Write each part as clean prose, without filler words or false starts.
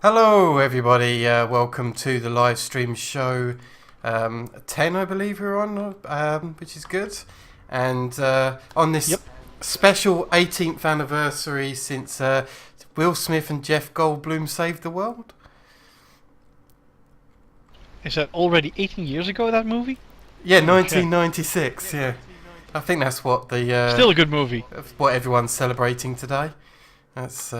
Hello, everybody. Welcome to the live stream show 10, I believe we're on, which is good. And on this Yep. special 18th anniversary since Will Smith and Jeff Goldblum saved the world. Is that already 18 years ago, that movie? Yeah, Holy shit. 1996. Yeah, I think that's what the Still a good movie. what everyone's celebrating today. That's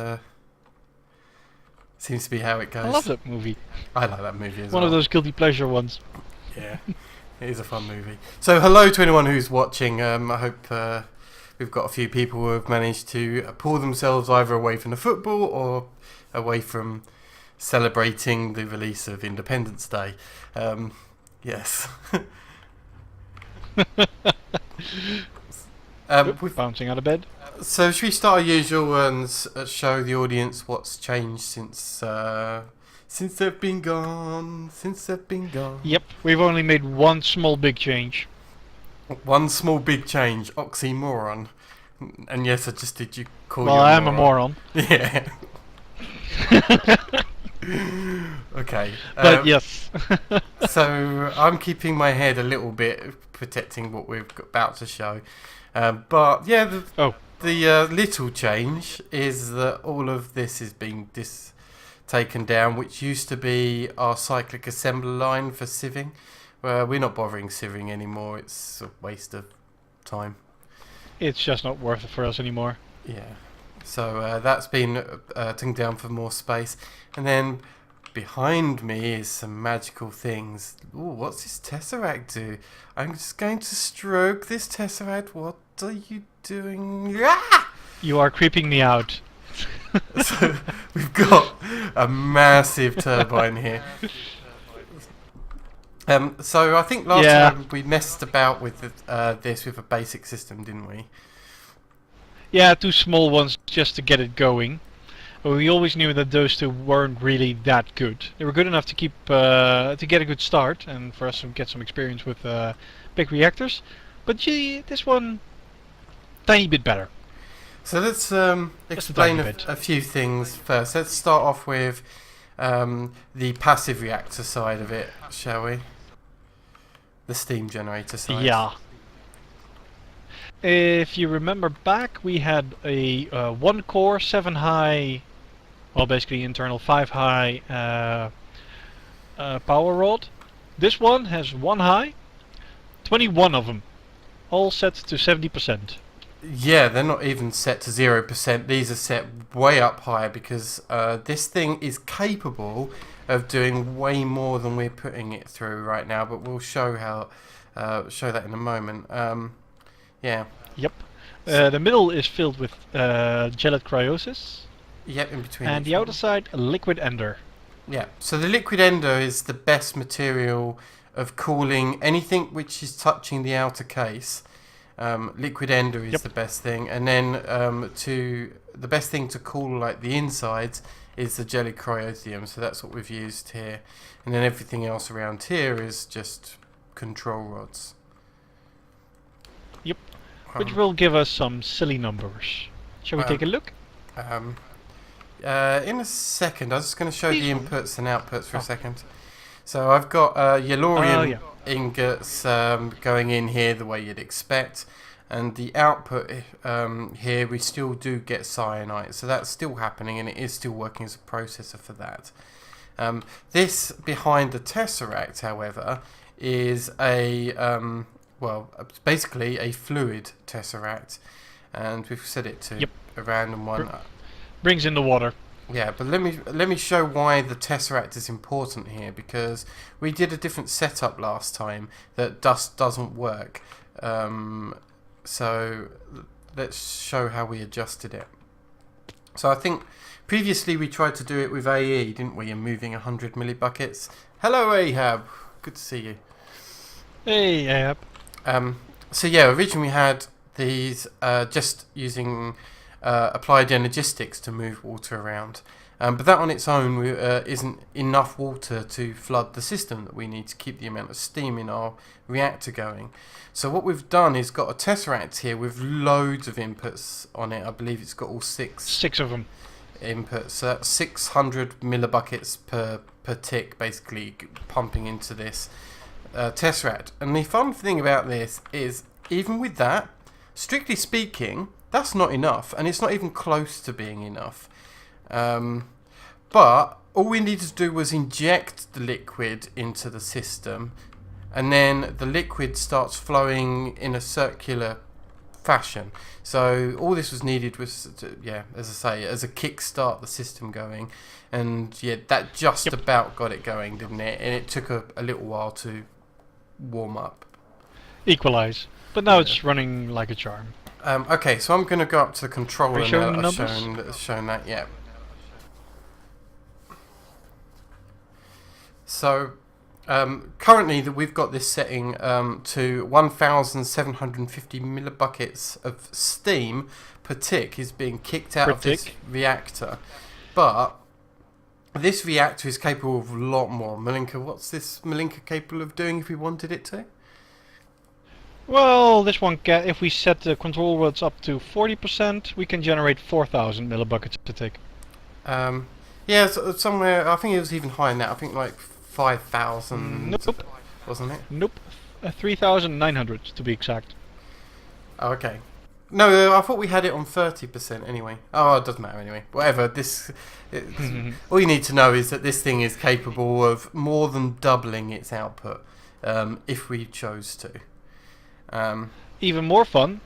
seems to be how it I love goes. that movie. I like that movie as One well. of those guilty pleasure ones. Yeah, it is a fun movie. So hello to anyone who's watching. I hope we've got a few people who have managed to pull themselves either away from the football or away from celebrating the release of Independence Day. Yes. Oop, bouncing out of bed. So should we start our usual and show the audience what's changed since they've been gone? Since they've been gone. Yep, we've only made one small big change. One small big change, oxymoron. And yes, I just did you call Well, you I am a moron. Yeah. Okay. But yes. So I'm keeping my head a little bit, protecting what we're about to show. But yeah, the little change is that all of this is being taken down, which used to be our cyclic assembler line for sieving. We're not bothering sieving anymore. It's a waste of time. It's just not worth it for us anymore. Yeah. So that's been taken down for more space. And then behind me is some magical things. Ooh, what's this Tesseract do? I'm just going to stroke this Tesseract. What are you doing? Ah! You are creeping me out. So we've got a massive turbine here. So I think last time we messed about with this with a basic system, didn't we? Yeah, two small ones just to get it going. But we always knew that those two weren't really that good. They were good enough to keep to get a good start and for us to get some experience with big reactors. But gee, this one, tiny bit better. So let's explain a few things first. Let's start off with the passive reactor side of it, shall we? The steam generator side. Yeah. If you remember back, we had a 1 core, 7 high, well basically internal 5 high power rod. This one has 1 high, 21 of them, all set to 70%. Yeah, they're not even set to 0%. These are set way up higher because this thing is capable of doing way more than we're putting it through right now. But we'll show show that in a moment. Yeah. Yep. The middle is filled with gelate cryosis. Yep, in between. And the outer side, a liquid ender. Yeah. So the liquid ender is the best material of cooling anything which is touching the outer case. Liquid ender is the best thing, and then the best thing to cool like the insides is the jelly cryothium. So that's what we've used here, and then everything else around here is just control rods. Yep, which will give us some silly numbers. Shall we take a look? In a second, I was just going to show the inputs and outputs for a second. So I've got Yellorian ingots going in here the way you'd expect, and the output here we still do get cyanite, so that's still happening and it is still working as a processor for that. This behind the Tesseract, however, is basically a fluid Tesseract, and we've set it to a random one. Brings in the water. Yeah, but let me show why the Tesseract is important here, because we did a different setup last time that doesn't work. So let's show how we adjusted it. So I think previously we tried to do it with AE, didn't we, and moving 100 millibuckets. Hello Ahab, good to see you. Hey Ahab. So yeah, originally we had these just using applied energistics to move water around, but that on its own isn't enough water to flood the system that we need to keep the amount of steam in our reactor going. So what we've done is got a Tesseract here with loads of inputs on it. I believe it's got all 6. 6 of them. input. So that's 600 millibuckets per tick, basically pumping into this tesseract. And the fun thing about this is, even with that, strictly speaking, that's not enough, and it's not even close to being enough. But all we needed to do was inject the liquid into the system, and then the liquid starts flowing in a circular fashion. So all this was needed was, as I say, as a kickstart the system going, and that just about got it going, didn't it? And it took a little while to warm up. Equalize. But now it's running like a charm. Okay, so I'm going to go up to the controller now that I've shown that, yeah. So currently we've got this setting to 1,750 millibuckets of steam per tick is being kicked out of this reactor. But this reactor is capable of a lot more. Malinka, what's this Malinka capable of doing if we wanted it to? Well, this one, if we set the control rods up to 40%, we can generate 4,000 millibuckets per tick. Yeah, somewhere, I think it was even higher than that. I think like 5,000. Nope. Wasn't it? Nope. 3,900 to be exact. Oh, okay. No, I thought we had it on 30% anyway. Oh, it doesn't matter anyway. Whatever. All you need to know is that this thing is capable of more than doubling its output if we chose to. Even more fun,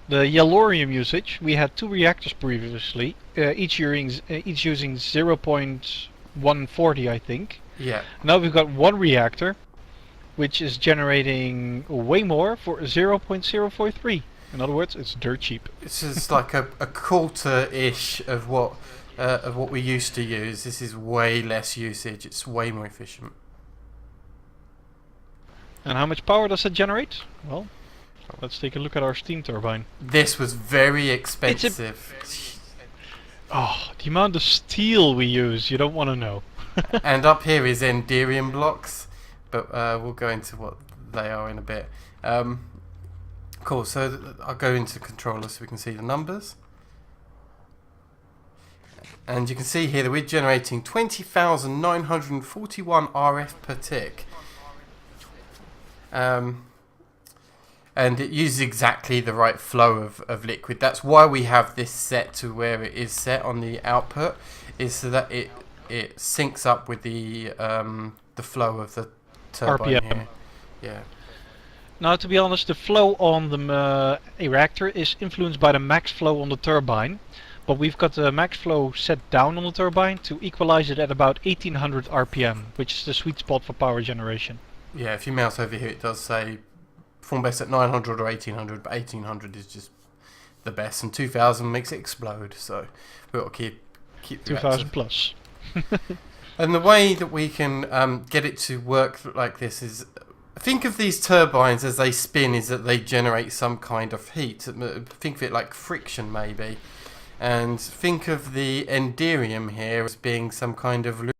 the yellorium usage. We had 2 reactors previously, each using 0.140, I think. Yeah. Now we've got 1 reactor, which is generating way more for 0.043. In other words, it's dirt cheap. This is like a quarter-ish of what we used to use. This is way less usage. It's way more efficient. And how much power does it generate? Well, let's take a look at our steam turbine. This was very expensive. The amount of steel we use, you don't want to know. And up here is Agrarian blocks, but we'll go into what they are in a bit. Cool, so I'll go into the controller so we can see the numbers. And you can see here that we're generating 20,941 RF per tick. And it uses exactly the right flow of liquid. That's why we have this set to where it is set on the output, is so that it syncs up with the flow of the turbine RPM. here. Yeah. Now, to be honest, the flow on the reactor is influenced by the max flow on the turbine, but we've got the max flow set down on the turbine to equalize it at about 1800 RPM, which is the sweet spot for power generation. Yeah, if you mouse over here, it does say form base at 900 or 1800, but 1800 is just the best, and 2000 makes it explode. So we've got to keep 2000 plus. And the way that we can get it to work like this is, think of these turbines as they spin, is that they generate some kind of heat. Think of it like friction, maybe. And think of the enderium here as being some kind of... would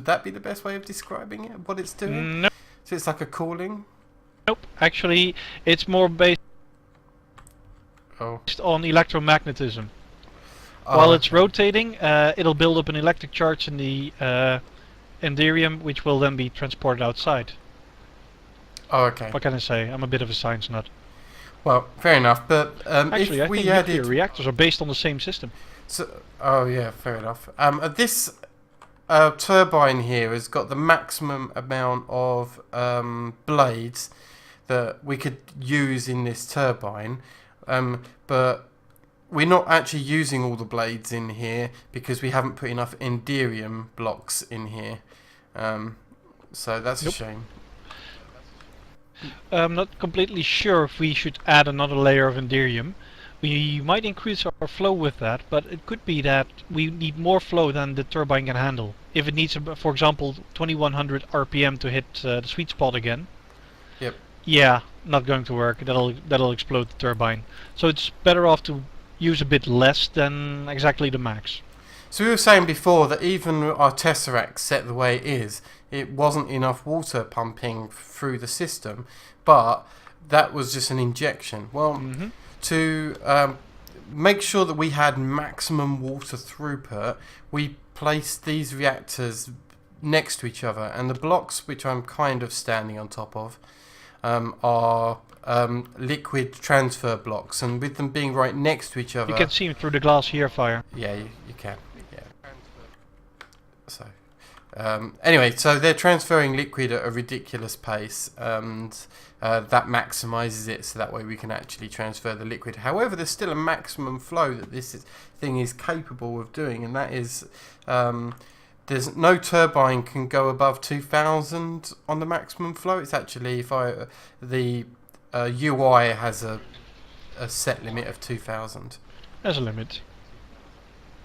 that be the best way of describing it, what it's doing? Nope. So it's like a cooling? Nope. Actually, it's more based on electromagnetism. While it's rotating, it'll build up an electric charge in the enderium, which will then be transported outside. Oh, okay. What can I say? I'm a bit of a science nut. Well, fair enough. But actually, if I we think added nuclear reactors are based on the same system. So, oh yeah, fair enough. This turbine here has got the maximum amount of blades that we could use in this turbine, but we're not actually using all the blades in here because we haven't put enough enderium blocks in here. So that's a shame. I'm not completely sure if we should add another layer of enderium. We might increase our flow with that, but it could be that we need more flow than the turbine can handle. If it needs, for example, 2100 RPM to hit the sweet spot again. Yep. Yeah, not going to work. That'll explode the turbine. So it's better off to use a bit less than exactly the max. So we were saying before that even our tesseract set the way it is, it wasn't enough water pumping through the system, but that was just an injection. Well, to make sure that we had maximum water throughput, we placed these reactors next to each other, and the blocks which I'm kind of standing on top of are liquid transfer blocks, and with them being right next to each other, You can see them through the glass here, Fire. yeah, you can. Yeah. So, anyway, so they're transferring liquid at a ridiculous pace, and that maximizes it, so that way we can actually transfer the liquid. However, there's still a maximum flow that thing is capable of doing, and that is there's no turbine can go above 2,000 on the maximum flow. It's actually the UI has a set limit of 2,000. There's a limit.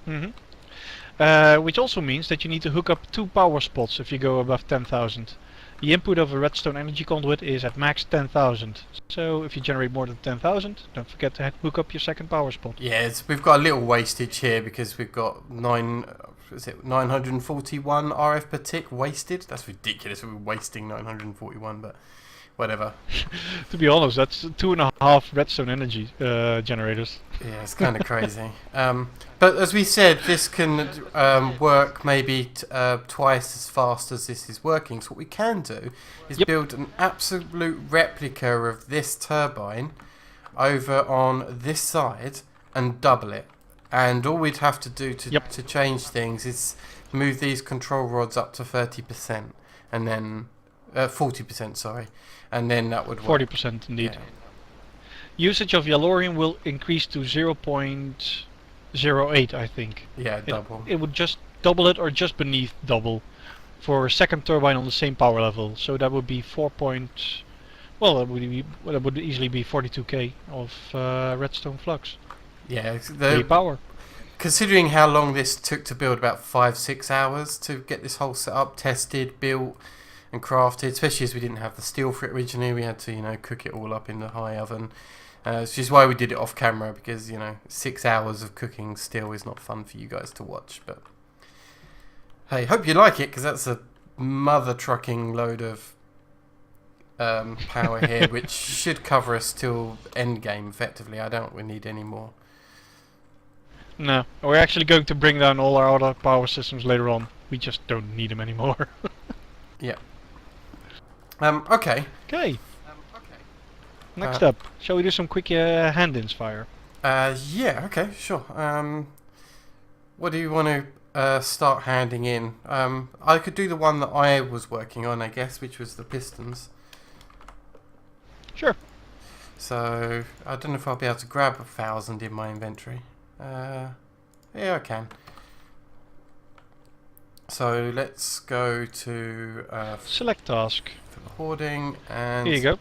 Which also means that you need to hook up 2 power spots if you go above 10,000. The input of a redstone energy conduit is at max 10,000. So if you generate more than 10,000, don't forget to hook up your second power spot. Yeah, we've got a little wastage here because we've got 941 RF per tick wasted. That's ridiculous. We're wasting 941, but whatever. To be honest, that's 2.5 redstone energy generators. Yeah, it's kind of crazy. But as we said, this can work maybe twice as fast as this is working. So what we can do is build an absolute replica of this turbine over on this side and double it. And all we'd have to do to change things is move these control rods up to 30%, and then 40%, sorry, and then that would work. 40% indeed. Yeah. Usage of Yellorium will increase to 0.08, I think. Yeah, double. It would just double it or just beneath double for a second turbine on the same power level. So that would be 4. Well, that would easily be 42k of redstone flux. Yeah, power. Considering how long this took to build, about 5-6 hours to get this whole set up, tested, built, and crafted. Especially as we didn't have the steel for it originally, we had to cook it all up in the high oven. Which is why we did it off camera, because 6 hours of cooking steel is not fun for you guys to watch. But hey, hope you like it, because that's a mother trucking load of power here, which should cover us till end game effectively. I don't think we need any more. No, we're actually going to bring down all our other power systems later on. We just don't need them anymore. Yeah. Okay. Okay. Next up, shall we do some quick hand-ins, Fire? Yeah, okay, sure. What do you want to start handing in? I could do the one that I was working on, I guess, which was the pistons. Sure. So, I don't know if I'll be able to grab 1,000 in my inventory. Yeah, I can. So, let's go to... select task. For the hoarding, and... Here you go.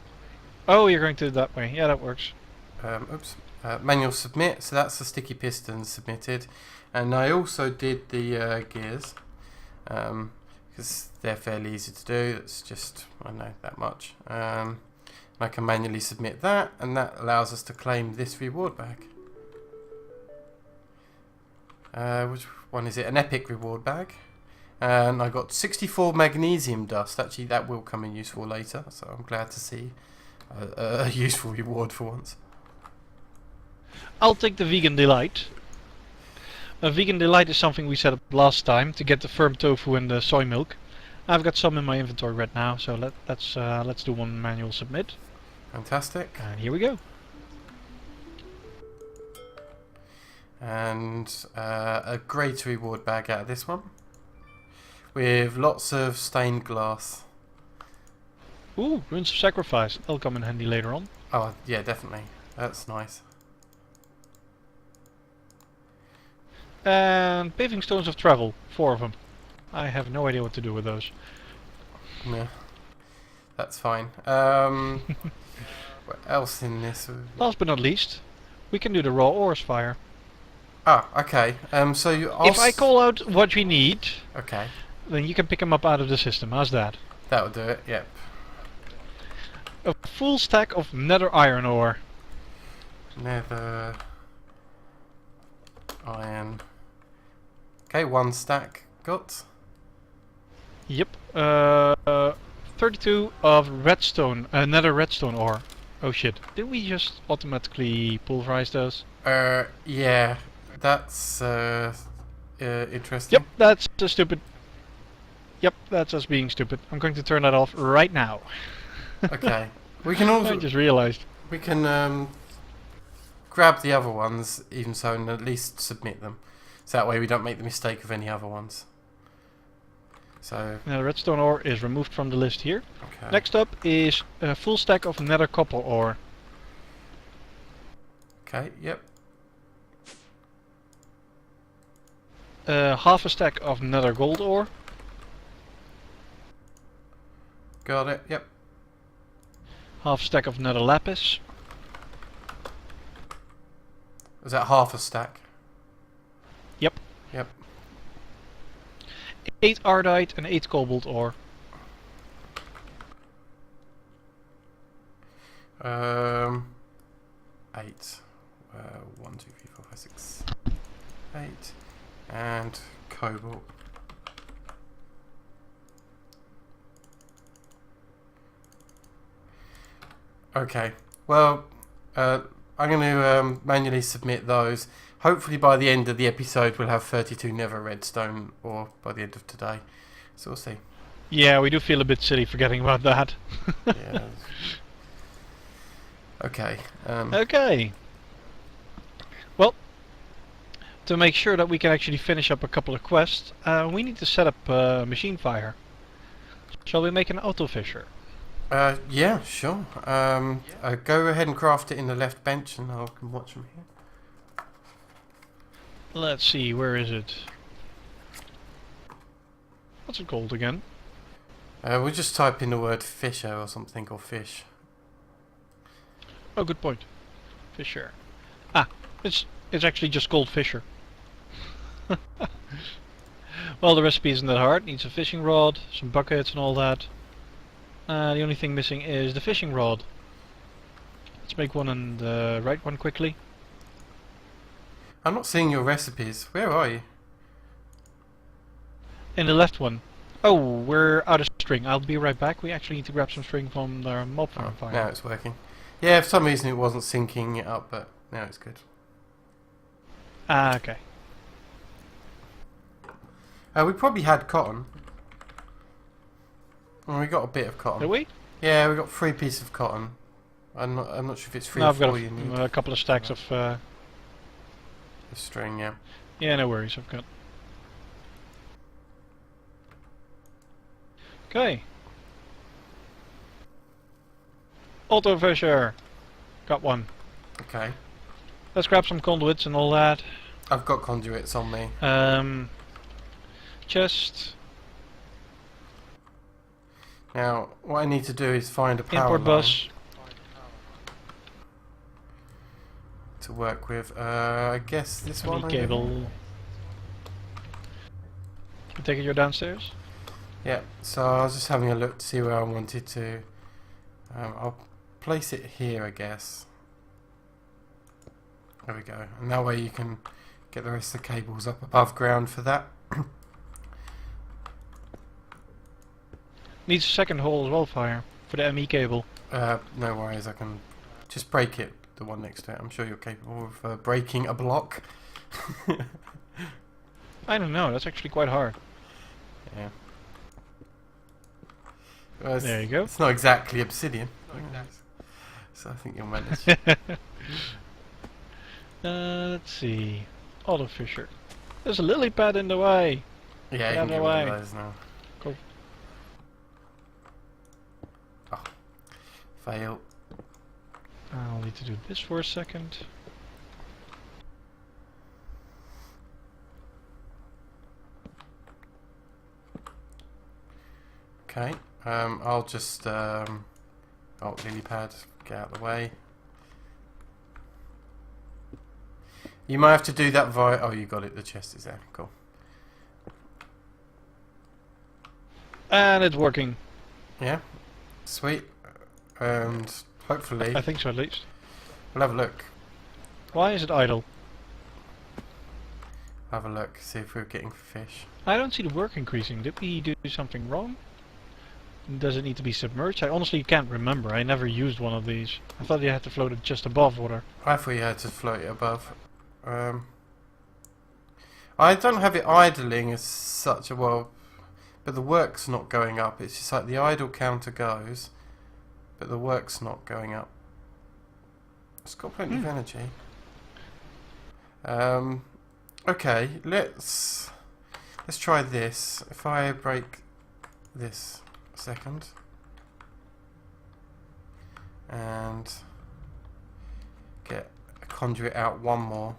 Oh, you're going to that way. Yeah, that works. Oops. Manual submit, so that's the sticky pistons submitted. And I also did the gears, because they're fairly easy to do. It's just, I don't know, that much. I can manually submit that, and that allows us to claim this reward bag. Which one is it? An epic reward bag. And I got 64 magnesium dust. Actually, that will come in useful later, so I'm glad to see a useful reward for once. I'll take the vegan delight. A vegan delight is something we set up last time to get the firm tofu and the soy milk. I've got some in my inventory right now, so let's do one manual submit. Fantastic. And here we go. And a great reward bag out of this one, with lots of stained glass. Ooh, Runes of Sacrifice. That'll come in handy later on. Oh, yeah, definitely. That's nice. And Paving Stones of Travel. 4 of them. I have no idea what to do with those. Yeah, that's fine. What else in this? Last but not least, we can do the raw ores, Fire. Ah, okay. So if I call out what we need, okay, then you can pick them up out of the system. How's that? That'll do it. Yep. A full stack of nether iron ore. Nether iron. Okay, 1 stack got. Yep. 32 of redstone, nether redstone ore. Oh shit. Did we just automatically pulverize those? Yeah. That's interesting. Yep, that's stupid. Yep, that's us being stupid. I'm going to turn that off right now. Okay. We can I also just realized. we can grab the other ones even so and at least submit them. So that way we don't make the mistake of any other ones. So Now the redstone ore is removed from the list here. okay. Next up is a full stack of nether copper ore. Okay, yep. Half a stack of nether gold ore. Got it, yep. Half a stack of nether lapis. Is that half a stack? Yep. Yep. 8 ardite and 8 cobalt ore. 8. 1, 2, 3, 4, 5, 6, 8. And cobalt. Okay. Well, I'm going to manually submit those. Hopefully by the end of the episode we'll have 32 nether redstone, or by the end of today. So we'll see. Yeah, we do feel a bit silly forgetting about that. Yeah. Okay. Okay. Well, to make sure that we can actually finish up a couple of quests, we need to set up machine fire. Shall we make an auto fisher? Yeah, sure. Go ahead and craft it in the left bench and I can watch from here. Let's see, where is it? What's it called again? We'll just type in the word fisher or something, or fish. Oh, good point. Fisher. Ah, it's actually just called fisher. Well, the recipe isn't that hard. Needs a fishing rod, some buckets and all that. The only thing missing is the fishing rod. Let's make one and write one quickly. I'm not seeing your recipes. Where are you? In the left one. Oh, we're out of string. I'll be right back. We actually need to grab some string from the mob farm fire. Now it's working. Yeah, for some reason it wasn't syncing it up, but now it's good. Ah, okay. We probably had cotton. Well, we got a bit of cotton. Did we? Yeah, we got 3 pieces of cotton. I'm not sure if it's 3 No, or I've 4 got you need. a couple of stacks of... The string, yeah. Yeah, no worries. I've got... Okay. Auto fisher. Got one. Okay. Let's grab some conduits and all that. I've got conduits on me. Chest. Now, what I need to do is find a power Import line bus. to work with. I guess this one. Any cable. You take it you're downstairs? Yeah, so I was just having a look to see where I wanted to. I'll place it here, I guess. There we go. And that way you can get the rest of the cables up above ground for that. Needs a second hole as well, fire, for the ME cable. No worries, I can just break it, the one next to it. I'm sure you're capable of breaking a block. I don't know, that's actually quite hard. Yeah. Well, There you go. It's not exactly obsidian. So I think you'll manage. Let's see. Auto fisher. There's a lily pad in the way. Yeah, you Get can get out of the one way. of those now. Cool. Oh. Fail. I'll need to do this for a second. Okay. I'll just oh, lily pad, get out of the way. You might have to do that via... Oh, you got it. The chest is there. Cool. And it's working. Yeah. Sweet. And hopefully... I think so at least. We'll have a look. Why is it idle? Have a look. See if we're getting fish. I don't see the work increasing. Did we do something wrong? does it need to be submerged? I honestly can't remember. I never used one of these. I thought you had to float it just above water. I thought you had to float it above. I don't have it idling as such a well, but the work's not going up. It's just like the idle counter goes, but the work's not going up. It's got plenty of energy. Okay, let's try this. If I break this a second and get a conduit out one more.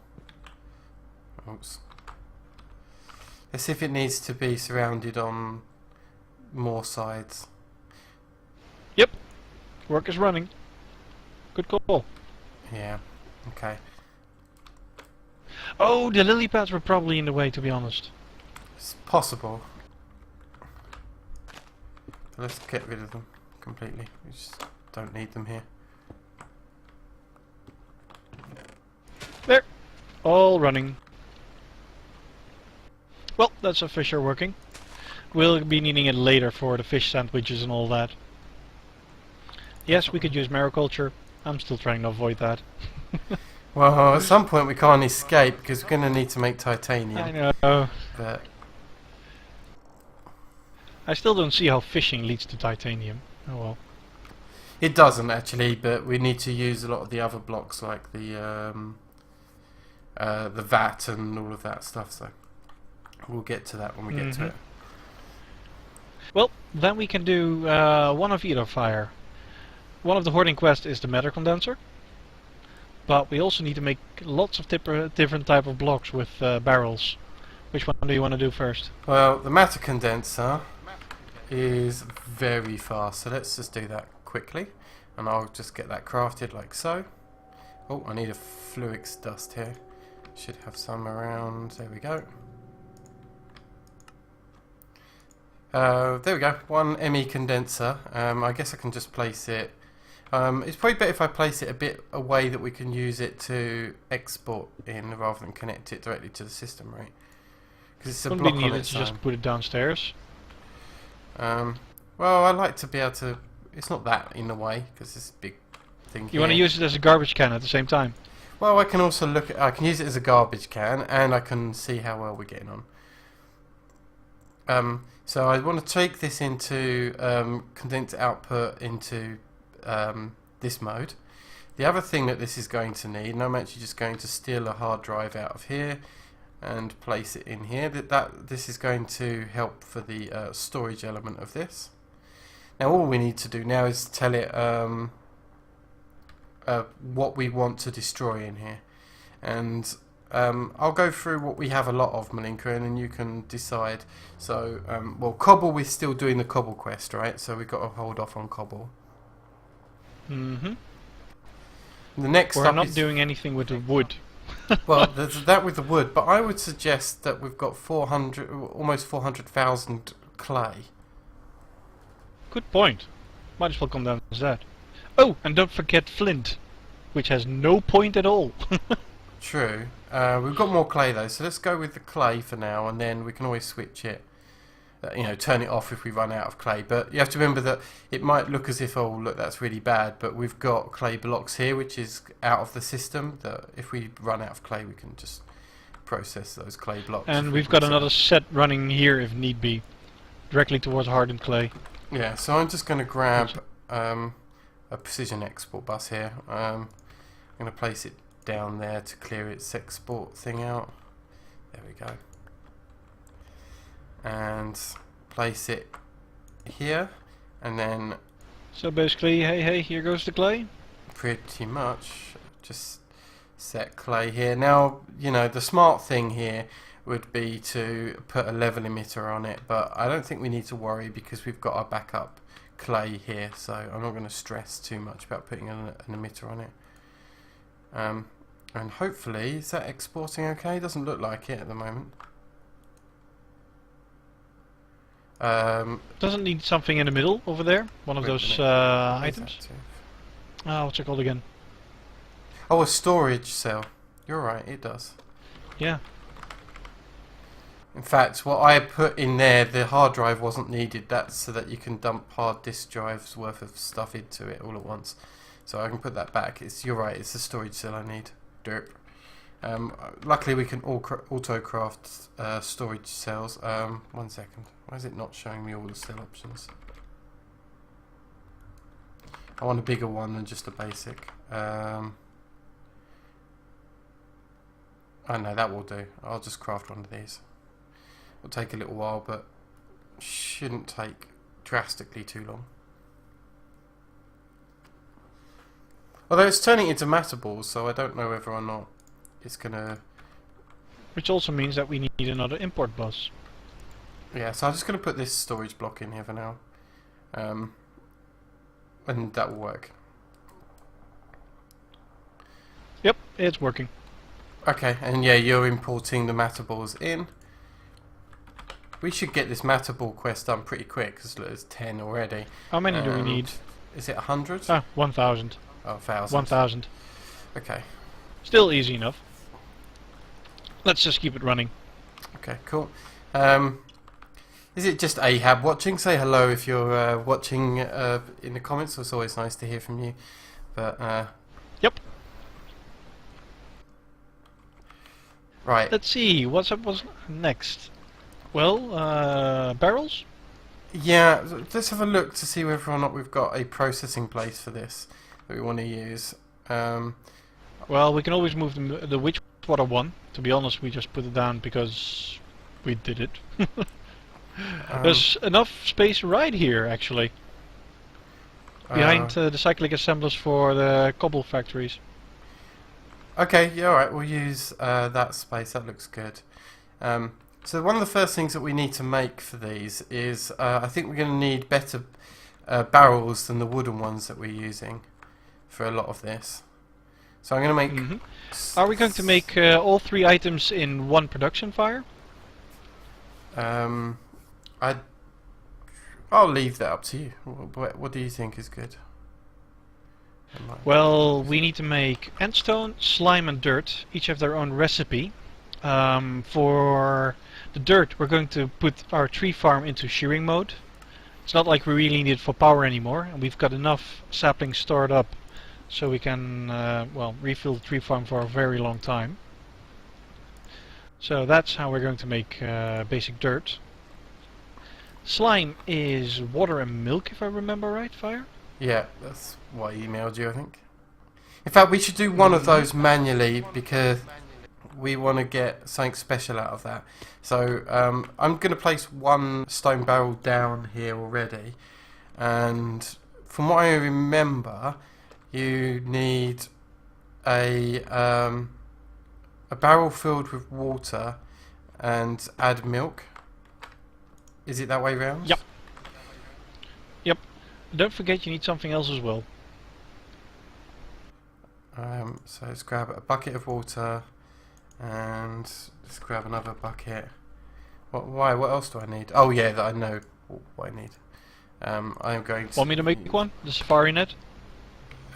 Oops. Let's see if it needs to be surrounded on more sides. Yep. Work is running. Good call. Yeah. Okay. Oh, the lily pads were probably in the way, to be honest. It's possible. But let's get rid of them completely. We just don't need them here. There. All running. Well, that's a fisher working. We'll be needing it later for the fish sandwiches and all that. Yes, we could use mariculture. I'm still trying to avoid that. Well, at some point we can't escape because we're going to need to make titanium. I know. But I still don't see how fishing leads to titanium. Oh well. it doesn't actually, but we need to use a lot of the other blocks like the vat and all of that stuff. So we'll get to that when we get to it. Well, then we can do one of either fire. One of the hoarding quests is the matter condenser. But we also need to make lots of different type of blocks with barrels. Which one do you want to do first? Well, the matter condenser is very fast, so let's just do that quickly. And I'll just get that crafted like so. Oh, I need a fluix dust here. Should have some around. There we go. There we go. One ME condenser. I guess I can just place it. It's probably better if I place it a bit away that we can use it to export in rather than connect it directly to the system, right? Because it's a block on its own. Just put it downstairs. Well, I like to be able to. It's not that in the way because this big thing. You want to use it as a garbage can at the same time? Well, I can also look at. I can use it as a garbage can, and I can see how well we're getting on. So I want to take this into condense output into this mode. The other thing that this is going to need, and I'm actually just going to steal a hard drive out of here and place it in here. This is going to help for the storage element of this. Now all we need to do now is tell it what we want to destroy in here, and I'll go through what we have a lot of, Malinka, and then you can decide. So, well, cobble, we're still doing the cobble quest, right? So we've got to hold off on cobble. Mm-hmm. The next We're not doing anything with the wood. Well, there's that with the wood, but I would suggest that we've got 400, almost 400,000 clay. Good point. Might as well come down as that. Oh, and don't forget flint, which has no point at all. True. We've got more clay though, so let's go with the clay for now, and then we can always switch it. Turn it off if we run out of clay. But you have to remember that it might look as if, oh look, that's really bad, but we've got clay blocks here, which is out of the system. That if we run out of clay, we can just process those clay blocks. And we've got another set running here if need be, directly towards hardened clay. Yeah. So I'm just going to grab a precision export bus here. I'm going to place it down there to clear its export thing out. There we go. And place it here, and then so basically, hey, here goes the clay. Pretty much just set clay here. Now, the smart thing here would be to put a level emitter on it, but I don't think we need to worry because we've got our backup clay here, so I'm not going to stress too much about putting an emitter on it. And hopefully, is that exporting okay? Doesn't look like it at the moment. Doesn't need something in the middle over there? One of those items? What's it called again? Oh, a storage cell. You're right, it does. Yeah. In fact, what I put in there, the hard drive wasn't needed. That's so that you can dump hard disk drives worth of stuff into it all at once. So I can put that back. You're right, it's the storage cell I need. Derp. Luckily we can auto-craft storage cells. 1 second. Why is it not showing me all the cell options? I want a bigger one than just a basic. Oh no, that will do. I'll just craft one of these. It'll take a little while, but shouldn't take drastically too long. Although it's turning into matter balls, so I don't know whether or not it's gonna... Which also means that we need another import bus. Yeah, so I'm just gonna put this storage block in here for now. And that will work. Yep, it's working. Okay, and yeah, you're importing the matter balls in. We should get this matter ball quest done pretty quick, because there's 10 already. How many do we need? Is it 100? Ah, 1,000. Oh, 1,000. 1,000. Okay. Still easy enough. Let's just keep it running. Okay, cool. Is it just Ahab watching? Say hello if you're watching in the comments. It's always nice to hear from you. But yep. Right. Let's see. What's next? Well, barrels? Yeah, let's have a look to see whether or not we've got a processing place for this that we want to use. Well, we can always move the Witchwater one. To be honest, we just put it down because we did it. There's enough space right here, actually. Behind the cyclic assemblers for the cobble factories. Okay, yeah, alright, we'll use that space. That looks good. So one of the first things that we need to make for these is, I think we're going to need better barrels than the wooden ones that we're using for a lot of this. So I'm going to make... Are we going to make all 3 items in one production fire? I'll leave that up to you. What do you think is good? Well, we need to make endstone, slime and dirt. Each have their own recipe. For the dirt, we're going to put our tree farm into shearing mode. It's not like we really need it for power anymore, and we've got enough saplings stored up so we can well, refill the tree farm for a very long time. So that's how we're going to make basic dirt. Slime is water and milk, if I remember right, Fire? Yeah, that's what I emailed you, I think. In fact, we should do one of those manually because we want to get something special out of that. So I'm going to place 1 stone barrel down here already, and from what I remember, you need a barrel filled with water and add milk. Is it that way round? Yep. Yep. Don't forget you need something else as well. So let's grab a bucket of water and let's grab another bucket. Why? What else do I need? Oh yeah, I know what I need. I'm going to... Want me to make one? The safari net?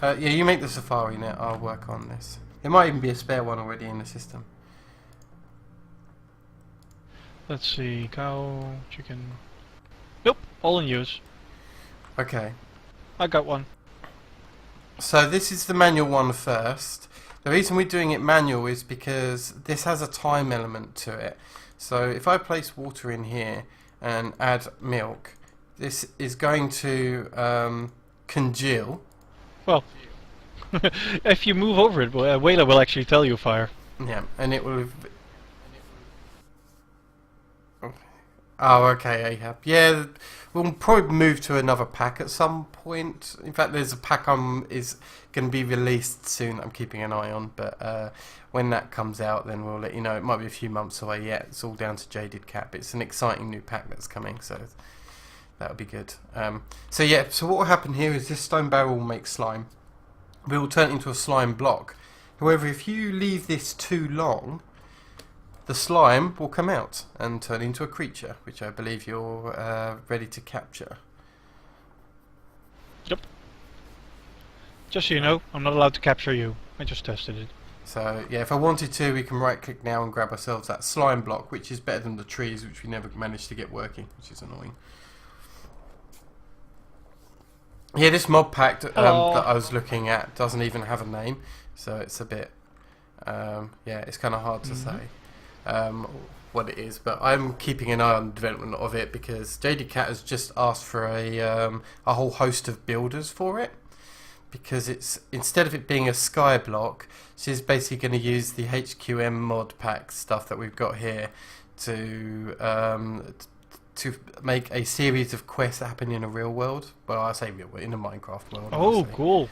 Yeah, you make the safari net. I'll work on this. There might even be a spare one already in the system. Let's see, cow, chicken... Nope, all in use. Okay. I got one. So this is the manual one first. The reason we're doing it manual is because this has a time element to it. So if I place water in here and add milk, this is going to congeal. Well, if you move over it, Wayla will actually tell you, Fire. Yeah, and it will... Oh, okay, Ahab. Yeah, we'll probably move to another pack at some point. In fact, there's a pack is going to be released soon. I'm keeping an eye on, but when that comes out, then we'll let you know. It might be a few months away yet. It's all down to Jaded Cap. It's an exciting new pack that's coming, so that'll be good. So yeah, so what will happen here is this stone barrel will make slime. We will turn it into a slime block. However, if you leave this too long, the slime will come out and turn into a creature, which I believe you're ready to capture. Yep. Just so you know, I'm not allowed to capture you. I just tested it. So yeah, if I wanted to, we can right click now and grab ourselves that slime block, which is better than the trees, which we never managed to get working, which is annoying. Yeah, this mod pack that I was looking at doesn't even have a name, so it's a bit, yeah, it's kind of hard to say what it is. But I'm keeping an eye on the development of it because JD Cat has just asked for a whole host of builders for it. Because it's, instead of it being a sky block, she's basically going to use the HQM mod pack stuff that we've got here to make a series of quests that happen in a real world. Well, I say real world, in a Minecraft world. Oh, obviously. cool.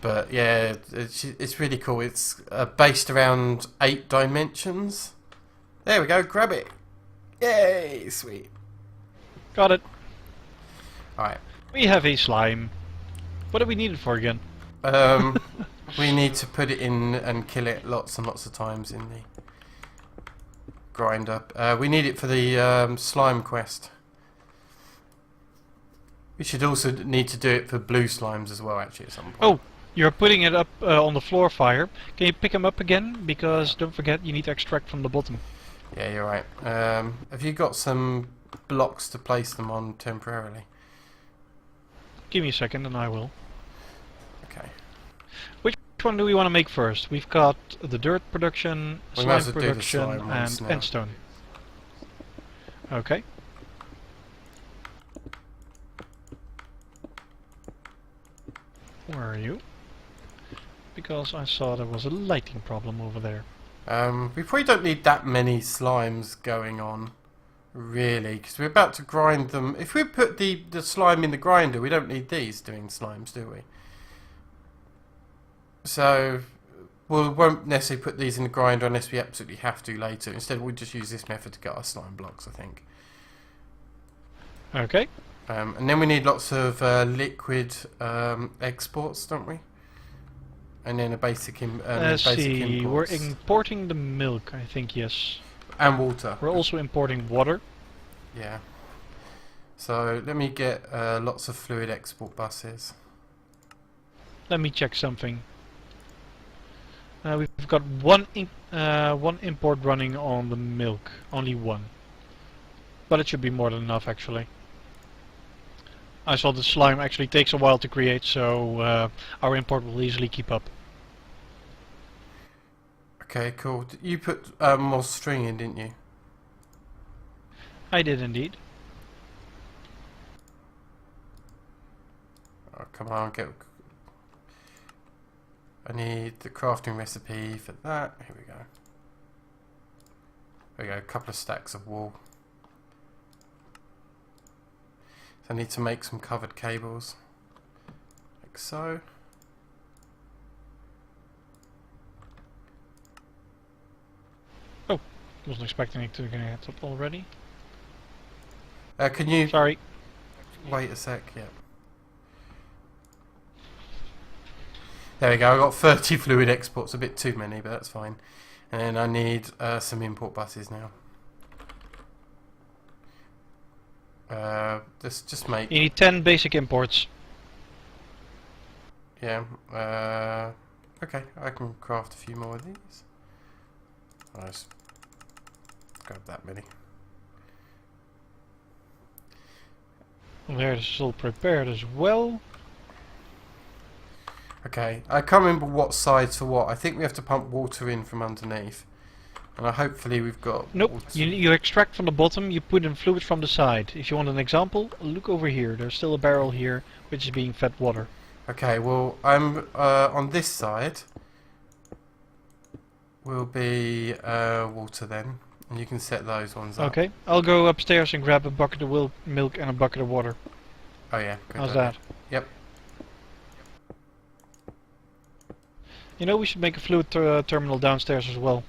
But yeah, it's really cool. It's based around 8 dimensions. There we go, grab it. Yay, sweet. Got it. Alright. We have a slime. What do we need it for again? We need to put it in and kill it lots and lots of times in the grinder. We need it for the slime quest. We should also need to do it for blue slimes as well, actually, at some point. Oh, you're putting it up on the floor fire. Can you pick them up again? Because don't forget, you need to extract from the bottom. Yeah, you're right. Have you got some blocks to place them on temporarily? Give me a second and I will. Okay. Which one do we want to make first? We've got the dirt production, slime production, and stone. Okay. Where are you? Because I saw there was a lighting problem over there. We probably don't need that many slimes going on, really, because we're about to grind them. If we put the slime in the grinder, we don't need these doing slimes, do we? So, we won't necessarily put these in the grinder unless we absolutely have to later. Instead, we'll just use this method to get our slime blocks, I think. Okay. And then we need lots of liquid exports, don't we? And then a basic Let's see, imports. we're importing the milk, I think, yes. And water. We're also importing water. Yeah. So let me get lots of fluid export buses. Let me check something. We've got one import running on the milk, only one. But it should be more than enough, actually. I saw the slime actually takes a while to create, so our import will easily keep up. Okay, cool. You put more string in, didn't you? I did indeed. Oh, come on, I need the crafting recipe for that. Here we go. There we go, a couple of stacks of wool. So I need to make some covered cables. Like so. Oh, wasn't expecting it to get up already. Can you... Sorry. Wait a sec, yeah. There we go, I got 30 fluid exports, a bit too many, but that's fine. And then I need some import buses now. Just make... You need 10 basic imports. Yeah, okay, I can craft a few more of these. I'll just grab that many. There's all prepared as well. Okay, I can't remember what sides for what. I think we have to pump water in from underneath. And hopefully we've got... Nope, you extract from the bottom, you put in fluid from the side. If you want an example, look over here. There's still a barrel here, which is being fed water. Okay, well, I'm on this side. Will be water then. And you can set those ones up. Okay, I'll go upstairs and grab a bucket of milk and a bucket of water. Oh yeah, good How's idea. that? Yep. You know, we should make a fluid terminal downstairs as well.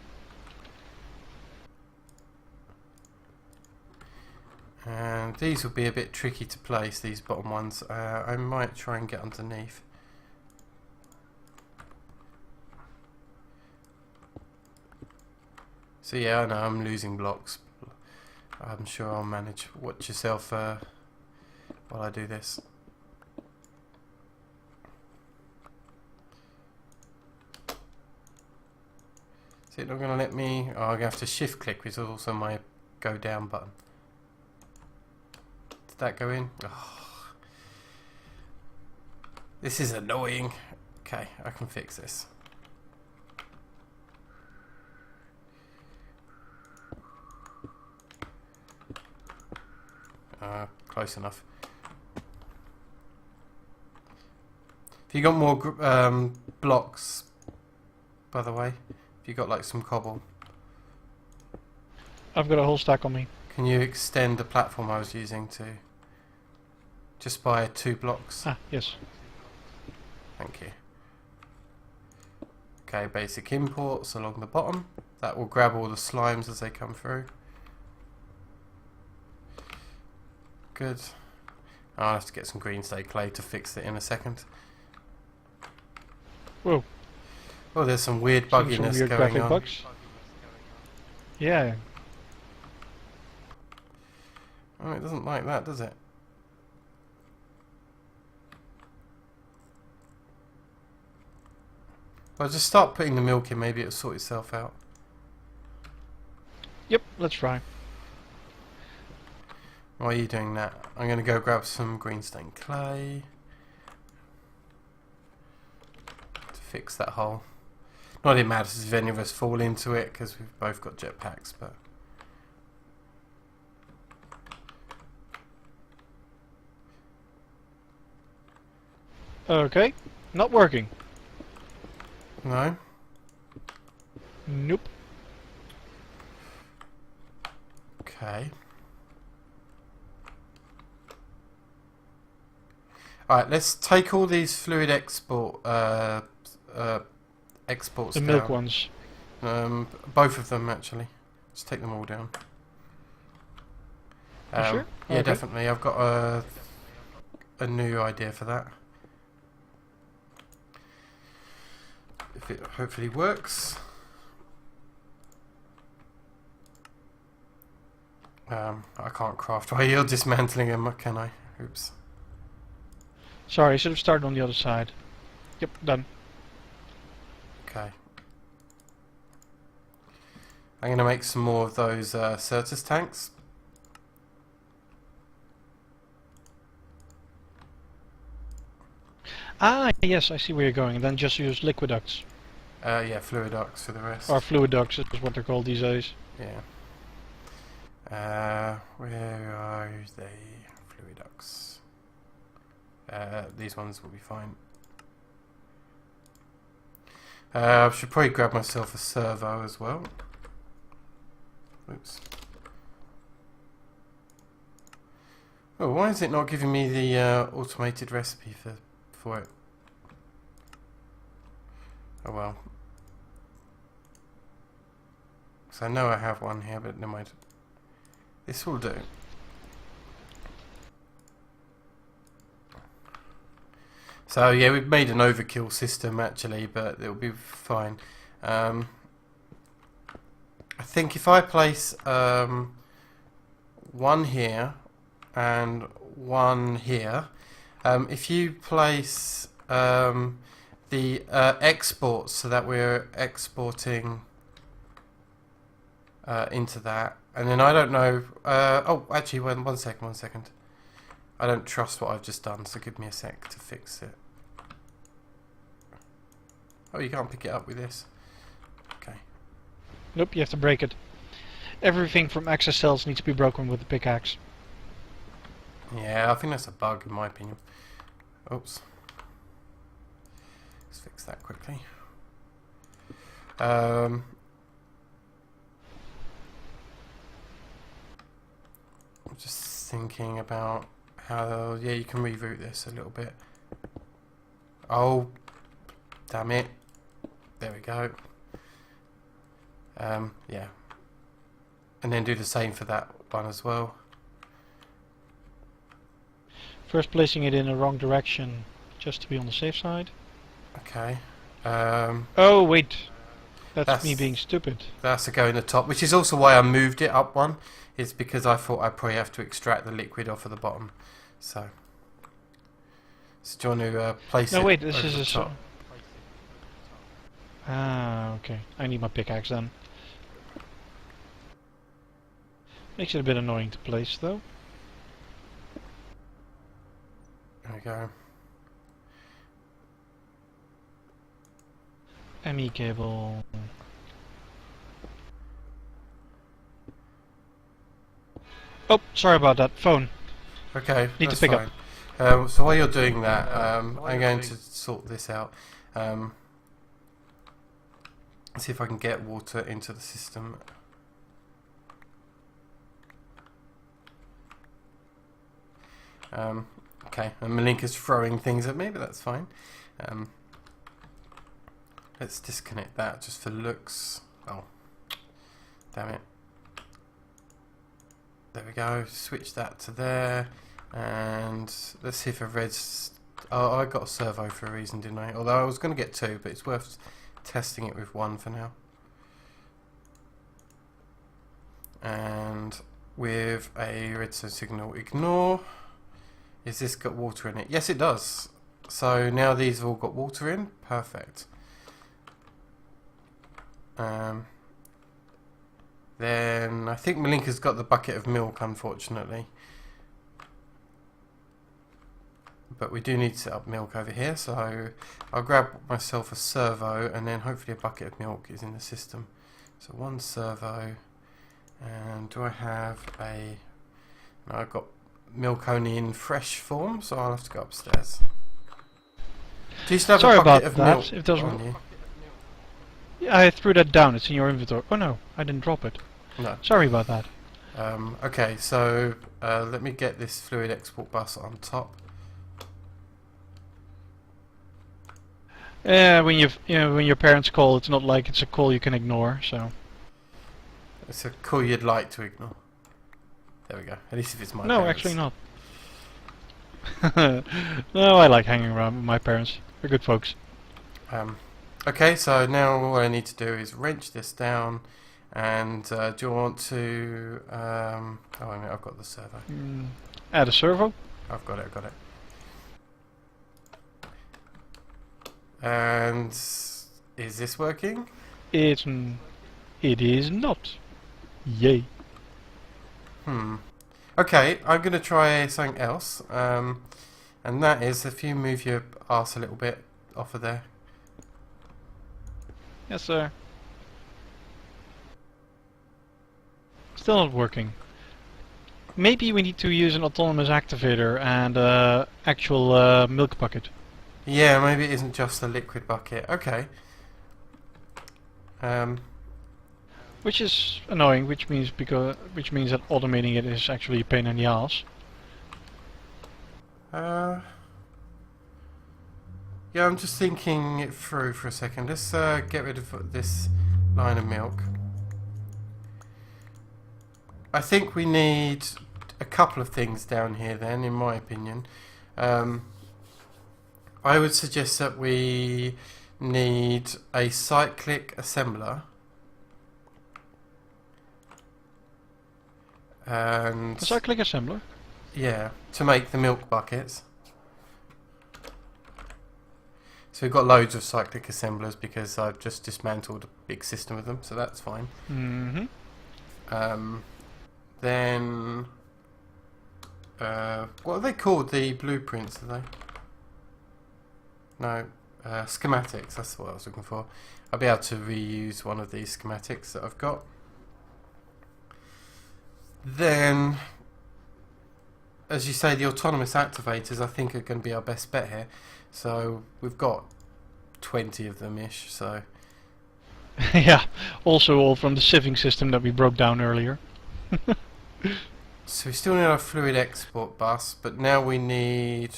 And these will be a bit tricky to place, these bottom ones. I might try and get underneath. So yeah, I know I'm losing blocks. I'm sure I'll manage. Watch yourself while I do this. Is it not going to let me? Oh, I'm going to have to shift click, which is also my go down button. Did that go in? Oh, this is annoying. Okay, I can fix this. Close enough. Have you got more blocks, by the way? Have you got like some cobble? I've got a whole stack on me. Can you extend the platform I was using to just by 2 blocks? Ah, yes. Thank you. Okay, basic imports along the bottom. That will grab all the slimes as they come through. Good. I'll have to get some green stay clay to fix it in a second. Whoa. Oh, there's some weird bugginess weird going on. Bugs. Yeah. Oh, it doesn't like that, does it? Well, just start putting the milk in, maybe it'll sort itself out. Yep, let's try. Why are you doing that? I'm going to go grab some green stained clay to fix that hole. Not that it matters if any of us fall into it, because we've both got jetpacks, but... Okay, not working. No? Nope. Okay. Alright, let's take all these fluid exports The down. milk ones. Both of them, actually. Let's take them all down. You sure? Yeah, Okay. definitely. I've got a new idea for that. If it hopefully works. I can't craft while you're dismantling them, can I? Oops. Sorry, I should have started on the other side. Yep, done. Okay. I'm going to make some more of those Certus tanks. Ah, yes, I see where you're going. And then just use liquid ducts. Yeah, fluid ducts for the rest. Or fluid ducts is what they're called these days. Yeah. Where are they? Fluid ducts. These ones will be fine. I should probably grab myself a servo as well. Oops. Oh, why is it not giving me the automated recipe for it? Oh well. So I know I have one here, but never mind. This will do. So yeah, we've made an overkill system actually, but it'll be fine. I think if I place one here and one here, if you place the exports so that we're exporting into that, and then I don't know. Oh, actually, one second. I don't trust what I've just done, so give me a sec to fix it. Oh, you can't pick it up with this. Okay. Nope, you have to break it. Everything from access cells needs to be broken with the pickaxe. Yeah, I think that's a bug in my opinion. Oops. Let's fix that quickly. I'm just thinking about how, yeah, you can reroute this a little bit. Oh, damn it. There we go. Yeah. And then do the same for that one as well. First placing it in the wrong direction, just to be on the safe side. Okay. Oh, wait. That's me being stupid. That's a go in the top, which is also why I moved it up one. It's because I thought I'd probably have to extract the liquid off of the bottom. So do you want to place it No, wait, this over is the a... top? Ah, okay. I need my pickaxe then. Makes it a bit annoying to place though. There we go. ME cable. Oh, sorry about that. Phone. Okay, Need that's to pick fine. up. So while you're doing that, I'm going to sort this out. See if I can get water into the system. Okay, and Malinka's throwing things at me, but that's fine. Let's disconnect that just for looks. Oh, damn it. There we go, switch that to there, and let's see if a red's... Oh, I got a servo for a reason, didn't I? Although I was going to get two, but it's worth testing it with one for now. And with a redstone signal, ignore. Is this got water in it? Yes, it does. So now these have all got water in. Perfect. Then I think Malinka's got the bucket of milk, unfortunately. But we do need to set up milk over here, so I'll grab myself a servo, and then hopefully a bucket of milk is in the system. So one servo, and do I have a... No, I've got milk only in fresh form, so I'll have to go upstairs. Do you still have a bucket of milk on you? Yeah, I threw that down, it's in your inventory. Oh no, I didn't drop it. No. Sorry about that. Okay, so let me get this fluid export bus on top. Yeah, when when your parents call, it's not like it's a call you can ignore. So it's a call you'd like to ignore. There we go. At least if it's my no, parents. actually not. No, I like hanging around with my parents. They're good folks. Okay, so now all I need to do is wrench this down, and do you want to? Oh, wait a minute, I've got the servo. Add a servo. I've got it. I've got it. And is this working? It is not. Yay. Okay, I'm going to try something else. And that is if you move your arse a little bit off of there. Yes, sir. Still not working. Maybe we need to use an autonomous activator and actual milk bucket. Yeah, maybe it isn't just a liquid bucket. Okay. Which is annoying, which means that automating it is actually a pain in the ass. Yeah, I'm just thinking it through for a second. Let's get rid of this line of milk. I think we need a couple of things down here then, in my opinion. I would suggest that we need a cyclic assembler. And a cyclic assembler? Yeah, to make the milk buckets. So we've got loads of cyclic assemblers because I've just dismantled a big system of them, so that's fine. Then what are they called? The blueprints, are they? No, schematics, that's what I was looking for. I'll be able to reuse one of these schematics that I've got. Then, as you say, the autonomous activators I think are going to be our best bet here. So we've got 20 of them-ish, so... Yeah, also all from the sieving system that we broke down earlier. So we still need our fluid export bus, but now we need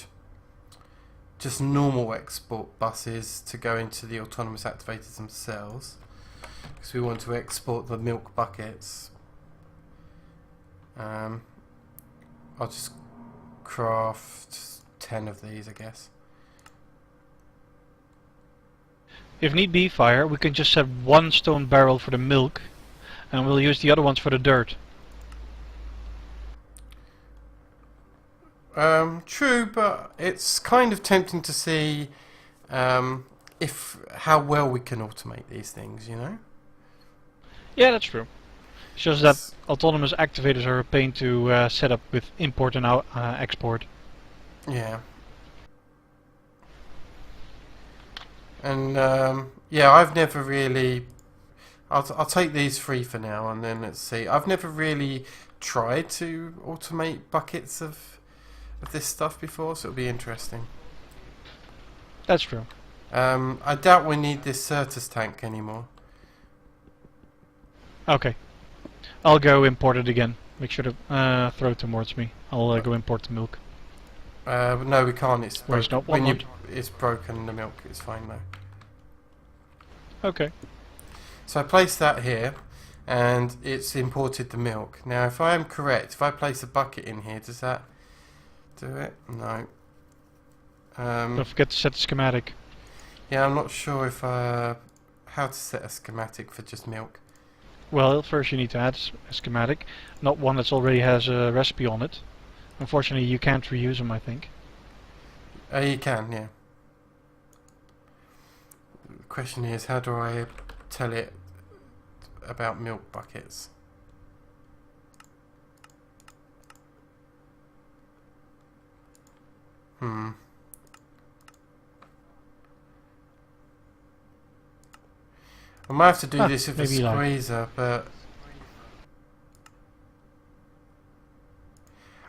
just normal export buses to go into the autonomous activators themselves, because we want to export the milk buckets. I'll just craft 10 of these, I guess. If need be, fire, we can just set one stone barrel for the milk, and we'll use the other ones for the dirt. True, but it's kind of tempting to see how well we can automate these things, you know? Yeah, that's true. It's just that autonomous activators are a pain to set up with import and export. Yeah. And yeah, I've never really. I'll take these 3 for now, and then let's see. I've never really tried to automate buckets of this stuff before, so it'll be interesting. That's true. I doubt we need this Certus tank anymore. Okay. I'll go import it again. Make sure to throw it towards me. I'll go import the milk. No, we can't. It's broken. When it's broken, the milk is fine though. Okay. So I place that here, and it's imported the milk. Now, if I am correct, if I place a bucket in here, does that do it? No. Don't forget to set the schematic. Yeah, I'm not sure if how to set a schematic for just milk. Well, first you need to add a schematic, not one that already has a recipe on it. Unfortunately, you can't reuse them, I think. You can, yeah. The question is, how do I tell it about milk buckets? I might have to do this with a squeezer, but...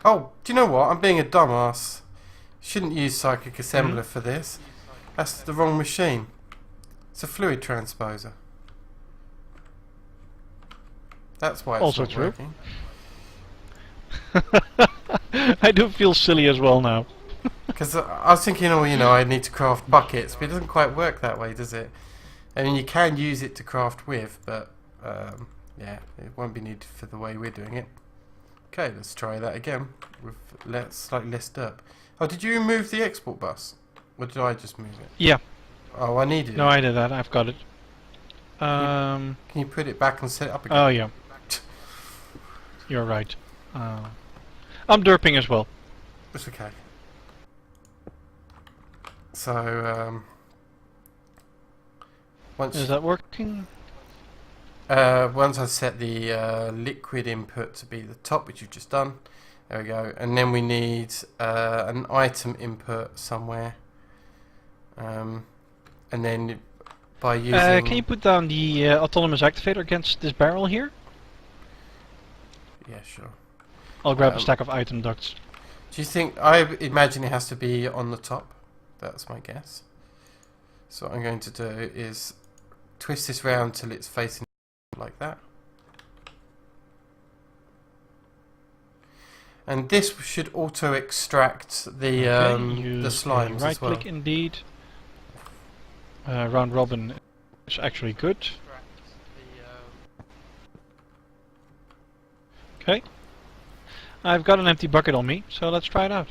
Oh, do you know what? I'm being a dumbass. Shouldn't use Cyclic Assembler for this. That's the wrong machine. It's a fluid transposer. That's why it's also not true. working. I do feel silly as well now. Because I was thinking, oh, you know, I need to craft buckets, but it doesn't quite work that way, does it? I mean, you can use it to craft with, but yeah, it won't be needed for the way we're doing it. Okay, let's try that again with slightly less derp. Oh, did you remove the export bus? Or did I just move it? Yeah. Oh, I needed it. No, I did that. I've got it. Can you put it back and set it up again? Oh, yeah. You're right. I'm derping as well. It's okay. So, is that working? Once I set the liquid input to be the top, which you've just done, there we go, and then we need an item input somewhere, and then by using... can you put down the autonomous activator against this barrel here? Yeah, sure. I'll grab a stack of item ducts. Do you think... I imagine it has to be on the top. That's my guess. So what I'm going to do is twist this round till it's facing like that. And this should auto extract the slimes right as well. click indeed. Round robin is actually good. Okay. I've got an empty bucket on me, so let's try it out.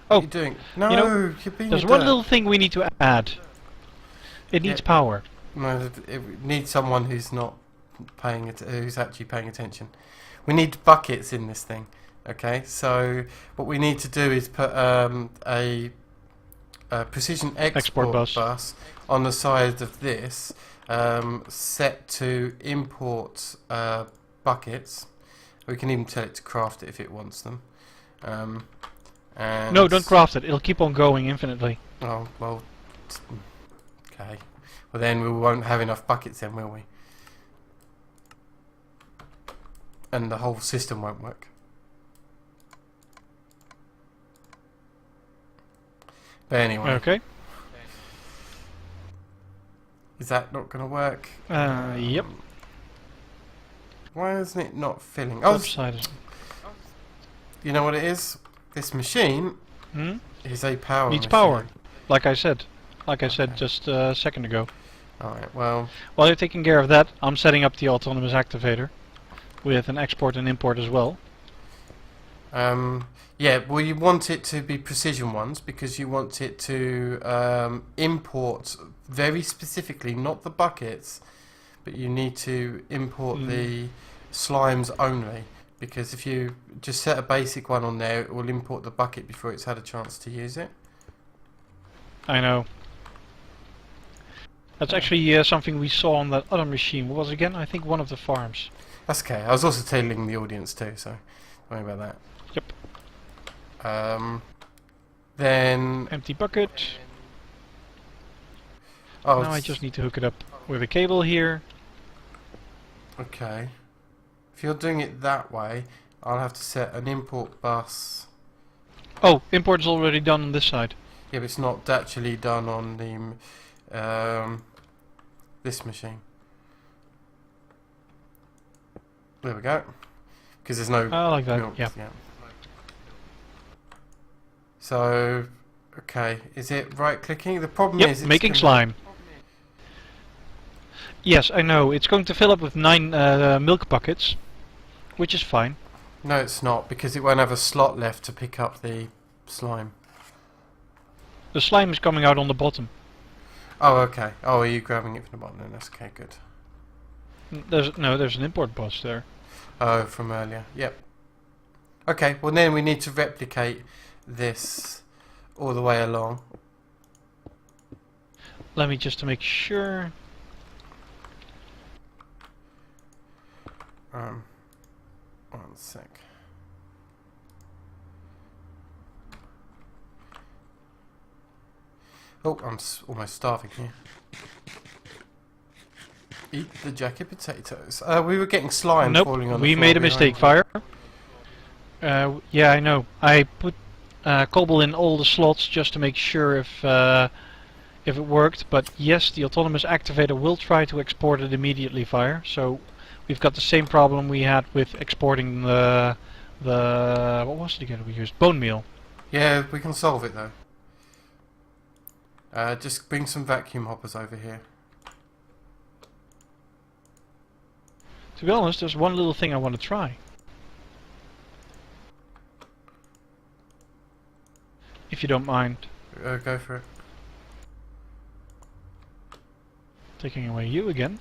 What are you doing? No, you know, you're being there's one little thing we need to add. It needs power. No, it needs someone who's not paying it, who's actually paying attention. We need buckets in this thing. Okay, so what we need to do is put a precision export bus on the side of this, set to import buckets. We can even tell it to craft it if it wants them. And no, don't craft it. It'll keep on going infinitely. Oh, well, okay. Well, then we won't have enough buckets then, will we? And the whole system won't work. But anyway. Okay. Is that not going to work? Yep. Why isn't it not filling? Oh, you know what it is? This machine is a power needs machine. Power, like I said. Like I said just a second ago. Alright, well... While you're taking care of that, I'm setting up the autonomous activator with an export and import as well. Yeah, well, you want it to be precision ones because you want it to import very specifically, not the buckets, but you need to import the slimes only. Because if you just set a basic one on there, it will import the bucket before it's had a chance to use it. I know. That's actually something we saw on that other machine. What was it again? I think one of the farms. That's okay. I was also telling the audience too, so don't worry about that. Yep. Then... Empty bucket. Oh, now I just need to hook it up with a cable here. Okay. If you're doing it that way, I'll have to set an import bus. Oh, import is already done on this side. Yeah, but it's not actually done on the this machine. There we go. Because there's no I like that. milk. Yeah. So, okay, is it right clicking? The problem Yep, is it's making slime. Yes, I know. It's going to fill up with 9 milk buckets, which is fine. No, it's not, because it won't have a slot left to pick up the slime. The slime is coming out on the bottom. Oh, okay. Oh, are you grabbing it from the bottom then? That's okay, good. There's an import bus there. Oh, from earlier. Yep. Okay, well then we need to replicate this all the way along. Let me just to make sure. One sec. Oh, I'm almost starving here. Eat the jacket potatoes. We were getting slime falling on the floor. We made a mistake, Fire. Yeah, I know. I put cobble in all the slots just to make sure if it worked. But yes, the autonomous activator will try to export it immediately, Fire. So we've got the same problem we had with exporting the what was it again we used? Bone meal. Yeah, we can solve it though. Just bring some vacuum hoppers over here. To be honest, there's one little thing I want to try. If you don't mind. Go for it. Taking away you again.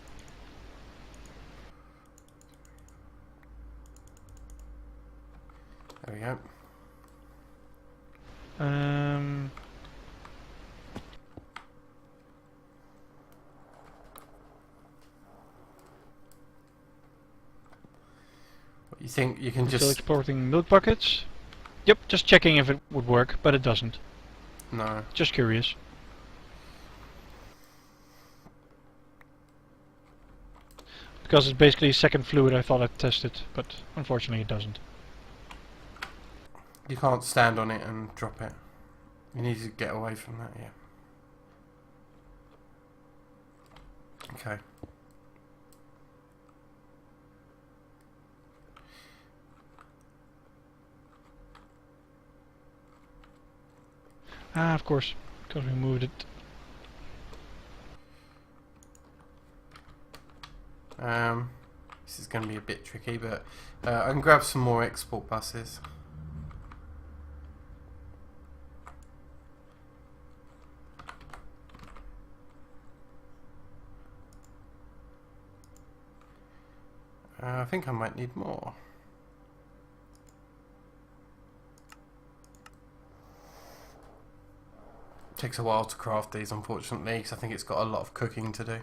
There we go. What you think you can Still just... exporting milk buckets? Yep, just checking if it would work, but it doesn't. No. Just curious. Because it's basically a second fluid, I thought I'd test it, but unfortunately it doesn't. You can't stand on it and drop it. You need to get away from that, yeah. Okay. Ah, of course, because we moved it. This is going to be a bit tricky, but I can grab some more export buses. I think I might need more. Takes a while to craft these, unfortunately, because I think it's got a lot of cooking to do.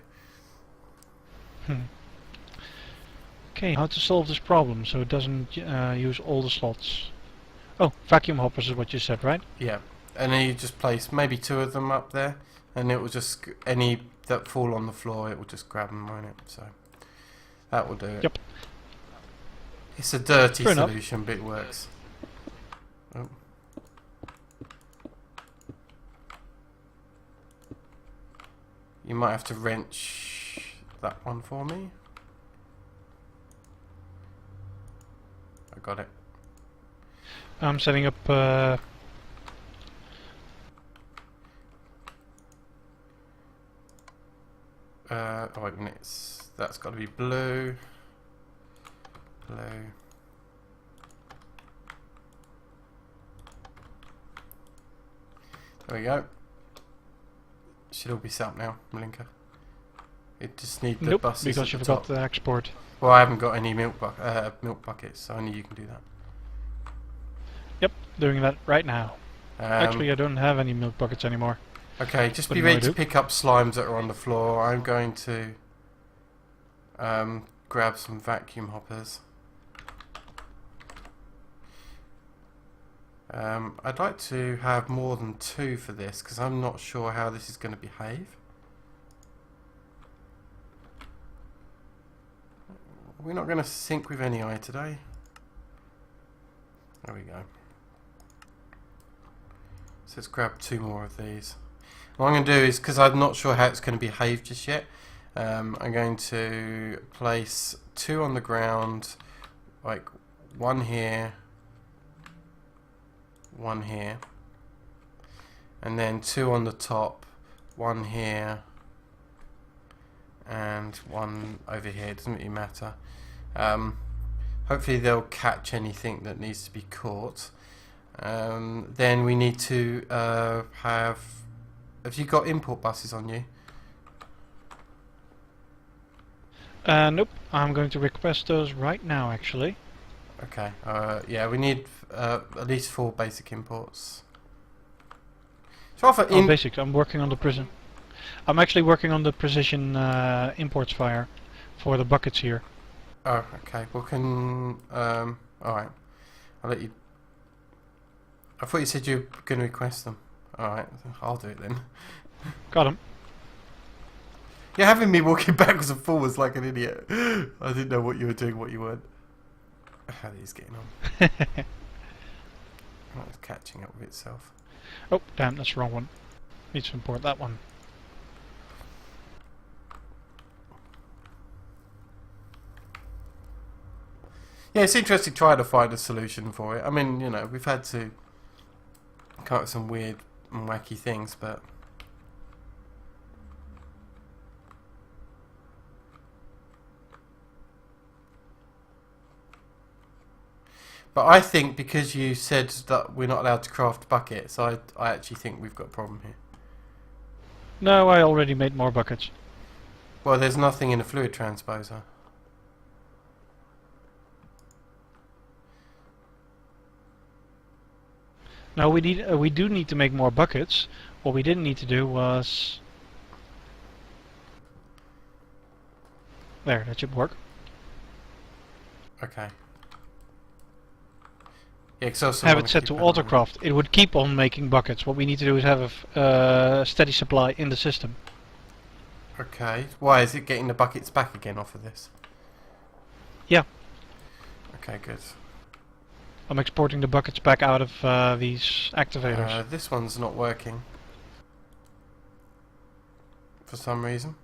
Okay, how to solve this problem so it doesn't use all the slots? Oh, vacuum hoppers is what you said, right? Yeah, and then you just place maybe 2 of them up there, and it will just, any that fall on the floor, it will just grab them, won't it? So that will do it. Yep. It's a dirty Fair solution, but it works. Oh. You might have to wrench that one for me. I got it. I'm setting up oh wait a minute, that's got to be blue. Blue. There we go. Should all be set up now, Malinka. It just need the buses because at you the forgot top. the export. Well, I haven't got any milk buckets, so only you can do that. Yep, doing that right now. Actually, I don't have any milk buckets anymore. Okay, just be ready to pick up slimes that are on the floor. I'm going to grab some vacuum hoppers. I'd like to have more than 2 for this because I'm not sure how this is going to behave. We're not going to sync with any eye today. There we go. So let's grab 2 more of these. What I'm going to do is, because I'm not sure how it's going to behave just yet, I'm going to place 2 on the ground, like 1 here, 1 here, and then 2 on the top, 1 here, and 1 over here. It doesn't really matter. Hopefully they'll catch anything that needs to be caught. Then we need to have you got import buses on you? Nope, I'm going to request those right now actually. Okay, yeah, we need at least 4 basic imports. So basic, I'm working on the prison. I'm actually working on the precision imports fire for the buckets here. Oh, okay, well alright, I'll let you. I thought you said you were going to request them. Alright, I'll do it then. Got him. You're having me walking backwards and forwards like an idiot. I didn't know what you were doing, what you weren't. How are these getting on? Oh, it's catching up with itself. Oh, damn, that's the wrong one. Need to import that one. Yeah, it's interesting trying to find a solution for it. I mean, you know, we've had to come up with some weird and wacky things, but I think because you said that we're not allowed to craft buckets, I actually think we've got a problem here. No, I already made more buckets. Well, there's nothing in the fluid transposer. No, we do need to make more buckets. What we didn't need to do was... There, that should work. Okay. Yeah, have it set to autocraft. It would keep on making buckets. What we need to do is have a steady supply in the system. Okay. Why is it getting the buckets back again off of this? Yeah. Okay, good. I'm exporting the buckets back out of these activators. This one's not working. For some reason.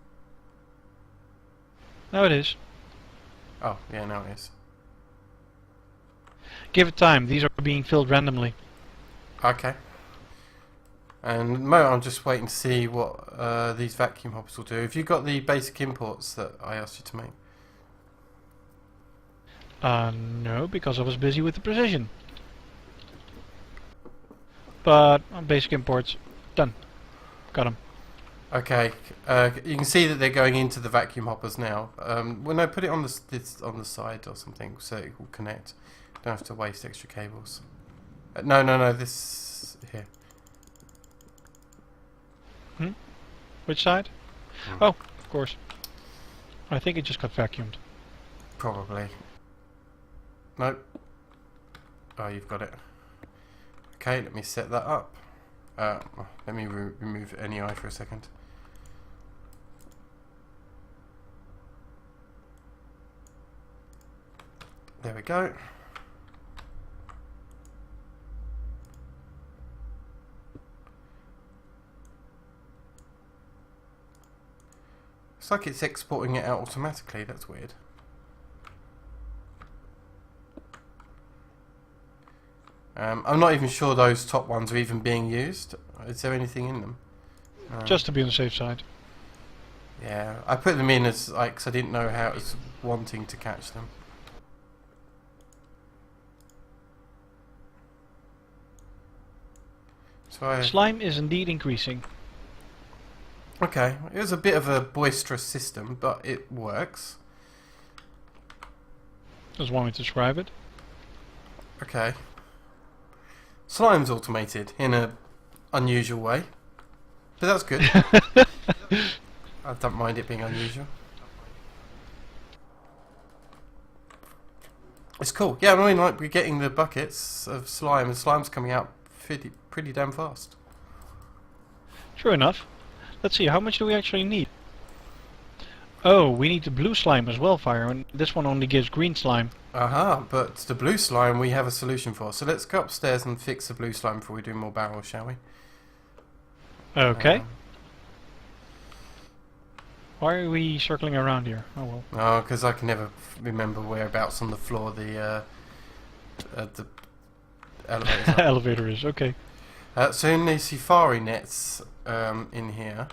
No, it is. Oh, yeah, now it is. Give it time. These are being filled randomly. Okay. And Mo, I'm just waiting to see what these vacuum hoppers will do. Have you got the basic imports that I asked you to make? No, because I was busy with the precision. But basic imports, done. Got them. Okay, you can see that they're going into the vacuum hoppers now. When I put it on on the side or something, so it will connect. Don't have to waste extra cables. No, this here. Which side? Oh, of course. I think it just got vacuumed. Probably. Nope. Oh, you've got it. Okay, let me set that up. Let me remove any eye for a second. There we go. Looks like it's exporting it out automatically. That's weird. I'm not even sure those top ones are even being used. Is there anything in them? Just to be on the safe side. Yeah, I put them in as like 'cause I didn't know how it was wanting to catch them. So slime is indeed increasing. Okay, it was a bit of a boisterous system, but it works. Does one way to describe it? Okay. Slime's automated in a unusual way. But that's good. I don't mind it being unusual. It's cool. Yeah, I mean, like, we're getting the buckets of slime, and slime's coming out pretty damn fast. True enough. Let's see, how much do we actually need? Oh, we need the blue slime as well, Fire, and this one only gives green slime. Aha, but the blue slime we have a solution for. So let's go upstairs and fix the blue slime before we do more barrels, shall we? Okay. Why are we circling around here? Oh well. Oh, because I can never remember whereabouts on the floor the elevator is. Elevator is, okay. So in the safari nets in here,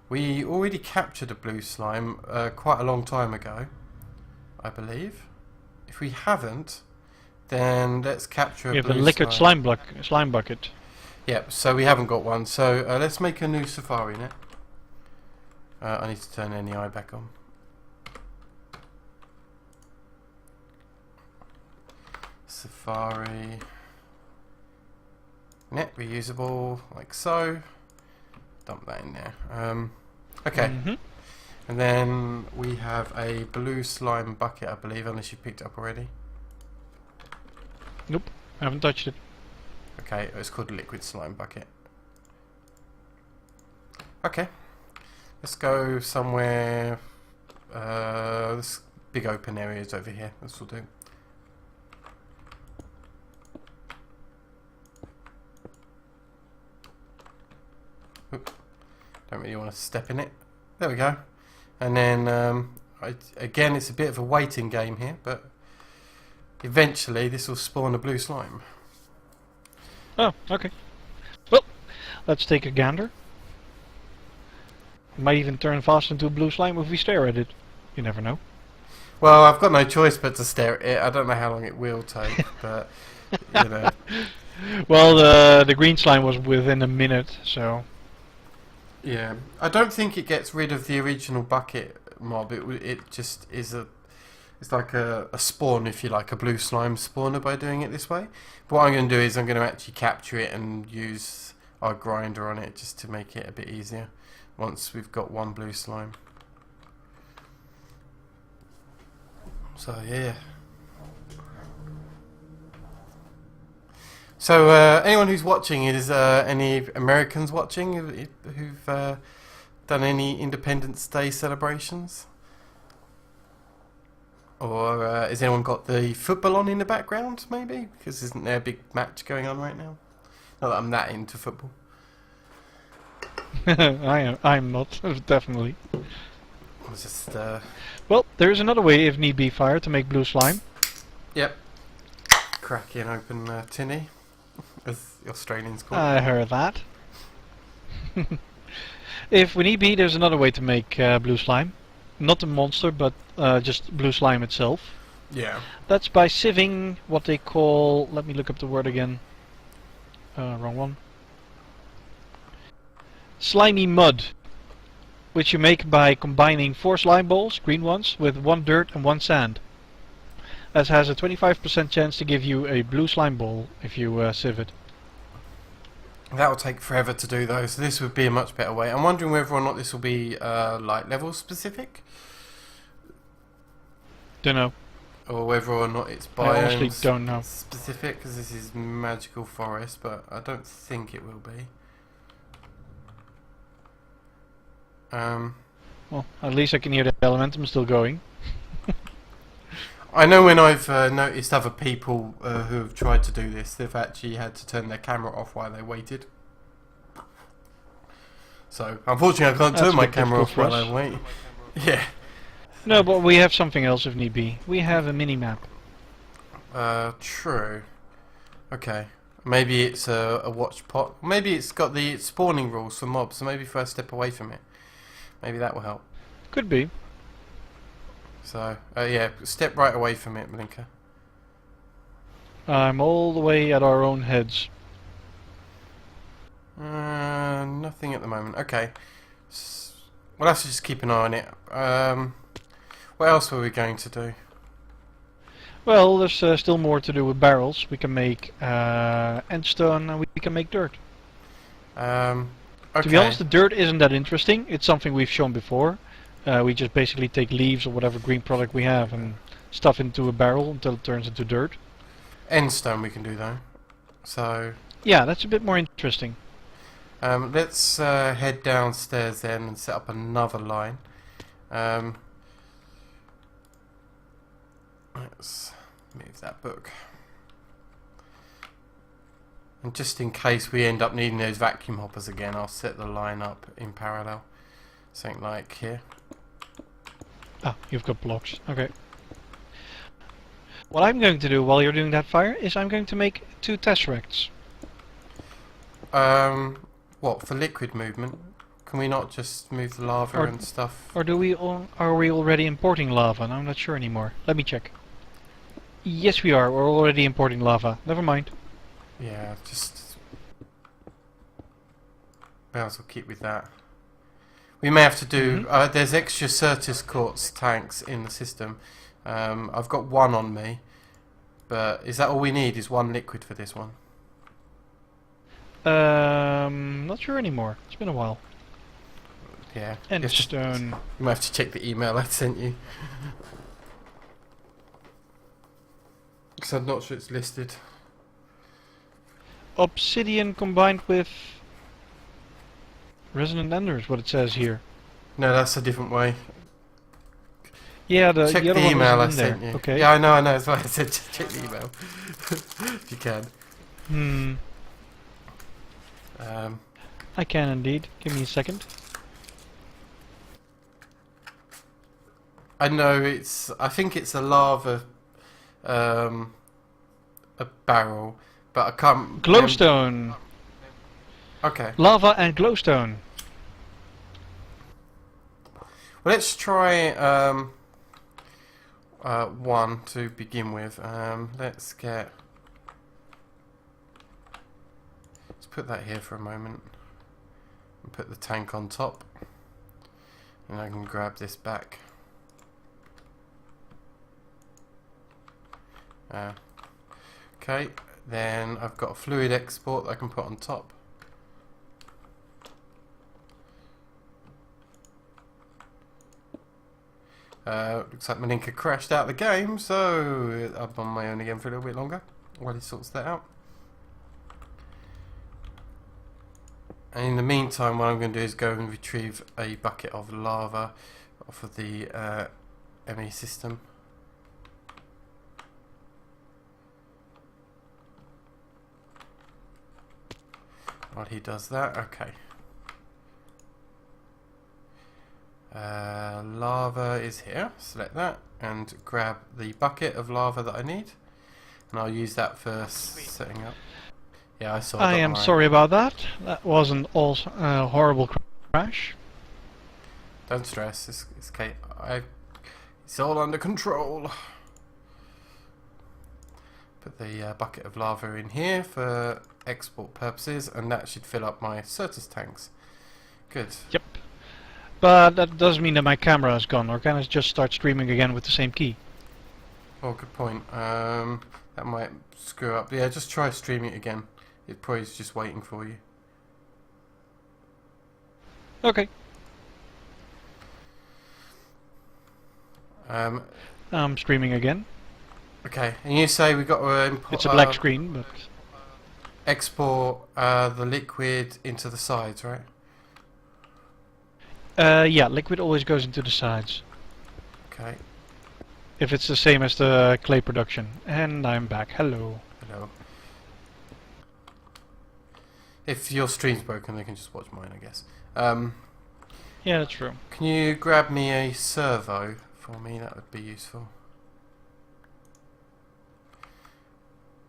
we already captured a blue slime quite a long time ago, I believe. If we haven't, then let's capture a blue slime. We have a liquid slime bucket. Yep, so we haven't got one. So let's make a new safari net. I need to turn NEI back on. Safari net reusable, like so. Dump that in there. Okay. And then we have a blue slime bucket, I believe, unless you picked it up already. Nope, I haven't touched it. Okay, it's called a liquid slime bucket. Okay. Let's go somewhere. This big open area is over here. This will do. Oop. Don't really want to step in it. There we go. And then again, it's a bit of a waiting game here, but eventually this will spawn a blue slime. Oh, okay. Well, let's take a gander. It might even turn fast into a blue slime if we stare at it. You never know. Well, I've got no choice but to stare at it. I don't know how long it will take, but you know. Well, the green slime was within a minute, so. Yeah, I don't think it gets rid of the original bucket mob. It just is it's like a spawn, if you like, a blue slime spawner by doing it this way. But what I'm going to do is I'm going to actually capture it and use our grinder on it just to make it a bit easier. Once we've got one blue slime. So yeah. So anyone who's watching, is any Americans watching who've done any Independence Day celebrations? Or has anyone got the football on in the background, maybe? Because isn't there a big match going on right now? Not that I'm that into football. I'm not, definitely. It's just, well, there's another way, if need be, Fire, to make blue slime. Yep. Cracking open tinny, as the Australians call it. I heard that. If we need be, there's another way to make blue slime. Not the monster, but just blue slime itself. Yeah. That's by sieving what they call... Let me look up the word again. Wrong one. Slimy mud, which you make by combining 4 slime balls, green ones, with 1 dirt and 1 sand. That has a 25% chance to give you a blue slime ball if you sieve it. That will take forever to do though, so this would be a much better way. I'm wondering whether or not this will be light level specific. Don't know. Or whether or not it's I honestly don't know. specific, because this is magical forest, but I don't think it will be. Well, at least I can hear the elementum still going. I know when I've noticed other people who have tried to do this, they've actually had to turn their camera off while they waited. So, unfortunately I can't turn my camera off while I wait. Yeah. No, but we have something else if need be. We have a mini-map. True. Okay. Maybe it's a watch pot. Maybe it's got the spawning rules for mobs, so maybe if I step away from it, maybe that will help. Could be. So, yeah, step right away from it, Blinker. I'm all the way at our own heads. Nothing at the moment. Okay. We'll have to just keep an eye on it. What else were we going to do? Well, there's still more to do with barrels. We can make endstone and we can make dirt. To be honest, the dirt isn't that interesting. It's something we've shown before. We just basically take leaves or whatever green product we have and stuff into a barrel until it turns into dirt. End stone we can do though. So yeah, that's a bit more interesting. Let's head downstairs then and set up another line. Let's move that book. And just in case we end up needing those vacuum hoppers again, I'll set the line up in parallel. Something like here. Ah, you've got blocks. Okay. What I'm going to do while you're doing that fire is I'm going to make 2 tesseracts. What, for liquid movement? Can we not just move the lava and stuff? Or are we already importing lava? I'm not sure anymore. Let me check. Yes, we are. We're already importing lava. Never mind. Yeah, just... May as well keep with that. We may have to do... there's extra Certus quartz tanks in the system. I've got 1 on me. But is that all we need? Is 1 liquid for this one? Not sure anymore. It's been a while. Yeah. And stone. You might have to check the email I sent you. Because I'm not sure it's listed. Obsidian combined with resonant ender is what it says here. No, that's a different way. Yeah, check the other the one email I in there. sent you. Okay. Yeah, I know. That's why I said check the email. If you can. I can indeed. Give me a second. I know it's... I think it's a lava... a barrel, but I can't... Glowstone! Okay. Lava and glowstone. Well, let's try 1 to begin with. Let's get... Let's put that here for a moment. And put the tank on top. And I can grab this back. Okay, then I've got a fluid export that I can put on top. Looks like Maninka crashed out of the game, so I'm on my own again for a little bit longer while he sorts that out. And in the meantime, what I'm going to do is go and retrieve a bucket of lava off of the ME system. While he does that, okay. Lava is here. Select that and grab the bucket of lava that I need, and I'll use that for setting up. Yeah, I saw. I am sorry about that. That was an horrible crash. Don't stress. It's okay. It's all under control. Put the bucket of lava in here for export purposes, and that should fill up my Certus tanks. Good. Yep. But that does mean that my camera is gone, or can I just start streaming again with the same key? Oh, good point. That might screw up. Yeah, just try streaming it again. It probably is just waiting for you. Okay. I'm streaming again. Okay, and you say we got to import... It's a black screen, but... Export the liquid into the sides, right? Yeah, liquid always goes into the sides. Okay. If it's the same as the clay production. And I'm back. Hello. Hello. If your stream's broken, they can just watch mine, I guess. Yeah, that's true. Can you grab me a servo for me? That would be useful.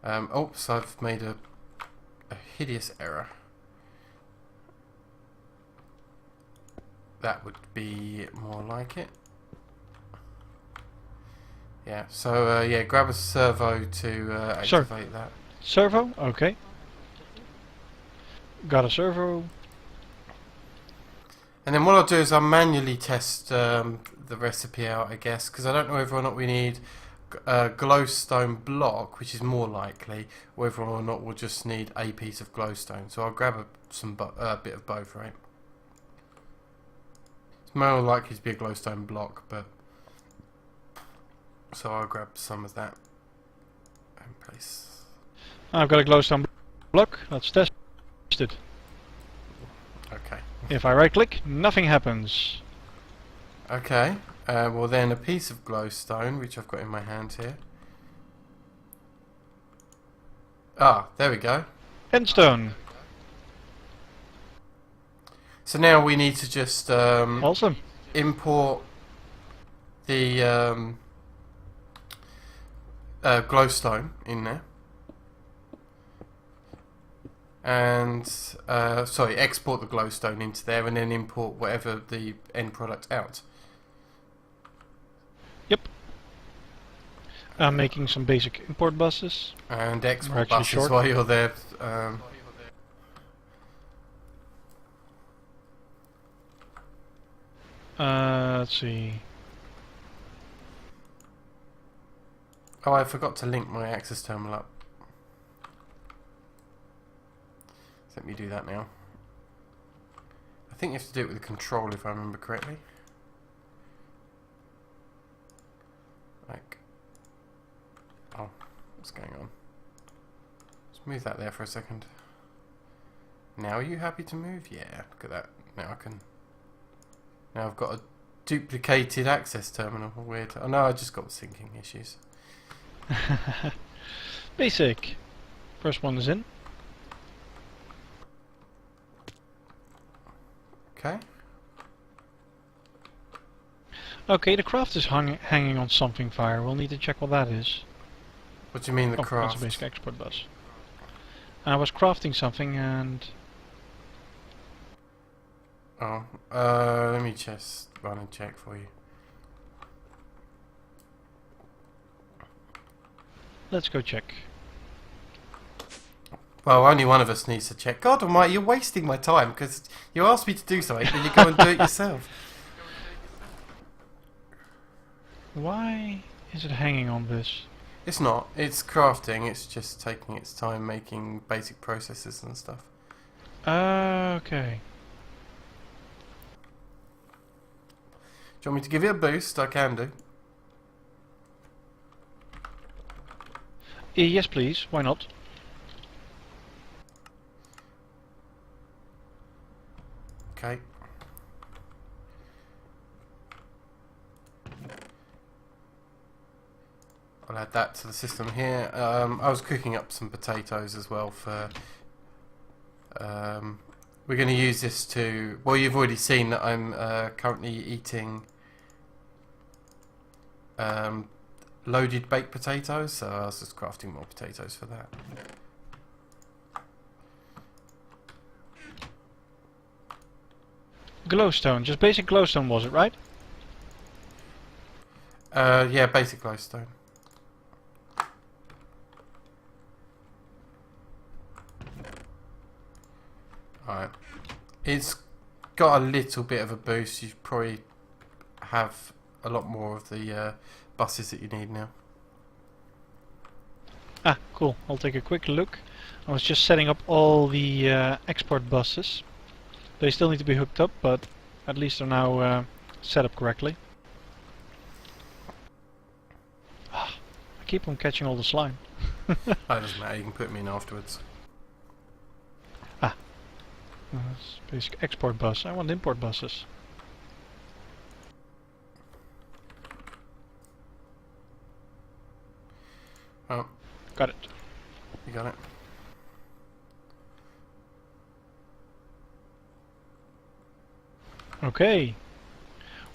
Oops, I've made a hideous error. That would be more like it. Yeah, so yeah, grab a servo to activate that. Servo? Okay. Got a servo. And then what I'll do is I'll manually test the recipe out, I guess, because I don't know whether or not we need a glowstone block, which is more likely, whether or not we'll just need a piece of glowstone. So I'll grab a some bit of both, right? It's more likely to be a glowstone block, but so I'll grab some of that and place. I've got a glowstone block. Let's test it. Okay. If I right click, nothing happens. Okay. Well then a piece of glowstone, which I've got in my hand here. Ah, there we go. Endstone. So now we need to just Awesome. import the glowstone in there. And sorry, export the glowstone into there and then import whatever the end product out. Yep. I'm making some basic import buses. And export actually buses short. while you're there. Let's see. Oh, I forgot to link my access terminal up. Let me do that now. I think you have to do it with the control if I remember correctly. Like, oh, what's going on? Let's move that there for a second. Now are you happy to move? Yeah, look at that. Now I can. Now I've got a duplicated access terminal. Weird. Oh no, I just got syncing issues. Basic. First one is in. Okay. Okay, the craft is hanging on something, Fire. We'll need to check what that is. What do you mean the That's craft? a basic export bus. I was crafting something and... Oh, let me just run and check for you. Let's go check. Well, only one of us needs to check. God almighty, you're wasting my time because you asked me to do something and you go and do it yourself. Why is it hanging on this? It's not. It's crafting. It's just taking its time making basic processes and stuff. Okay. Do you want me to give it a boost? I can do. Yes, please. Why not? Okay. I'll add that to the system here. I was cooking up some potatoes as well for... we're going to use this to... Well, you've already seen that I'm currently eating loaded baked potatoes, so I was just crafting more potatoes for that. Glowstone. Just basic glowstone was it, right? Yeah, basic glowstone. Alright. It's got a little bit of a boost. You probably have a lot more of the buses that you need now. Ah, cool. I'll take a quick look. I was just setting up all the export buses. They still need to be hooked up, but at least they're now set up correctly. I keep on catching all the slime. That doesn't matter, you can put me in afterwards. That's basic export bus. I want import buses. Oh, Got it. you got it. Okay.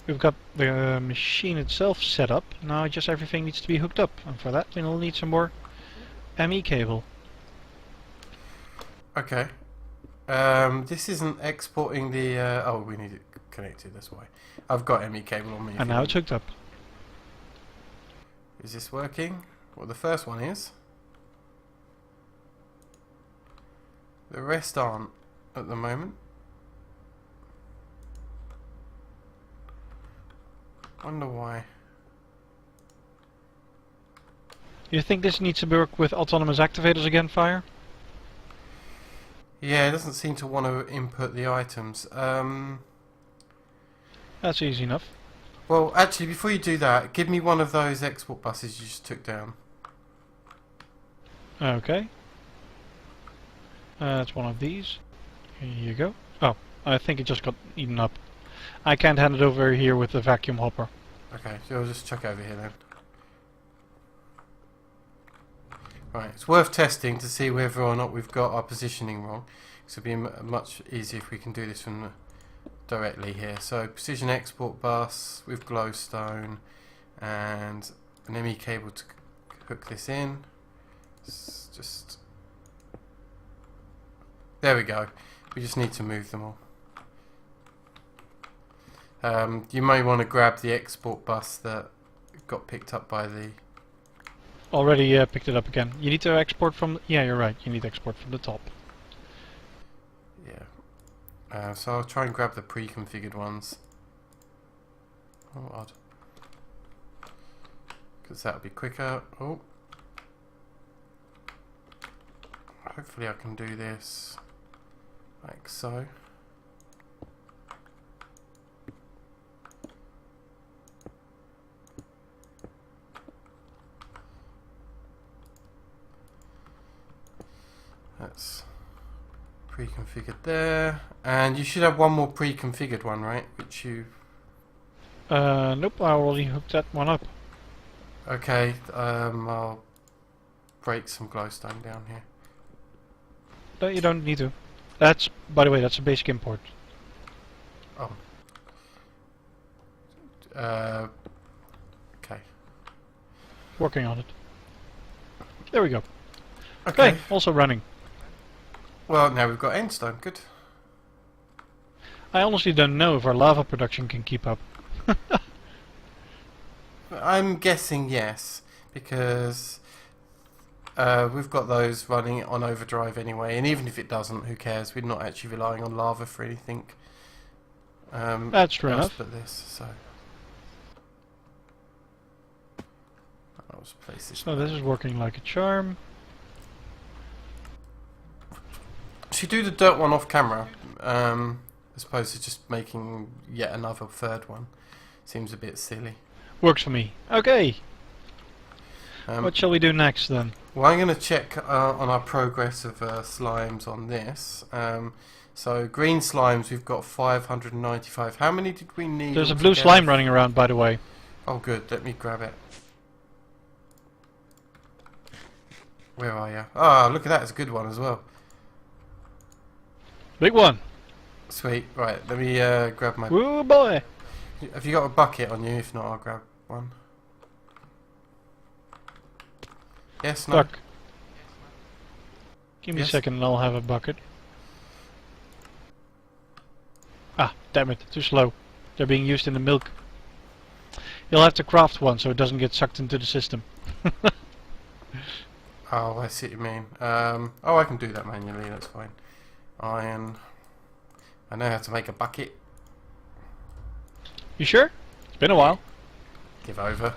We've got the machine itself set up. Now just everything needs to be hooked up. And for that we'll need some more ME cable. Okay. This isn't exporting the... oh, we need it connected, that's why. I've got ME cable on me. And now it's hooked up. Is this working? Well, the first one is. The rest aren't at the moment. Wonder why. You think this needs to work with autonomous activators again, Fire? Yeah, it doesn't seem to want to input the items. That's easy enough. Well, actually, before you do that, give me one of those export buses you just took down. Okay. That's one of these. Here you go. Oh, I think it just got eaten up. I can't hand it over here with the vacuum hopper. Okay, so I'll just chuck it over here then. Right, it's worth testing to see whether or not we've got our positioning wrong. So it'll be much easier if we can do this from directly here. So precision export bus with glowstone and an ME cable to hook this in. It's just there we go. We just need to move them all. You may want to grab the export bus that got picked up by the... Already picked it up again. You need to export from... Yeah, you're right. You need to export from the top. Yeah. So I'll try and grab the pre-configured ones. Oh, odd. Because that'll be quicker. Oh. Hopefully I can do this like so. That's pre-configured there, and you should have one more pre-configured one, right? Which you... Nope, I already hooked that one up. Okay, I'll break some glowstone down here. No, you don't need to. That's, by the way, that's a basic import. Oh. Okay. Working on it. There we go. Okay. Okay, also running. Well, now we've got endstone. Good. I honestly don't know if our lava production can keep up. I'm guessing yes, because we've got those running on overdrive anyway, and even if it doesn't, who cares? We're not actually relying on lava for anything. That's true enough. But this, so I'll just place this. So this is working like a charm. Should do the dirt one off camera, as opposed to just making yet another third one. Seems a bit silly. Works for me. Okay. What shall we do next then? Well, I'm going to check on our progress of slimes on this. So green slimes, we've got 595. How many did we need? There's a blue slime running around, by the way. Oh, good. Let me grab it. Where are you? Ah, look at that. It's a good one as well. Big one. Sweet. Right. Let me grab my... Woo boy. Have you got a bucket on you? If not, I'll grab one. Yes, no? Duck. Give me Yes. a second and I'll have a bucket. Ah, damn it. Too slow. They're being used in the milk. You'll have to craft one so it doesn't get sucked into the system. Oh, I see what you mean. Oh, I can do that manually. That's fine. Iron. I know how to make a bucket. You sure? It's been a while. Give over.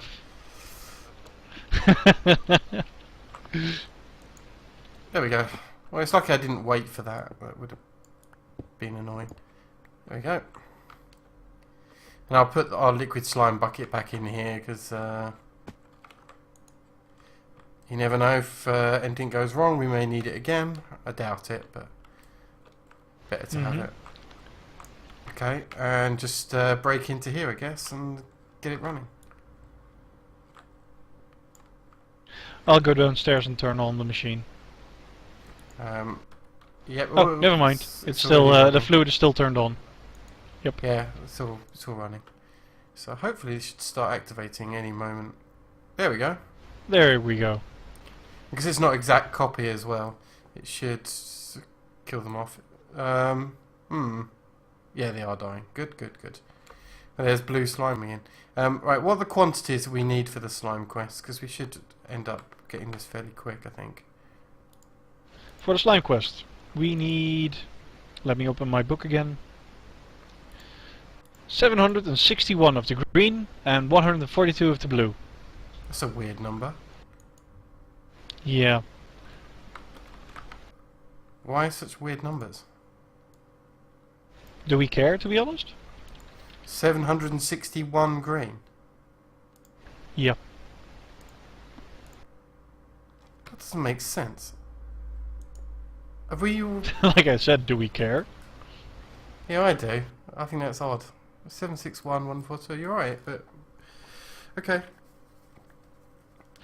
There we go. Well, it's lucky I didn't wait for that. That would have been annoying. There we go. And I'll put our liquid slime bucket back in here because you never know if anything goes wrong. We may need it again. I doubt it, but better to have it. Okay, and just break into here, I guess, and get it running. I'll go downstairs and turn on the machine. Yeah. Oh, well, never mind. It's still the fluid is still turned on. Yep. Yeah, it's all running. So hopefully it should start activating any moment. There we go. There we go. Because it's not exact copy as well. It should kill them off. Yeah, they are dying. Good, good, good. And there's blue slime again. Right, what are the quantities we need for the slime quest? Because we should end up getting this fairly quick, I think. For the slime quest, we need... Let me open my book again. 761 of the green and 142 of the blue. That's a weird number. Yeah. Why such weird numbers? Do we care, to be honest? 761 green. Yep. That doesn't make sense. Have we all... Like I said, do we care? Yeah, I do. I think that's odd. 761, 142, you're right, but... Okay.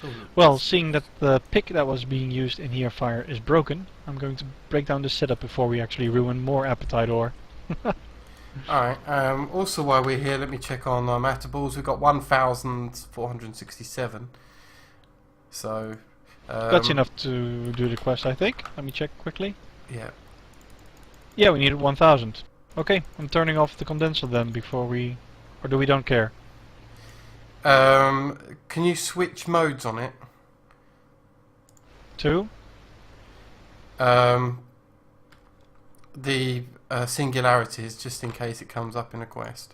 Ooh. Well, seeing that the pick that was being used in here fire is broken, I'm going to break down the setup before we actually ruin more appetite ore. Alright, also while we're here, let me check on our matables. We've got 1,467. So... That's enough to do the quest, I think. Let me check quickly. Yeah. Yeah, we needed 1,000. Okay, I'm turning off the condenser then before we... Or do we don't care? Can you switch modes on it? Two? The singularities, just in case it comes up in a quest.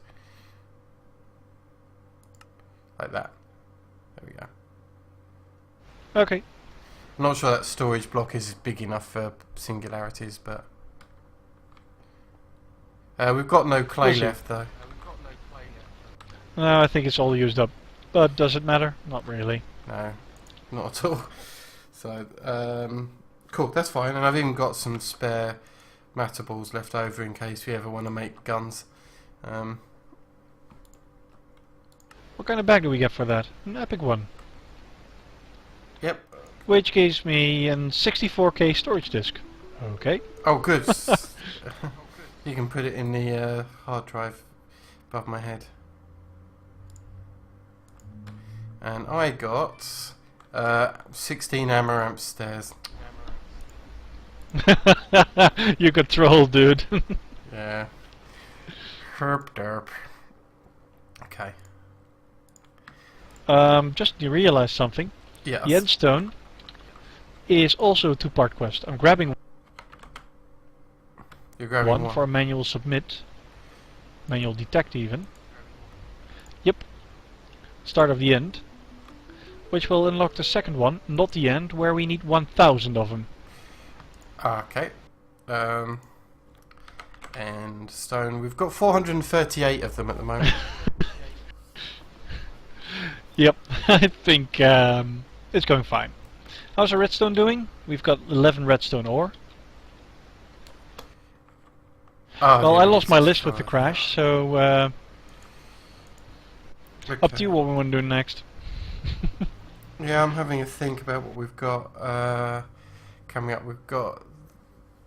Like that. There we go. Okay. I'm not sure that storage block is big enough for singularities, but... we've got no clay left, though. No, I think it's all used up. But does it matter? Not really. No, not at all. So, cool, that's fine. And I've even got some spare matables left over in case we ever want to make guns. What kind of bag do we get for that? An epic one. Yep. Which gives me an 64k storage disk. Okay. Oh, good. You can put it in the hard drive above my head. And I got 16 amaranth stairs. You got trolled, dude. Yeah. Herp derp. Okay. Just to realize something. Yes. The endstone is also a two-part quest. I'm grabbing You're grabbing one for manual submit, manual detect even. Yep. Start of the end. Which will unlock the second one, not the end, where we need 1,000 of them. Okay. And stone. We've got 438 of them at the moment. Yep, I think it's going fine. How's our redstone doing? We've got 11 redstone ore. Oh, well, yeah, I lost my list with the crash, so okay. Up to you what we want to do next. Yeah, I'm having a think about what we've got coming up.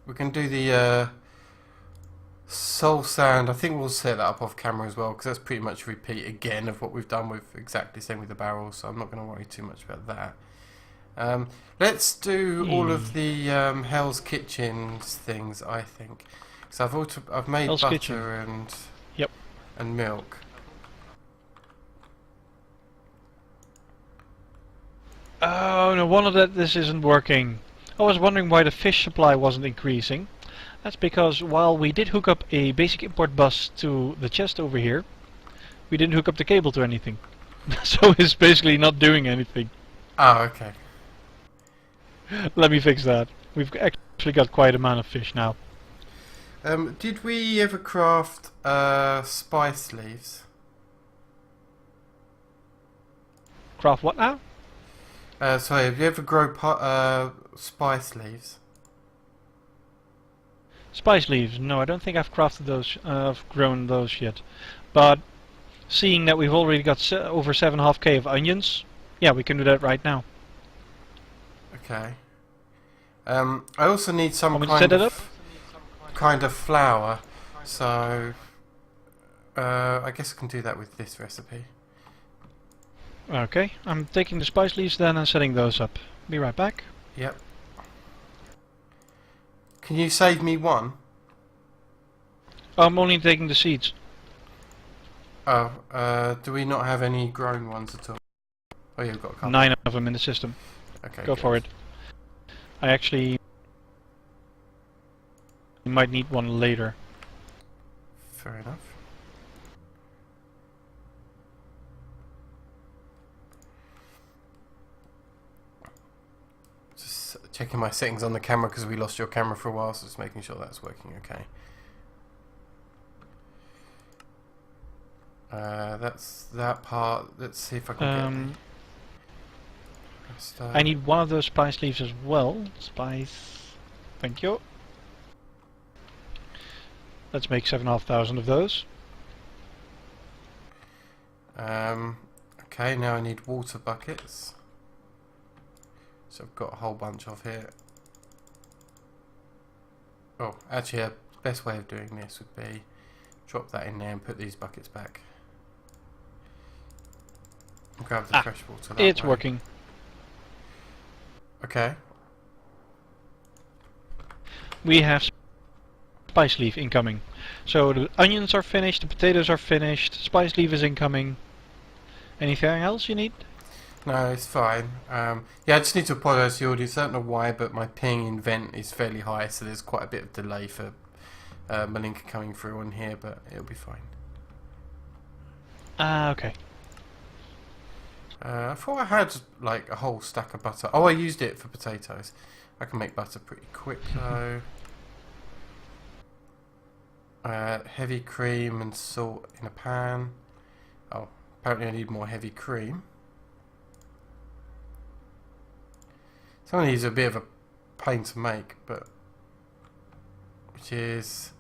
We can do the soul sand. I think we'll set that up off camera as well, because that's pretty much a repeat again of what we've done with exactly the same with the barrels, so I'm not going to worry too much about that. Let's do all of the Hell's Kitchen things, I think. So I've made Hell's butter Kitchen. and milk. Oh, no wonder that this isn't working. I was wondering why the fish supply wasn't increasing. That's because while we did hook up a basic import bus to the chest over here, we didn't hook up the cable to anything. So it's basically not doing anything. Oh, okay. Let me fix that. We've actually got quite a amount of fish now. Did we ever craft spice leaves? Craft what now? Sorry, have you ever grown spice leaves? Spice leaves? No, I don't think I've crafted those. I've grown those yet. But seeing that we've already got over 7.5k of onions, yeah, we can do that right now. Okay. I also need some Want me to set it up? kind of flour, so I guess I can do that with this recipe. Okay, I'm taking the spice leaves then and setting those up. Be right back. Yep. Can you save me one? I'm only taking the seeds. Oh, do we not have any grown ones at all? Oh, yeah, we've got a couple. 9 of them in the system. Okay, Go good. for it. I actually might need one later. Fair enough. Just checking my settings on the camera because we lost your camera for a while, so just making sure that's working okay. That's that part. Let's see if I can get... I need one of those spice leaves as well. Spice. Thank you. Let's make 7,500 of those. Okay, now I need water buckets. So I've got a whole bunch of here. Oh, actually, the best way of doing this would be drop that in there and put these buckets back. And grab the fresh water that It's way. working. Okay. We have spice leaf incoming. So the onions are finished, the potatoes are finished, spice leaf is incoming. Anything else you need? No, it's fine. Yeah, I just need to apologise to the audience. I don't know why, but my ping in vent is fairly high, so there's quite a bit of delay for Malinka coming through on here, but it'll be fine. Okay. I thought I had like a whole stack of butter. Oh, I used it for potatoes. I can make butter pretty quick though. Heavy cream and salt in a pan. Oh, apparently I need more heavy cream. Some of these are a bit of a pain to make, but which is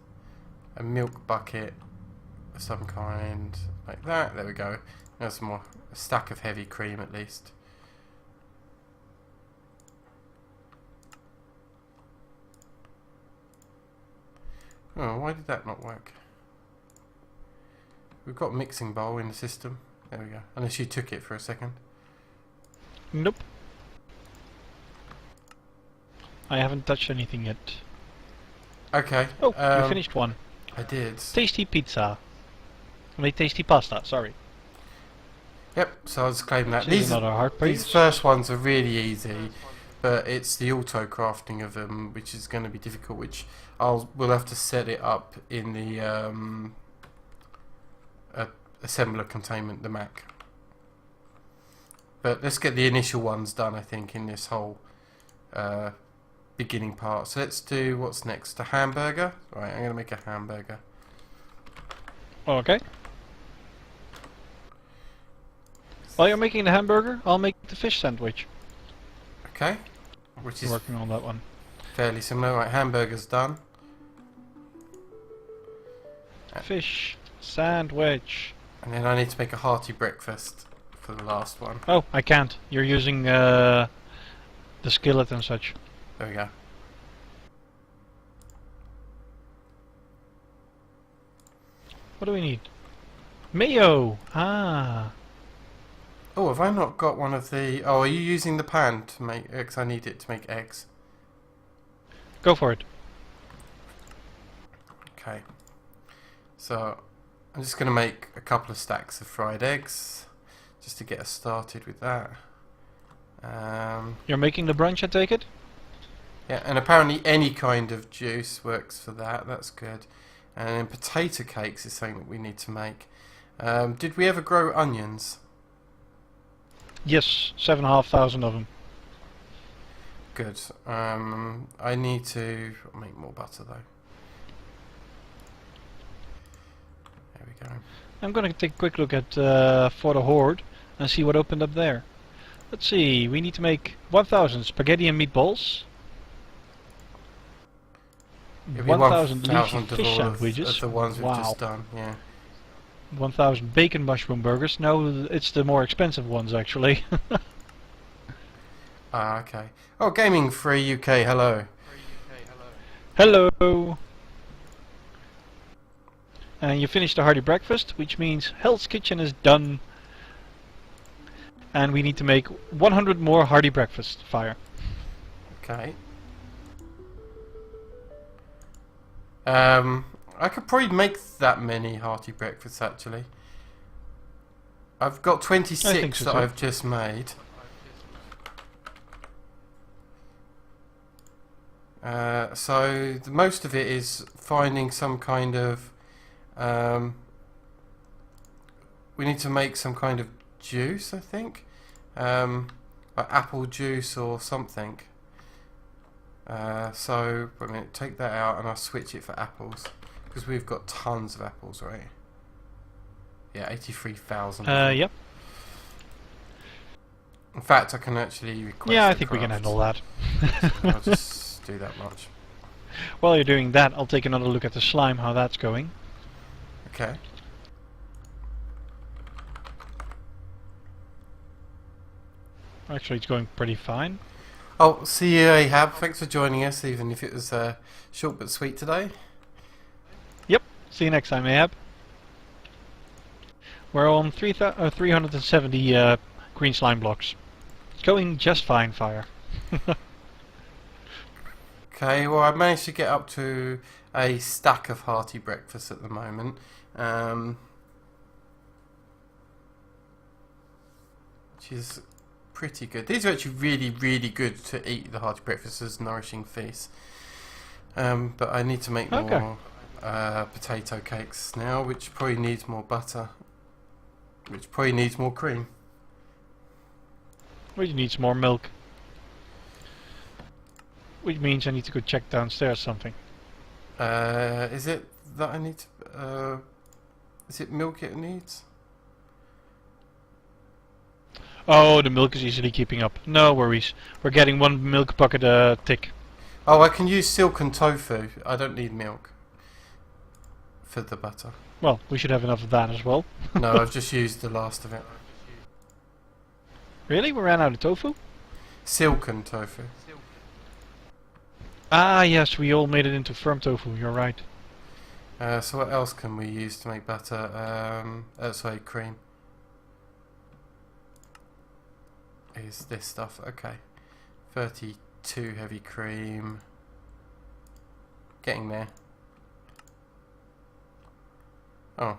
a milk bucket of some kind, like that. There we go. There's more, a stack of heavy cream at least. Oh, why did that not work? We've got a mixing bowl in the system. There we go. Unless you took it for a second. Nope. I haven't touched anything yet. Okay. Oh, you finished one. I did. Tasty pizza. I mean, tasty pasta, sorry. Yep, so I'll just claim that. These first ones are really easy, but it's the auto crafting of them which is going to be difficult, which we'll have to set it up in the assembler containment, the Mac. But let's get the initial ones done, I think, in this whole beginning part. So let's do, what's next? A hamburger? Right, I'm going to make a hamburger. Okay. While you're making the hamburger, I'll make the fish sandwich. Okay. Which is working on that one. Fairly similar. Right, hamburger's done. Fish sandwich. And then I need to make a hearty breakfast for the last one. Oh, I can't. You're using the skillet and such. There we go. What do we need? Mayo! Ah. Oh, have I not got one of the... Oh, are you using the pan to make eggs? I need it to make eggs. Go for it. Okay. So, I'm just going to make a couple of stacks of fried eggs, just to get us started with that. You're making the brunch, I take it? Yeah, and apparently any kind of juice works for that. That's good. And then potato cakes is something that we need to make. Did we ever grow onions? Yes, 7,500 of them. Good. I need to make more butter though. There we go. I'm gonna take a quick look at for the Horde and see what opened up there. Let's see, we need to make 1,000 spaghetti and meatballs. 1,000 leafy fish sandwiches. Of the ones we've just done, yeah. 1,000 bacon mushroom burgers. No, it's the more expensive ones actually. Ah, okay. Oh, Gaming Free UK, hello. Hello. And you finished the hearty breakfast, which means Hell's Kitchen is done. And we need to make 100 more hearty breakfast fire. Okay. I could probably make that many hearty breakfasts actually. I've got 26 that I've just made. So most of it is finding some kind of we need to make some kind of juice, I think, like apple juice or something. So, wait a minute, take that out and I'll switch it for apples. Because we've got tons of apples, right? Yeah, 83,000. Yep. In fact, I can actually request Yeah, I a think we can craft. handle that. So I'll just do that much. While you're doing that, I'll take another look at the slime, how that's going. Okay. Actually, it's going pretty fine. Oh, see you, Ahab. Thanks for joining us, even if it was short but sweet today. Yep. See you next time, Ahab. We're on 370 green slime blocks. It's going just fine, Fire. Okay, well, I've managed to get up to a stack of hearty breakfast at the moment. Which is pretty good. These are actually really, really good to eat the hearty breakfast as nourishing feasts. But I need to make more potato cakes now, which probably needs more butter. Which probably needs more cream. Which needs more milk. Which means I need to go check downstairs something. Is it that I need to... is it milk it needs? Oh, the milk is easily keeping up. No worries. We're getting one milk bucket a tick. Oh, I can use silken tofu. I don't need milk for the butter. Well, we should have enough of that as well. No, I've just used the last of it. Really? We ran out of tofu? Silken tofu. Ah, yes, we all made it into firm tofu, you're right. So what else can we use to make butter? Sorry, cream. Is this stuff? Okay. 32 heavy cream. Getting there. Oh.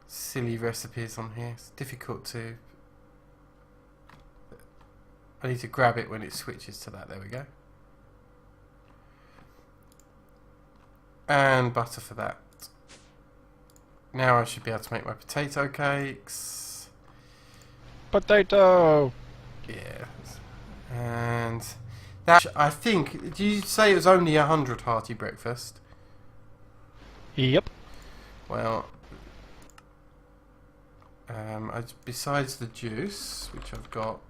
Silly recipes on here. It's difficult to... I need to grab it when it switches to that. There we go. And butter for that. Now I should be able to make my potato cakes. Potato! Yeah. And that, I think, did you say it was only 100 hearty breakfast? Yep. Well, besides the juice, which I've got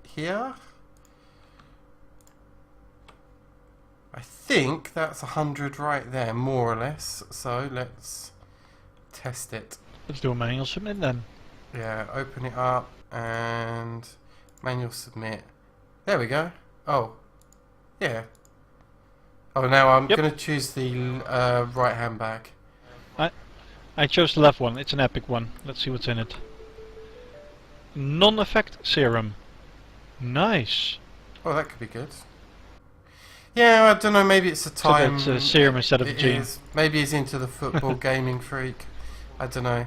here, I think that's 100 right there, more or less. So let's test it. Let's do a manual submit then. Yeah, open it up and manual submit. There we go. Oh, yeah. Oh, now I'm going to choose the right hand bag. I chose the left one. It's an epic one. Let's see what's in it. Non-effect serum. Nice. Oh, that could be good. Yeah, I don't know. Maybe it's a time. So that's a serum instead of a gene. Maybe he's into the football gaming freak. I don't know.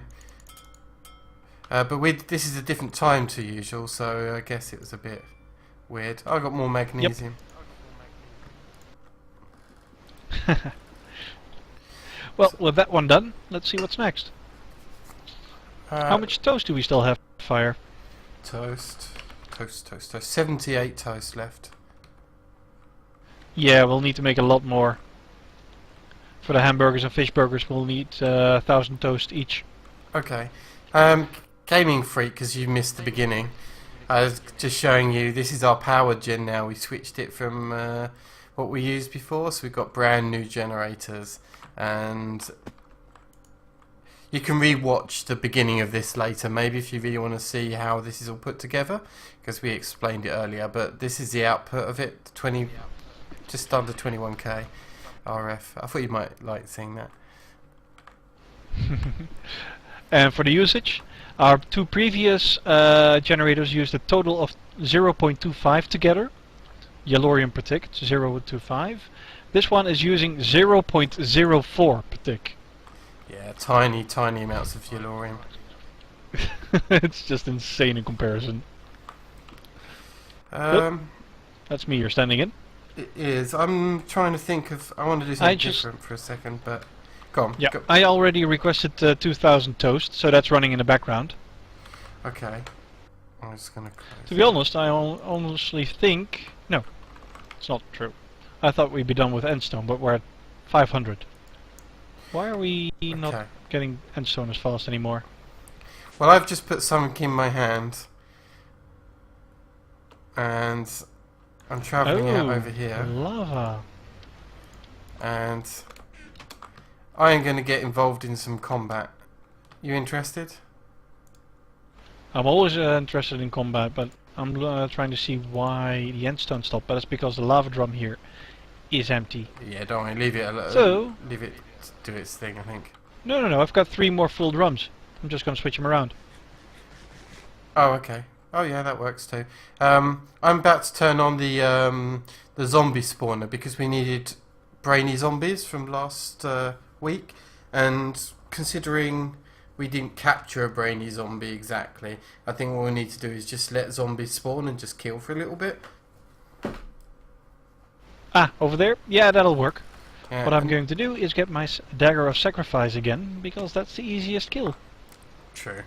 But this is a different time to usual, so I guess it was a bit weird. I got more magnesium. Yep. Well, with that one done, let's see what's next. How much toast do we still have, Fire? Toast. 78 toast left. Yeah, we'll need to make a lot more. For the hamburgers and fish burgers, we'll need 1,000 toast each. Okay. Gaming freak, because you missed the beginning. I was just showing you, this is our power gen now. We switched it from what we used before, so we've got brand new generators. And you can re-watch the beginning of this later, maybe if you really want to see how this is all put together, because we explained it earlier. But this is the output of it, just under 21k RF. I thought you might like seeing that. And for the usage, our two previous generators used a total of 0.25 together. Yellorium per tick, 0.25. This one is using 0.04 per tick. Yeah, tiny amounts of Yellorium. It's just insane in comparison. That's me you're standing in. It is. I'm trying to think of... I want to do something different for a second, but... Go on. Yeah, go. I already requested 2,000 toast, so that's running in the background. Okay. I'm just going to close To be honest, I honestly think... No, it's not true. I thought we'd be done with endstone, but we're at 500. Why are we not getting endstone as fast anymore? Well, I've just put something in my hand. And I'm travelling out over here. Lava. And I am going to get involved in some combat. You interested? I'm always interested in combat, but I'm trying to see why the endstone stopped. But that's because the lava drum here is empty. Yeah, don't worry. Leave it alone. So leave it do its thing, I think. No. I've got 3 more full drums. I'm just going to switch them around. Oh, okay. Oh, yeah, that works too. I'm about to turn on the zombie spawner because we needed brainy zombies from last week, and considering we didn't capture a brainy zombie exactly, I think what we need to do is just let zombies spawn and just kill for a little bit. Ah, over there? Yeah, that'll work. Yeah, what I'm going to do is get my dagger of sacrifice again, because that's the easiest kill. True.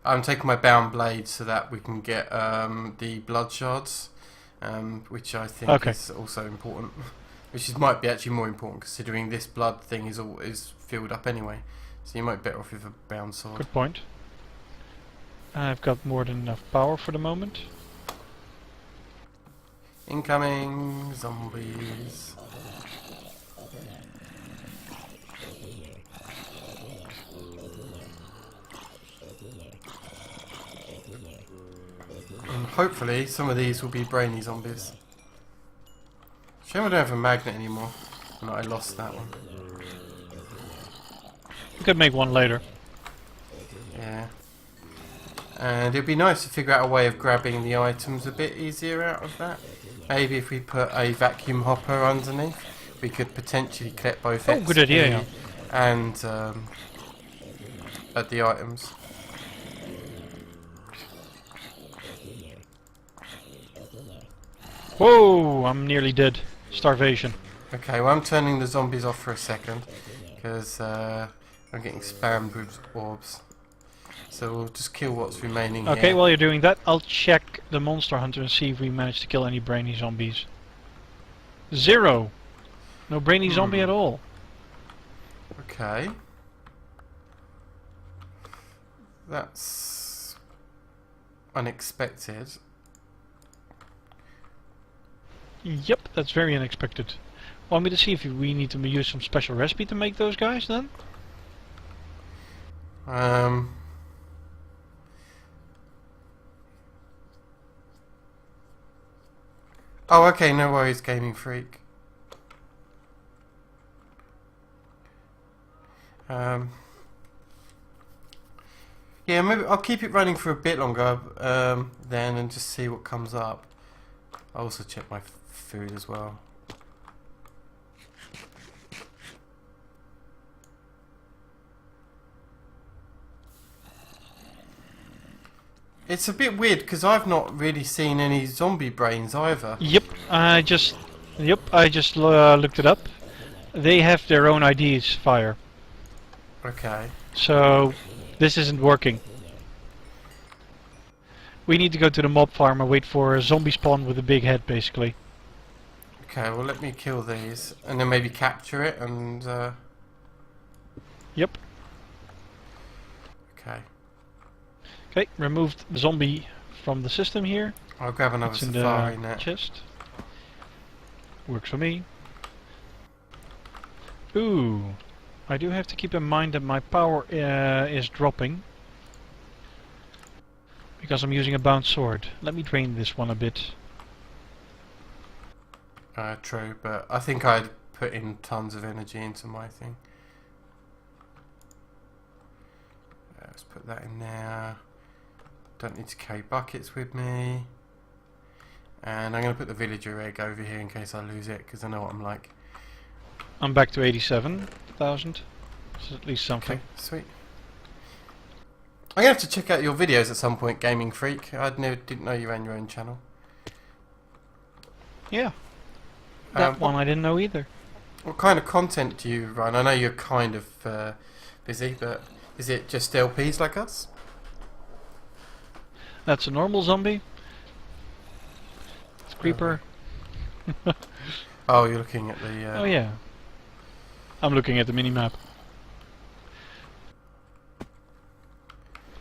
I'm taking my bound blade so that we can get the blood shards, which I think is also important. Which might be actually more important considering this blood thing is filled up anyway. So you might be better off with a bound sword. Good point. I've got more than enough power for the moment. Incoming zombies. And hopefully some of these will be brainy zombies. Shame I don't have a magnet anymore. And I lost that one. You could make one later. Yeah. And it'd be nice to figure out a way of grabbing the items a bit easier out of that. Maybe if we put a vacuum hopper underneath, we could potentially collect both XP good idea, yeah. and at the items. Whoa, I'm nearly dead. Starvation. Okay, well I'm turning the zombies off for a second because I'm getting spammed with orbs. So we'll just kill what's remaining here. Okay, while you're doing that, I'll check the monster hunter and see if we managed to kill any brainy zombies. 0! No brainy zombie at all. Okay. That's unexpected. Yep, that's very unexpected. Want me to see if we need to use some special recipe to make those guys then? Oh, okay, no worries, Gaming Freak. Yeah, maybe I'll keep it running for a bit longer then and just see what comes up. I'll also check my food as well. It's a bit weird because I've not really seen any zombie brains either. Yep, I just looked it up. They have their own IDs, Fire. Okay. So this isn't working. We need to go to the mob farm and wait for a zombie spawn with a big head, basically. Okay, well let me kill these and then maybe capture it and Yep. Okay. Okay, removed the zombie from the system here. I'll grab another It's in safari the net. chest. Works for me. Ooh, I do have to keep in mind that my power is dropping because I'm using a bound sword. Let me drain this one a bit. True, but I think I'd put in tons of energy into my thing. Let's put that in there. Don't need to carry buckets with me. And I'm going to put the villager egg over here in case I lose it, because I know what I'm like. I'm back to 87,000. So at least something. Okay, sweet. I'm going to have to check out your videos at some point, Gaming Freak. I didn't know you ran your own channel. Yeah. That one I didn't know either. What kind of content do you run? I know you're kind of busy, but is it just LPs like us? That's a normal zombie. It's Creeper. Oh, you're looking at the... Oh yeah. I'm looking at the mini-map.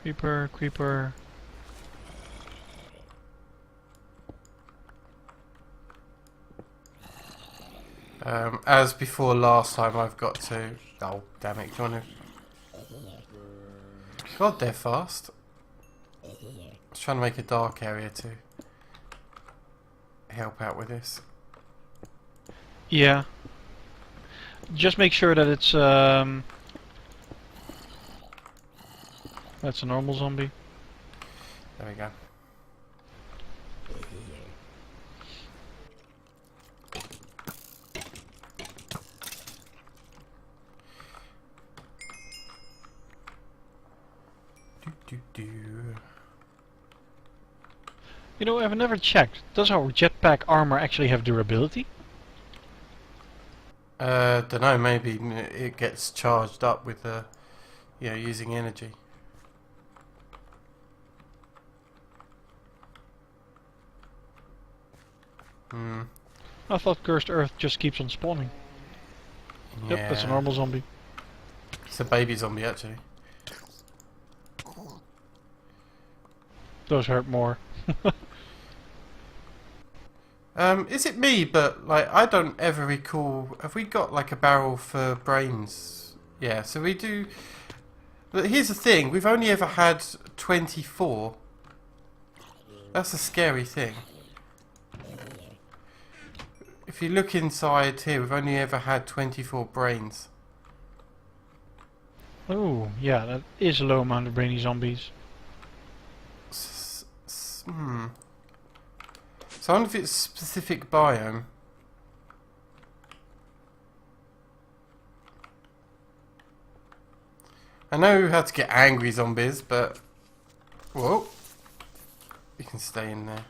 Creeper, creeper. As before last time, I've got to... Oh, damn it. Do you want to... God, they're fast. I was trying to make a dark area to help out with this. Yeah. Just make sure that it's that's a normal zombie. There we go. You know, I've never checked. Does our jetpack armor actually have durability? Don't know. Maybe it gets charged up with using energy. Hmm. I thought Cursed Earth just keeps on spawning. Yeah. Yep, that's a normal zombie. It's a baby zombie, actually. Those hurt more. Is it me? But like, I don't ever recall. Have we got like a barrel for brains? Yeah. So we do. But here's the thing: we've only ever had 24. That's a scary thing. If you look inside here, we've only ever had 24 brains. Oh, yeah, that is a low amount of brainy zombies. So I wonder if it's specific biome. I know how to get angry zombies, but... Whoa. You can stay in there.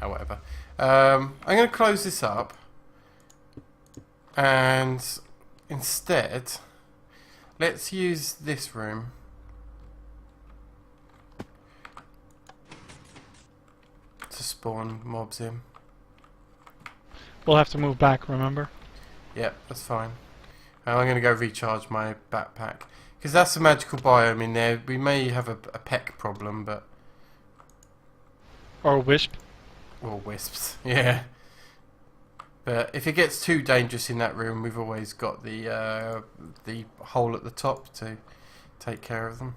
Oh, whatever. I'm going to close this up. And instead, let's use this room. To spawn mobs in. We'll have to move back, remember? Yep, that's fine. I'm going to go recharge my backpack. Because that's a magical biome in there. We may have a peck problem, but... Or a wisp. Or wisps, yeah. But if it gets too dangerous in that room, we've always got the hole at the top to take care of them.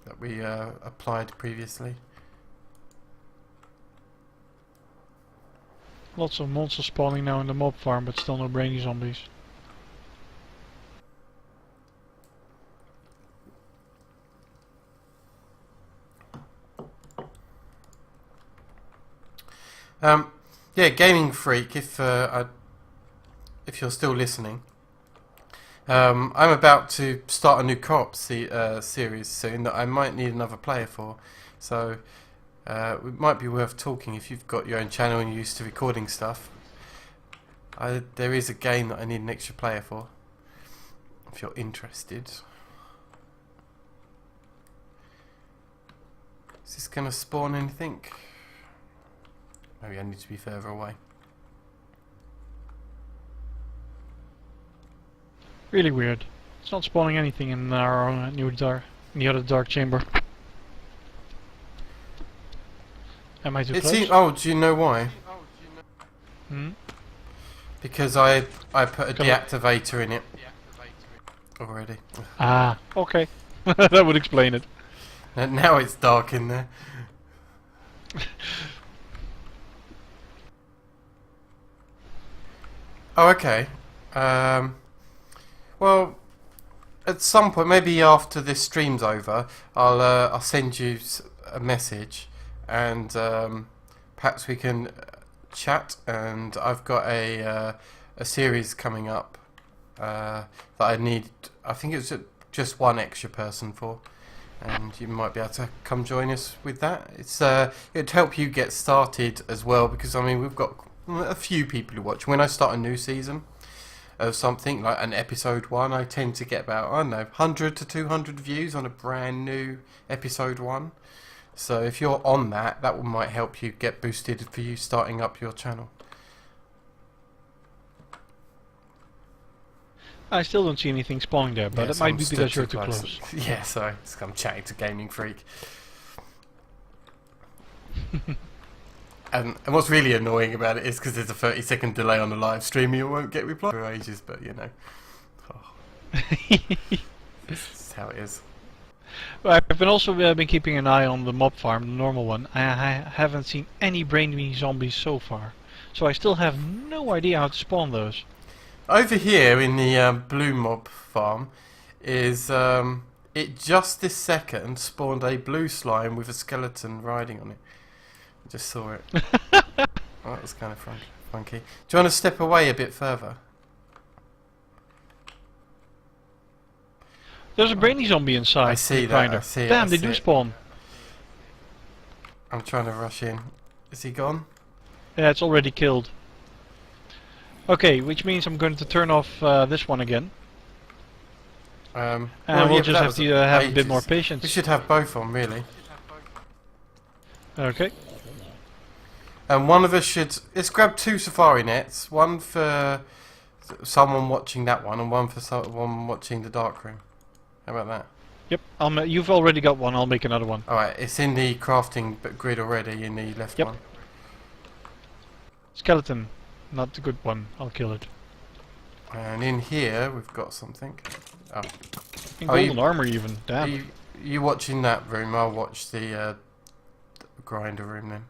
That we applied previously. Lots of monsters spawning now in the mob farm, but still no brainy zombies. Yeah, Gaming Freak, if you're still listening, I'm about to start a new co-op series soon that I might need another player for. So it might be worth talking if you've got your own channel and you're used to recording stuff. There is a game that I need an extra player for, if you're interested. Is this going to spawn anything? Maybe I need to be further away. Really weird. It's not spawning anything in our in the other dark chamber. Am I too close? Oh, do you know why? Hmm? Because I put a deactivator in it already. Ah, okay. That would explain it. And now it's dark in there. Oh, okay. Well, at some point, maybe after this stream's over, I'll send you a message, and perhaps we can chat. And I've got a series coming up that I need. I think it's just one extra person for, and you might be able to come join us with that. It'd help you get started as well, because I mean we've got a few people who watch. When I start a new season of something like an episode 1, I tend to get about, I don't know, 100 to 200 views on a brand new episode 1. So if you're on that, that might help you get boosted for you starting up your channel. I still don't see anything spawning there, but it might be because you're too close. Yeah, sorry. I'm chatting to Gaming Freak. And what's really annoying about it is because there's a 30-second delay on the live stream, you won't get reply for ages, but you know. Oh. This is how it is. Well, I've also been keeping an eye on the mob farm, the normal one. I haven't seen any brainy zombies so far. So I still have no idea how to spawn those. Over here in the blue mob farm is, it just this second spawned a blue slime with a skeleton riding on it. I just saw it. Oh, that was kind of funky. Do you want to step away a bit further? There's a brainy zombie inside. I see that. Grinder. I see it. Damn, they do spawn. I'm trying to rush in. Is he gone? Yeah, it's already killed. Okay, which means I'm going to turn off this one again. Well, we'll just have to have a bit more patience. We should have both on, really. Okay. And one of us should... Let's grab 2 safari nets. One for someone watching that one, and one for someone watching the dark room. How about that? Yep, you've already got one, I'll make another one. Alright, it's in the crafting grid already, in the left one. Skeleton. Not the good one. I'll kill it. And in here, we've got something. Oh. In golden armor even. Damn. You watching that room, I'll watch the grinder room then.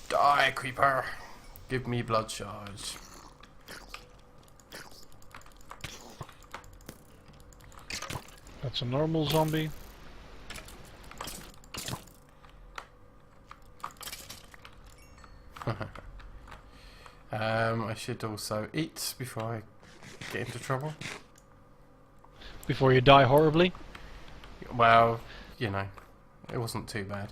Die, creeper! Give me blood charge. That's a normal zombie. I should also eat before I get into trouble. Before you die horribly? Well, you know, it wasn't too bad.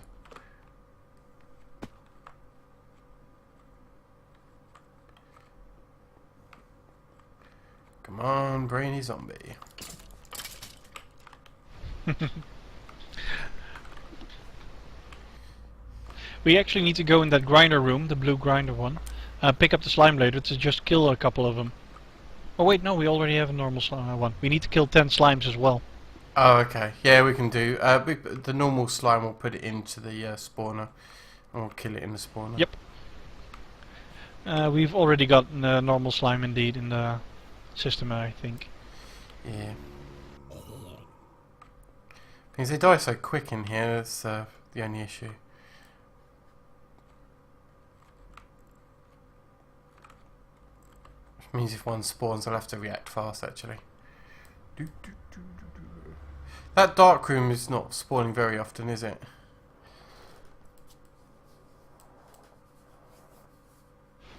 Come on, brainy zombie. We actually need to go in that grinder room, the blue grinder one. Pick up the slime later to just kill a couple of them. Oh wait, no, we already have a normal slime one. We need to kill 10 slimes as well. Oh, okay. Yeah, we can do. The normal slime, we'll put it into the spawner. And we'll kill it in the spawner. Yep. We've already got normal slime indeed in the system, I think. Yeah. Because they die so quick in here, that's the only issue. Which means if one spawns, I'll have to react fast, actually. That dark room is not spawning very often, is it?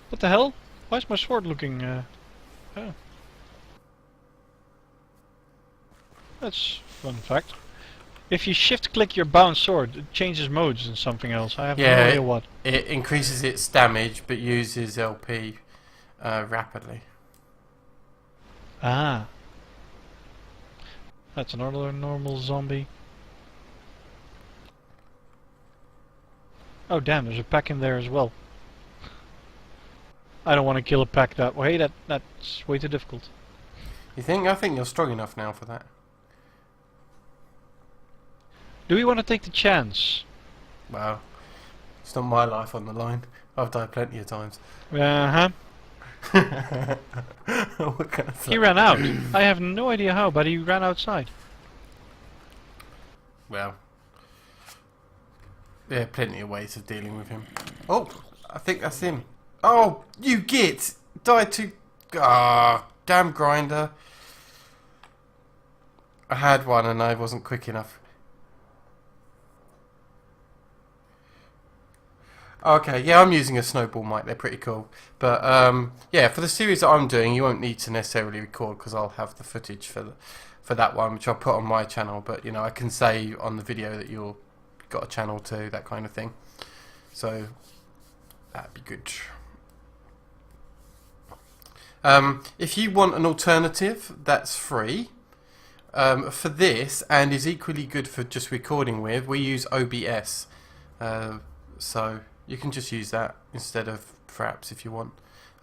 What the hell? Why is my sword looking... Oh. That's a fun fact. If you shift-click your bound sword, it changes modes and something else. I have no idea what. It increases its damage, but uses LP rapidly. Ah. That's another normal zombie. Oh damn, there's a pack in there as well. I don't want to kill a pack that way, that's way too difficult. You think? I think you're strong enough now for that. Do we want to take the chance? Well, it's not my life on the line. I've died plenty of times. Uh-huh. What can I say? He ran out. I have no idea how, but he ran outside. Well, there are plenty of ways of dealing with him. Oh, I think that's him. Oh, you git! Died to... Ah, damn grinder. I had one and I wasn't quick enough. Okay, yeah, I'm using a snowball mic. They're pretty cool. But, yeah, for the series that I'm doing, you won't need to necessarily record because I'll have the footage for that one, which I'll put on my channel. But, you know, I can say on the video that you've got a channel too, that kind of thing. So, that'd be good. If you want an alternative that's free, for this, and is equally good for just recording with, we use OBS. So you can just use that instead of Fraps if you want.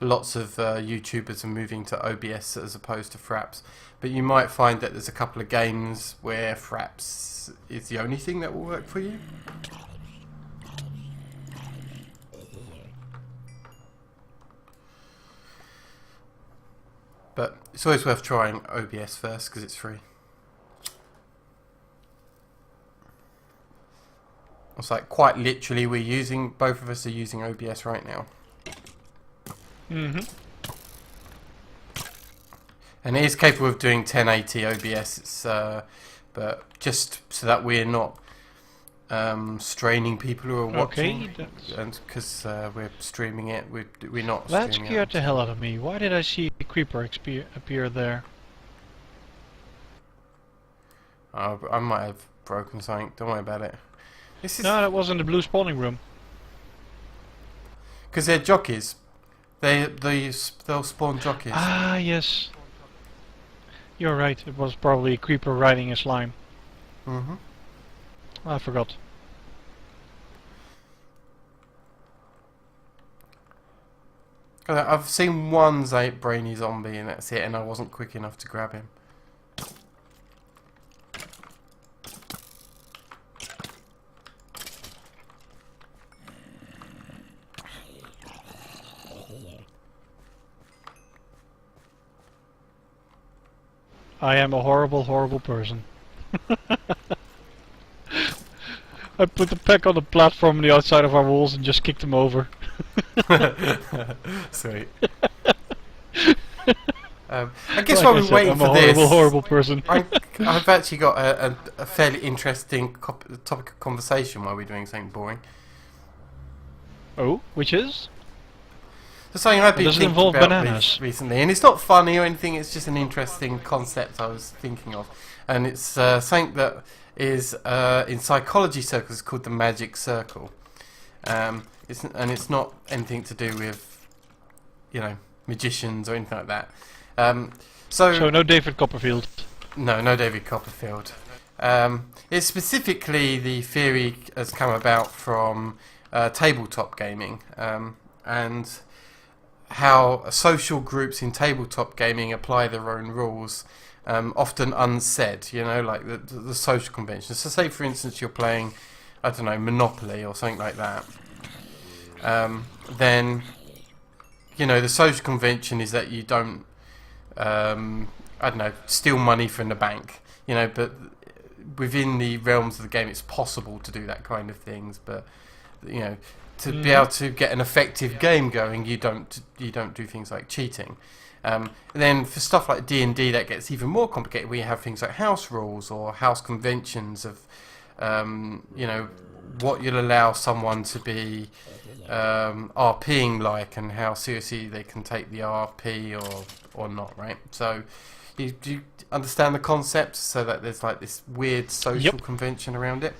Lots of YouTubers are moving to OBS as opposed to Fraps. But you might find that there's a couple of games where Fraps is the only thing that will work for you. But it's always worth trying OBS first because it's free. It's like quite literally both of us are using OBS right now. Mm-hmm. And it is capable of doing 1080 OBS, it's, but just so that we're not straining people who are watching. Okay, and because we're streaming it, we're not that streaming scared it. the hell out of me. Why did I see a creeper appear there? I might have broken something, don't worry about it. This is No, that wasn't the blue spawning room. because they're jockeys. They'll spawn jockeys. Ah, yes. You're right, it was probably a creeper riding a slime. Mm-hmm. I forgot. I've seen one brainy zombie and that's it, and I wasn't quick enough to grab him. I am a horrible, horrible person. I put the pack on the platform on the outside of our walls and just kicked them over. Sweet. I guess while we're waiting I'm for a this, horrible person. I've actually got a fairly interesting topic of conversation while we're doing something boring. Oh, which is? So something I've been Does it thinking involve about bananas? recently, and it's not funny or anything, it's just an interesting concept I was thinking of. And it's something that is in psychology circles called the magic circle. It's not anything to do with, magicians or anything like that. So no David Copperfield. No David Copperfield. It's specifically the theory has come about from tabletop gaming, and how social groups in tabletop gaming apply their own rules, often unsaid, like the social conventions. So say for instance you're playing, I don't know, Monopoly or something like that. Then, the social convention is that you don't, steal money from the bank, but within the realms of the game it's possible to do that kind of things, but, to be able to get an effective game going, you don't do things like cheating. And then for stuff like D&D, that gets even more complicated. We have things like house rules or house conventions of, what you'll allow someone to be RPing like, and how seriously they can take the RP or not, right? So do you understand the concept? So that there's like this weird social convention around it.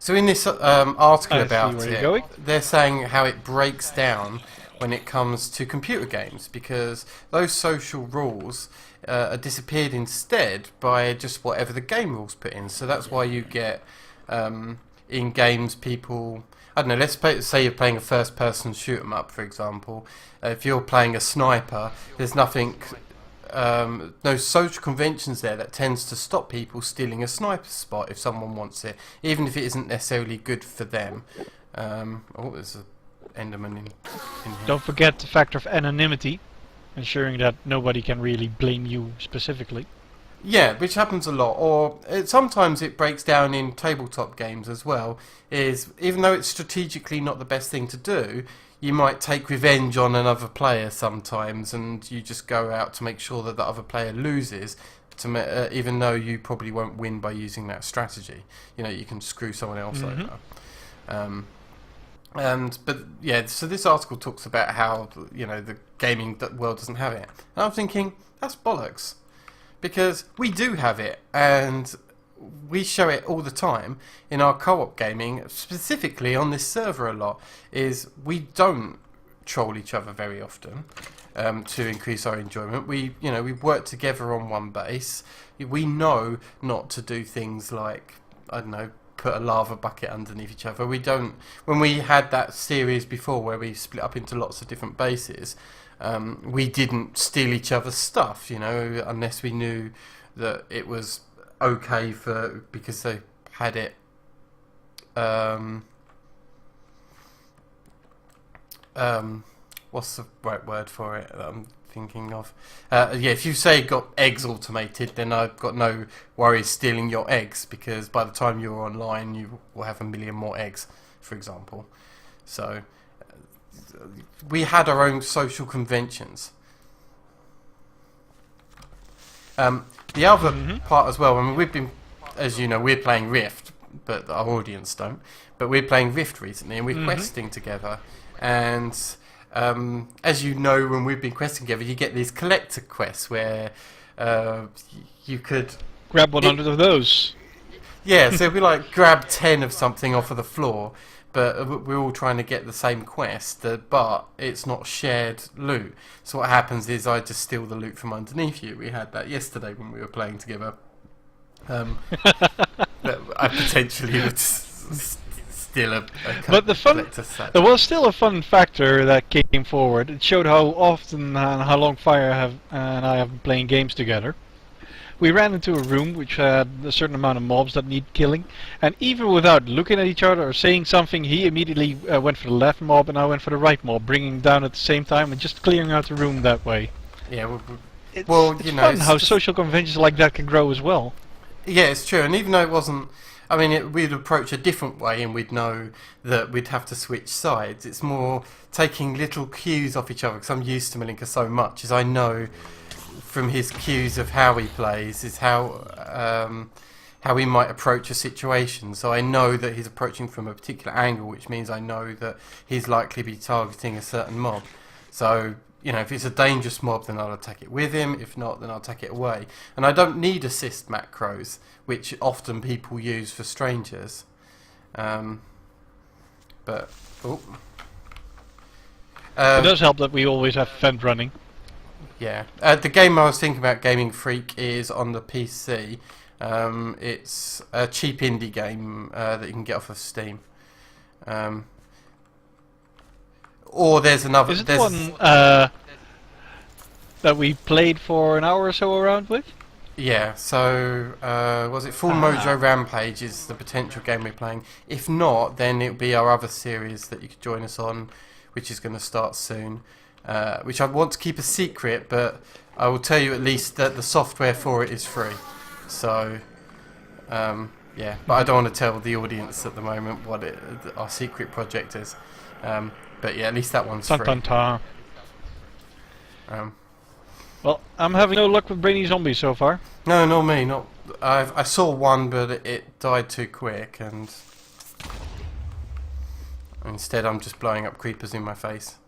So in this article about it, they're saying how it breaks down when it comes to computer games, because those social rules are disappeared instead by just whatever the game rules put in. So that's why you get in games people, I don't know, say you're playing a first-person shoot 'em up, for example. If you're playing a sniper, there's nothing... no social conventions there that tends to stop people stealing a sniper spot if someone wants it, even if it isn't necessarily good for them. There's an Enderman in here. Don't forget the factor of anonymity, ensuring that nobody can really blame you specifically. Yeah, which happens a lot, or sometimes it breaks down in tabletop games as well, is even though it's strategically not the best thing to do, you might take revenge on another player sometimes, and you just go out to make sure that the other player loses, even though you probably won't win by using that strategy. You can screw someone else over. So this article talks about how the gaming world doesn't have it, and I'm thinking that's bollocks, because we do have it, and we show it all the time in our co-op gaming, specifically on this server a lot, is we don't troll each other very often. to increase our enjoyment. We work together on one base. We know not to do things like, I don't know, put a lava bucket underneath each other. We don't. When we had that series before where we split up into lots of different bases, we didn't steal each other's stuff, unless we knew that it was okay because they had it. What's the right word for it that I'm thinking of? If you say got eggs automated, then I've got no worries stealing your eggs, because by the time you're online, you will have a million more eggs, for example. So we had our own social conventions. The other part as well, I mean, we've been, as you know, we're playing Rift, but our audience don't. But we're playing Rift recently, and we're questing together. And as you know, when we've been questing together, you get these collector quests where you could grab 100 of those. Yeah, so it'd be like grab 10 of something off of the floor, but we're all trying to get the same quest, but it's not shared loot. So what happens is I just steal the loot from underneath you. We had that yesterday when we were playing together. I potentially would steal a but the fun, there was still a fun factor that came forward. It showed how often and how long Fire and I have been playing games together. We ran into a room which had a certain amount of mobs that need killing, and even without looking at each other or saying something, he immediately went for the left mob and I went for the right mob, bringing them down at the same time and just clearing out the room that way. Yeah, it's fun how social conventions like that can grow as well. Yeah, it's true, and even though it wasn't, I mean, we'd approach a different way and we'd know that we'd have to switch sides. It's more taking little cues off each other, because I'm used to Malinka so much, as I know from his cues of how he plays is how he might approach a situation. So I know that he's approaching from a particular angle, which means I know that he's likely to be targeting a certain mob. So, if it's a dangerous mob, then I'll attack it with him. If not, then I'll attack it away. And I don't need assist macros, which often people use for strangers. It does help that we always have Fend running. Yeah, the game I was thinking about, Gaming Freak, is on the PC. It's a cheap indie game that you can get off of Steam. Or there's another. Is it the one that we played for an hour or so around with? Yeah, so was it Full Mojo Rampage is the potential game we're playing. If not, then it'll be our other series that you could join us on, which is going to start soon. Which I want to keep a secret, but I will tell you at least that the software for it is free. So, yeah, but I don't want to tell the audience at the moment what our secret project is. But yeah, at least that one's free. Well, I'm having no luck with brainy zombies so far. No, not me. I saw one, but it died too quick, and instead I'm just blowing up creepers in my face.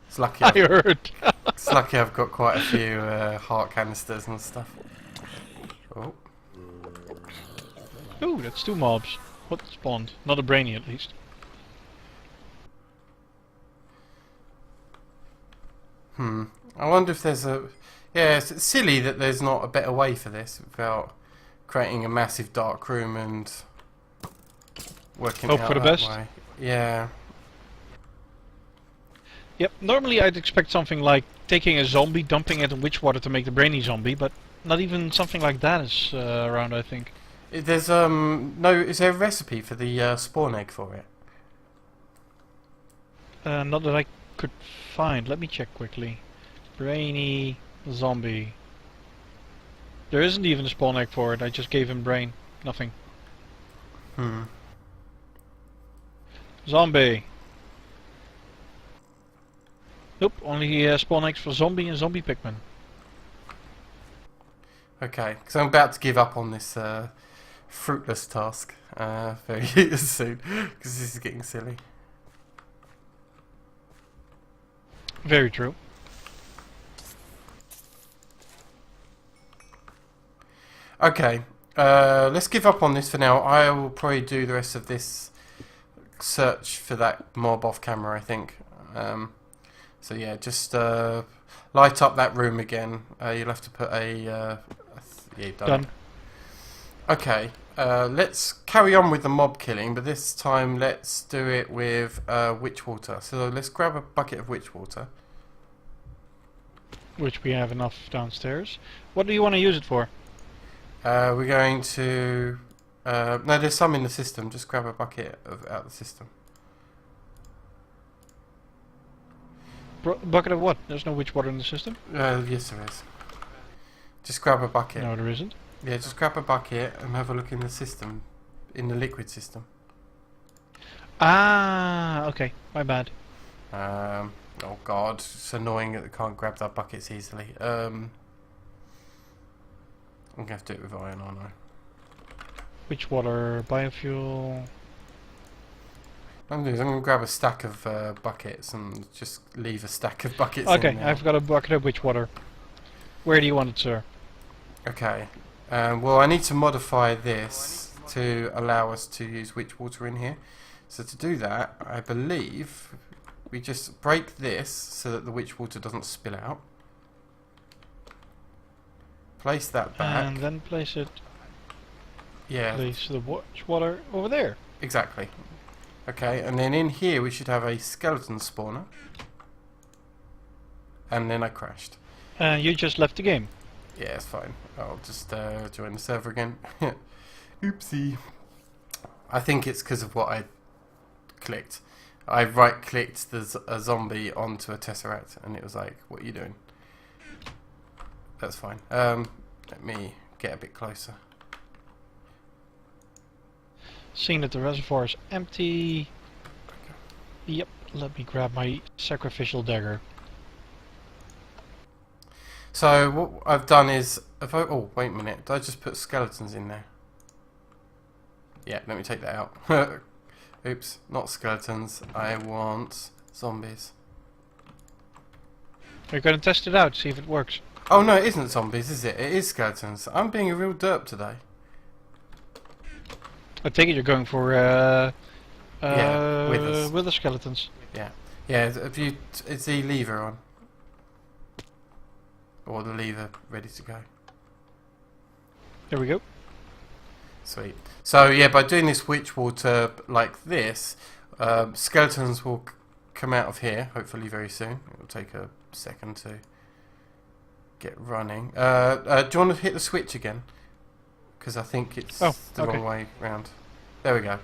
It's lucky it's lucky I've got quite a few heart canisters and stuff. Oh. Ooh, that's 2 mobs. What spawned? Not a brainy at least. I wonder if there's a... Yeah, it's silly that there's not a better way for this without creating a massive dark room and working out for the that best. way. Yeah. Yep, normally I'd expect something like taking a zombie, dumping it in witch water to make the brainy zombie, but not even something like that is around, I think. There's no. Is there a recipe for the spawn egg for it? Not that I could find. Let me check quickly. Brainy zombie. There isn't even a spawn egg for it. I just gave him brain. Nothing. Zombie. Nope, only spawn eggs for zombie and zombie Pikmin. Okay, because I'm about to give up on this fruitless task very soon, because this is getting silly. Very true. Okay, let's give up on this for now. I will probably do the rest of this search for that mob off camera, I think. So yeah, just light up that room again. You'll have to put a... yeah, done. Okay, let's carry on with the mob killing, but this time let's do it with witch water. So let's grab a bucket of witch water. Which we have enough downstairs. What do you want to use it for? We're going to... no, there's some in the system. Just grab a bucket out of the system. Bucket of what? There's no witch water in the system? Yes, there is. Just grab a bucket. No, there isn't. Yeah, just grab a bucket and have a look in the system. In the liquid system. Ah, okay. My bad. Oh god, it's annoying that I can't grab that buckets easily. I'm going to have to do it with iron, aren't I? Witch water, biofuel... What I'm going to do is I'm going to grab a stack of buckets and just leave a stack of buckets okay, in there. I've got a bucket of witch water. Where do you want it, sir? Okay. Well, I need to modify this to allow us to use witch water in here. So to do that, I believe we just break this so that the witch water doesn't spill out. Place that back. And then place it... Yeah. Place the witch water over there. Exactly. Okay, and then in here we should have a skeleton spawner. And then I crashed. You just left the game. Yeah, it's fine. I'll just join the server again. Oopsie. I think it's because of what I clicked. I right-clicked a zombie onto a tesseract, and it was like, what are you doing? That's fine. Let me get a bit closer. Seeing that the reservoir is empty. Okay. Yep, let me grab my sacrificial dagger. So what I've done is, oh wait a minute, did I just put skeletons in there? Yeah, let me take that out. Oops, not skeletons. I want zombies. We're going to test it out, see if it works. Oh no, it isn't zombies, is it? It is skeletons. I'm being a real derp today. I take it you're going for yeah, wither skeletons. Yeah, yeah. Have you? Is the lever on? Or the lever ready to go? There we go. Sweet. So yeah, by doing this witch water like this, skeletons will come out of here. Hopefully very soon. It will take a second to get running. Do you want to hit the switch again? Because I think it's the wrong way round. There we go.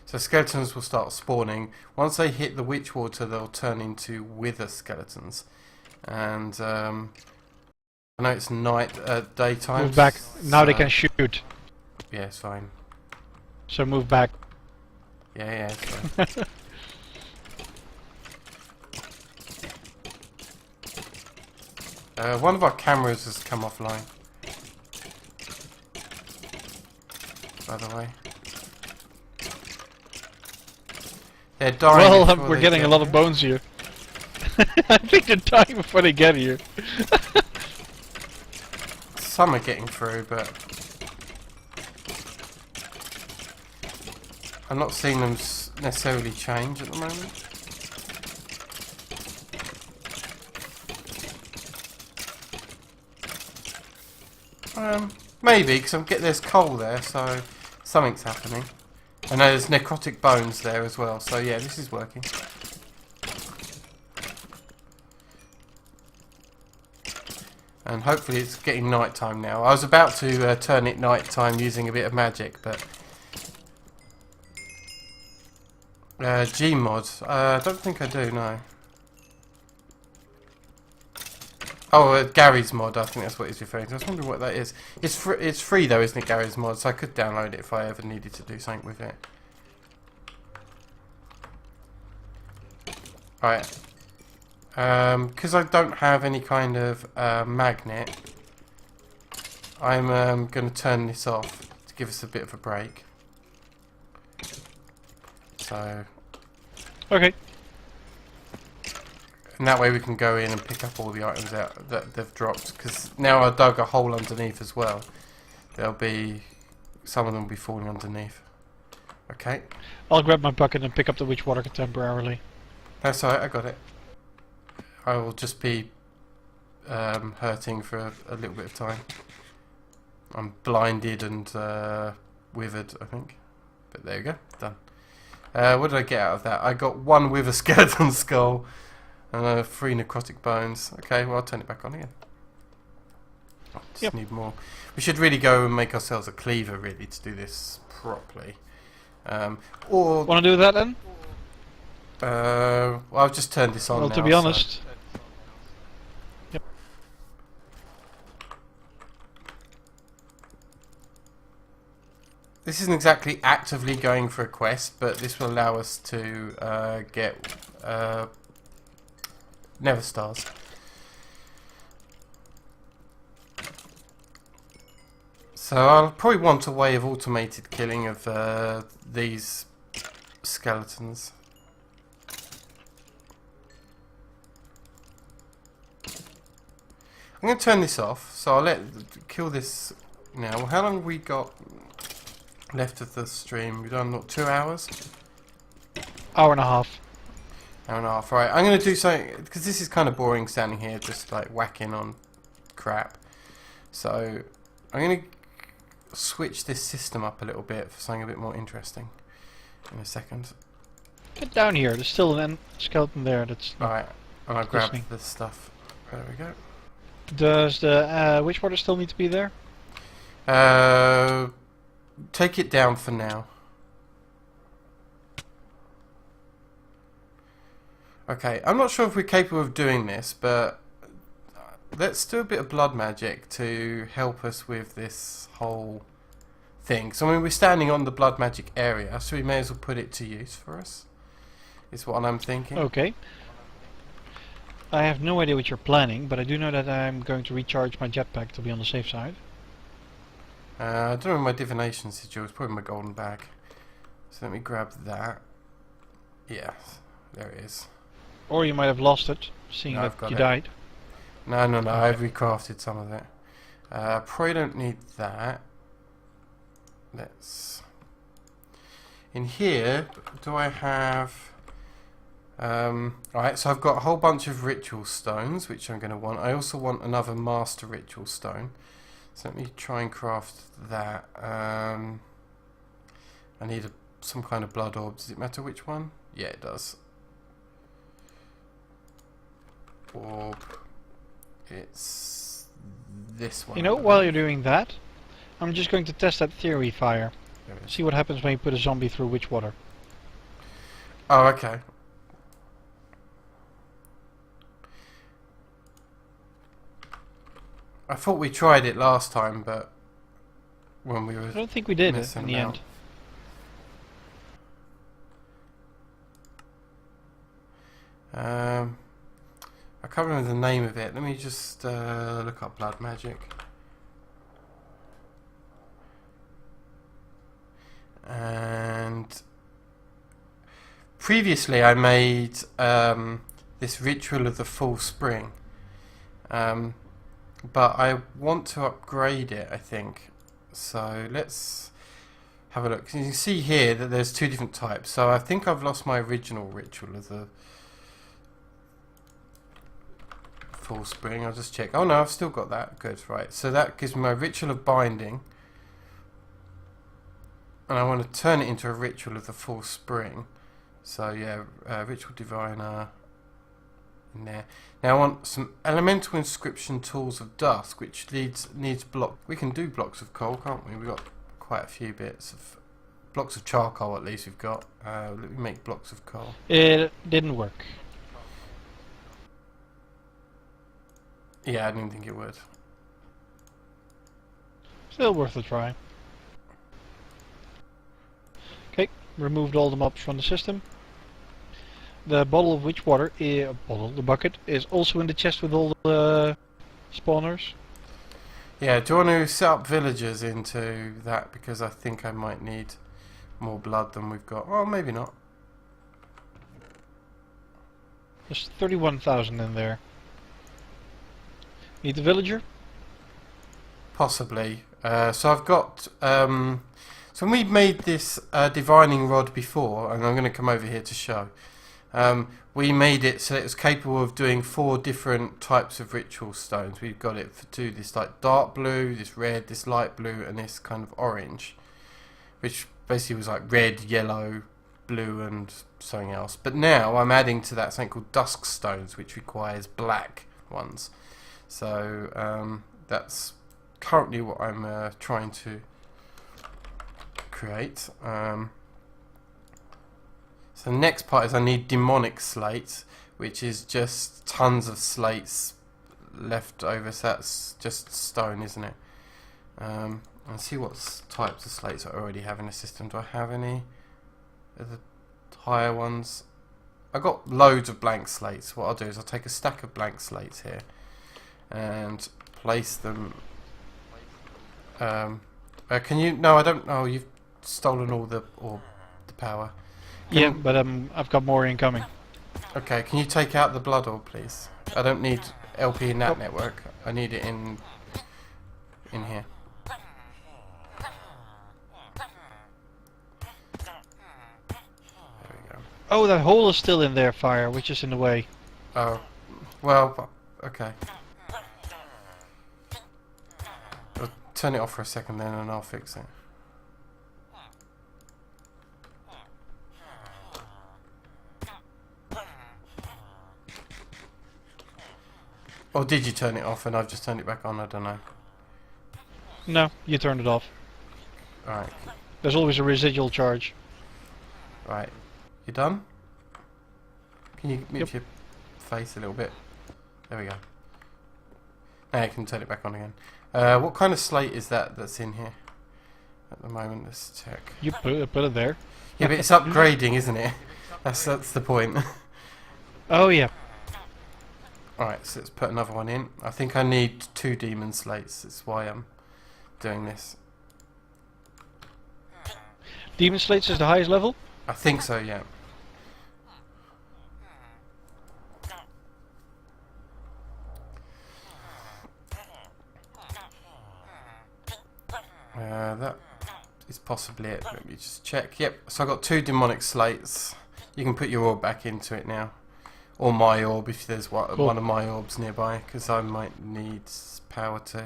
So skeletons will start spawning. Once they hit the witch water, they'll turn into wither skeletons. And I know it's daytime. Move back. Now they can shoot. Yeah, it's fine. So move back. Yeah, it's fine. One of our cameras has come offline. By the way. They're dying. Well, we're getting a lot of bones here. I think they're dying before they get here. Some are getting through, but I'm not seeing them necessarily change at the moment. Maybe, because there's coal there, so something's happening. I know there's necrotic bones there as well, so yeah, this is working. And hopefully it's getting night time now. I was about to turn it night time using a bit of magic, but Gmod. I don't think I do, no. Oh, Gary's mod, I think that's what he's referring to. I was wondering what that is. It's free though, isn't it, Gary's mod? So I could download it if I ever needed to do something with it. Right. Because I don't have any kind of magnet, I'm going to turn this off to give us a bit of a break. So... Okay. And that way we can go in and pick up all the items out that they've dropped. Because now I dug a hole underneath as well. There'll be... some of them will be falling underneath. Okay. I'll grab my bucket and pick up the witch water temporarily. That's alright, I got it. I will just be hurting for a little bit of time. I'm blinded and withered, I think. But there you go, done. What did I get out of that? I got 1 wither skeleton skull and 3 necrotic bones. Okay, well I'll turn it back on again. Just need more. We should really go and make ourselves a cleaver really to do this properly. Or want to do that then? Well, I've just turned this on well, now. To be honest. Yep. This isn't exactly actively going for a quest, but this will allow us to get Nether Stars. So I'll probably want a way of automated killing of these skeletons. I'm going to turn this off, so I'll kill this now. How long have we got left of the stream? We've done, what, 2 hours? Hour and a half. Hour and a half, right. I'm going to do something, because this is kind of boring standing here, just like whacking on crap. So I'm going to switch this system up a little bit for something a bit more interesting in a second. Get down here, there's still an skeleton there that's Right, and I'll grab listening. this stuff. There we go. Does the witch water still need to be there? Take it down for now. Okay, I'm not sure if we're capable of doing this, but let's do a bit of blood magic to help us with this whole thing. So I mean, we're standing on the blood magic area, so we may as well put it to use for us, is what I'm thinking. Okay. I have no idea what you're planning, but I do know that I'm going to recharge my jetpack to be on the safe side. I don't know where my divination sigil is, probably my golden bag. So let me grab that. Yeah, there it is. Or you might have lost it, seeing No, that you died. No, I've recrafted some of it. Probably don't need that. Let's... In here, do I have... Alright, so I've got a whole bunch of ritual stones, which I'm going to want. I also want another master ritual stone. So let me try and craft that. I need some kind of blood orb. Does it matter which one? Yeah, it does. Orb. It's this one. You know, while you're doing that, I'm just going to test that theory fire. See what happens when you put a zombie through witch water. Oh, okay. I thought we tried it last time, but when we were... I don't think we did in the end. I can't remember the name of it. Let me just look up blood magic. And previously I made this ritual of the full spring. But I want to upgrade it, I think. So let's have a look. You can see here that there's 2 different types. So I think I've lost my original ritual of the full spring. I'll just check. Oh no, I've still got that. Good, right. So that gives me my ritual of binding. And I want to turn it into a ritual of the full spring. So yeah, ritual diviner in there. Now I want some elemental inscription tools of dusk, which needs block. We can do blocks of coal, can't we? We've got quite a few bits of blocks of charcoal. At least we've got. Let me make blocks of coal. It didn't work. Yeah, I didn't think it would. Still worth a try. Okay, removed all the mobs from the system. The bottle of witch water, the bucket, is also in the chest with all the spawners. Yeah, do you want to set up villagers into that? Because I think I might need more blood than we've got. Well, maybe not. There's 31,000 in there. Need the villager? Possibly. So I've got... so we made this divining rod before, and I'm going to come over here to show. We made it so it was capable of doing 4 different types of ritual stones. We've got it to do this like dark blue, this red, this light blue, and this kind of orange, which basically was like red, yellow, blue, and something else. But now I'm adding to that something called dusk stones, which requires black ones. So that's currently what I'm trying to create. So the next part is I need demonic slates, which is just tons of slates left over. So that's just stone, isn't it? Let's see what types of slates I already have in the system. Do I have any of the higher ones? I got loads of blank slates. What I'll do is I'll take a stack of blank slates here and place them. Can you? No, I don't. Oh, you've stolen all the power. Yeah, but I've got more incoming. Okay, can you take out the blood orb, please? I don't need LP in that network. I need it in here. There we go. Oh, that hole is still in there, fire, which is in the way. Oh, well, okay. I'll turn it off for a second then, and I'll fix it. Or did you turn it off and I've just turned it back on? I don't know. No, you turned it off. Alright. There's always a residual charge. Right. You done? Can you move your face a little bit? There we go. Now you can turn it back on again. What kind of slate is that's in here? At the moment, let's check. You put it there. Yeah, but it's upgrading, isn't it? That's the point. Oh yeah. Alright, so let's put another one in. I think I need 2 demon slates. That's why I'm doing this. Demon slates is the highest level? I think so, yeah. That is possibly it. Let me just check. Yep, so I've got 2 demonic slates. You can put your orb back into it now. Or my orb if there's one of my orbs nearby, because I might need power too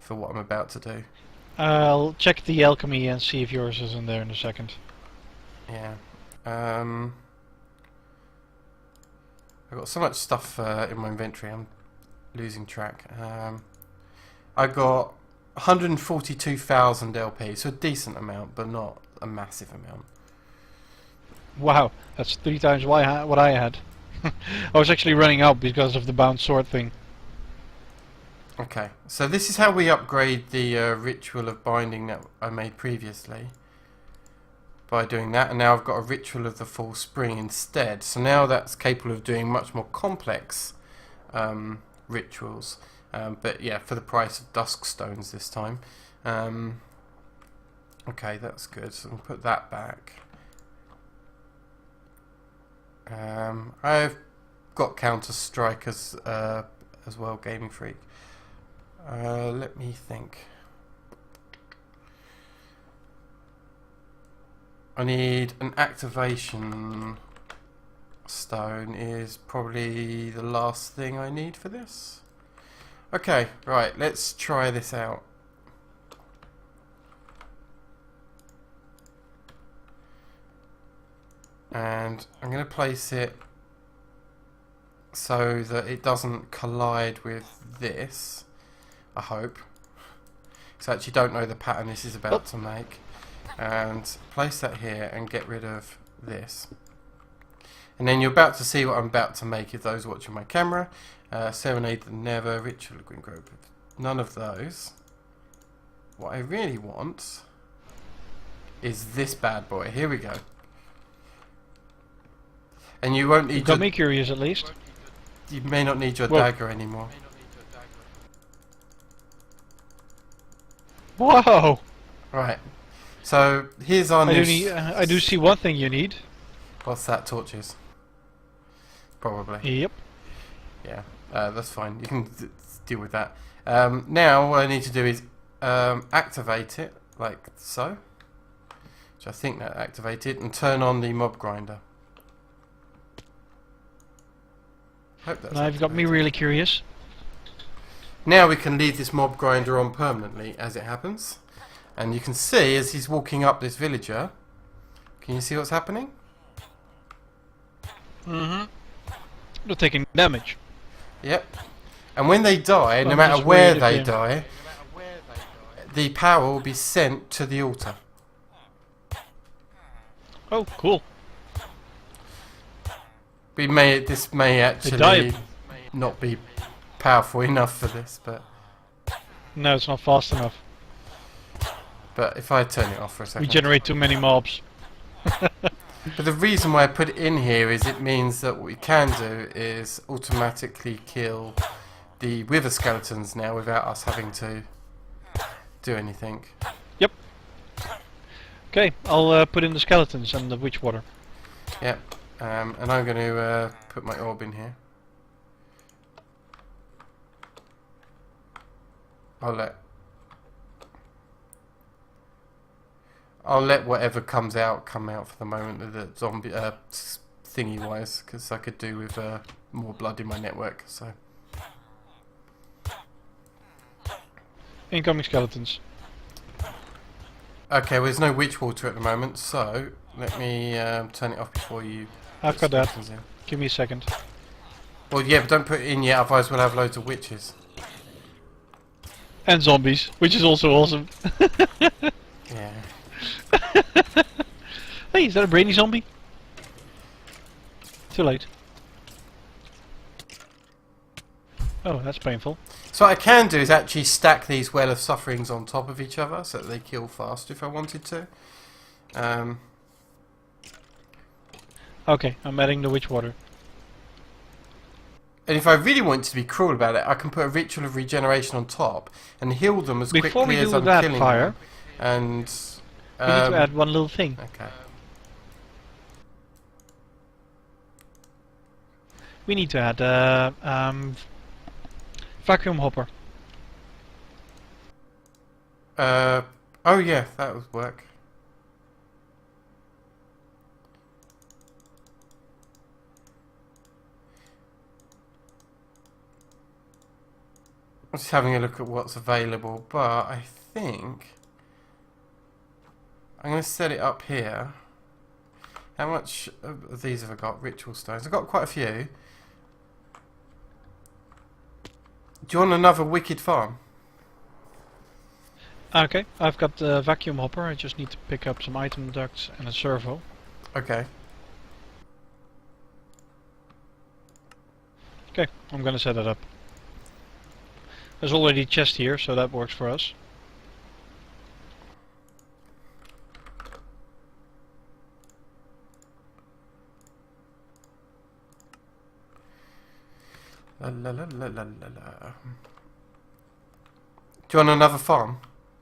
for what I'm about to do. I'll check the alchemy and see if yours is in there in a second. Yeah. I've got so much stuff in my inventory, I'm losing track. I got 142,000 LP, so a decent amount, but not a massive amount. Wow, that's 3 times what I had. I was actually running out because of the bound sword thing. Okay, so this is how we upgrade the ritual of binding that I made previously. By doing that, and now I've got a ritual of the full spring instead. So now that's capable of doing much more complex rituals. But yeah, for the price of dusk stones this time. Okay, that's good. So we'll put that back. I've got Counter-Strike as well, Gaming Freak. Let me think. I need an activation stone is probably the last thing I need for this. Okay, right, let's try this out. And I'm going to place it so that it doesn't collide with this, I hope. So I actually don't know the pattern this is about to make. And place that here and get rid of this. And then you're about to see what I'm about to make if those watching my camera. Serenade the Never, Ritual of Green Grove. None of those. What I really want is this bad boy. Here we go. And you won't need. Got me curious at least. You may not need your dagger anymore. Whoa! Right. So here's our new. I do see one thing you need. What's that? Torches. Probably. Yep. Yeah. That's fine. You can deal with that. Now what I need to do is activate it like so. Which I think that activated, and turn on the mob grinder. Hope that's Now you've got me really curious. Now we can leave this mob grinder on permanently, as it happens. And you can see, as he's walking up this villager, can you see what's happening? Mm-hmm. They're taking damage. Yep. And when they die, no matter where they die, the power will be sent to the altar. Oh, cool. This may actually not be powerful enough for this, but... No, it's not fast enough. But if I turn it off for a second... We generate too many mobs. But the reason why I put it in here is it means that what we can do is automatically kill the wither skeletons now without us having to do anything. Yep. Okay, I'll put in the skeletons and the witch water. Yep. And I'm going to put my orb in here. I'll let whatever comes out come out for the moment, the zombie thingy wise, because I could do with more blood in my network. So incoming skeletons. okay, well, there's no witch water at the moment, so let me turn it off before you. I've got that. Give me a second. Well, yeah, but don't put it in yet, otherwise we'll have loads of witches. And zombies, which is also awesome. Yeah. Hey, is that a brainy zombie? Too late. Oh, that's painful. So what I can do is actually stack these Well of Sufferings on top of each other so that they kill fast if I wanted to. Okay, I'm adding the witch water. And if I really want to be cruel about it, I can put a Ritual of Regeneration on top and heal them as quickly as I'm killing them. And we need to add one little thing. Okay. We need to add vacuum hopper. Oh yeah, that would work. I'm just having a look at what's available, but I think I'm going to set it up here. How much of these have I got? Ritual stones. I've got quite a few. Do you want another wicked farm? Okay, I've got the vacuum hopper. I just need to pick up some item ducts and a servo. Okay. Okay, I'm gonna set it up. There's already a chest here, so that works for us. La, la, la, la, la, la. Do you want another farm?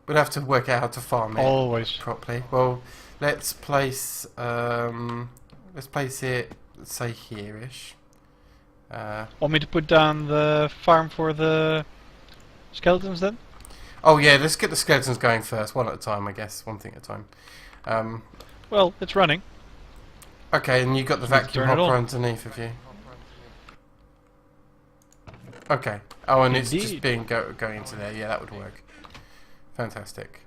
We'll have to work out how to farm it always properly. Well, let's place it, let's say here-ish. Want me to put down the farm for the skeletons then? Oh yeah, let's get the skeletons going first, one at a time, I guess, one thing at a time. Well, it's running. Okay, and you got the vacuum hopper underneath of you. Okay. Oh, and Indeed. it's just being going into there. Yeah, that would work. Fantastic.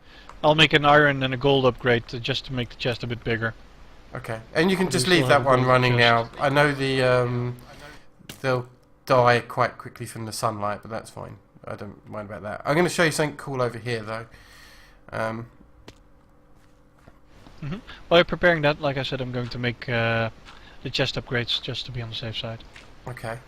I'll make an iron and a gold upgrade just to make the chest a bit bigger. Okay, and you can just leave that one running now. I know they'll die quite quickly from the sunlight, but that's fine. I don't mind about that. I'm going to show you something cool over here, though. While you're preparing that, like I said, I'm going to make the chest upgrades just to be on the safe side. Okay.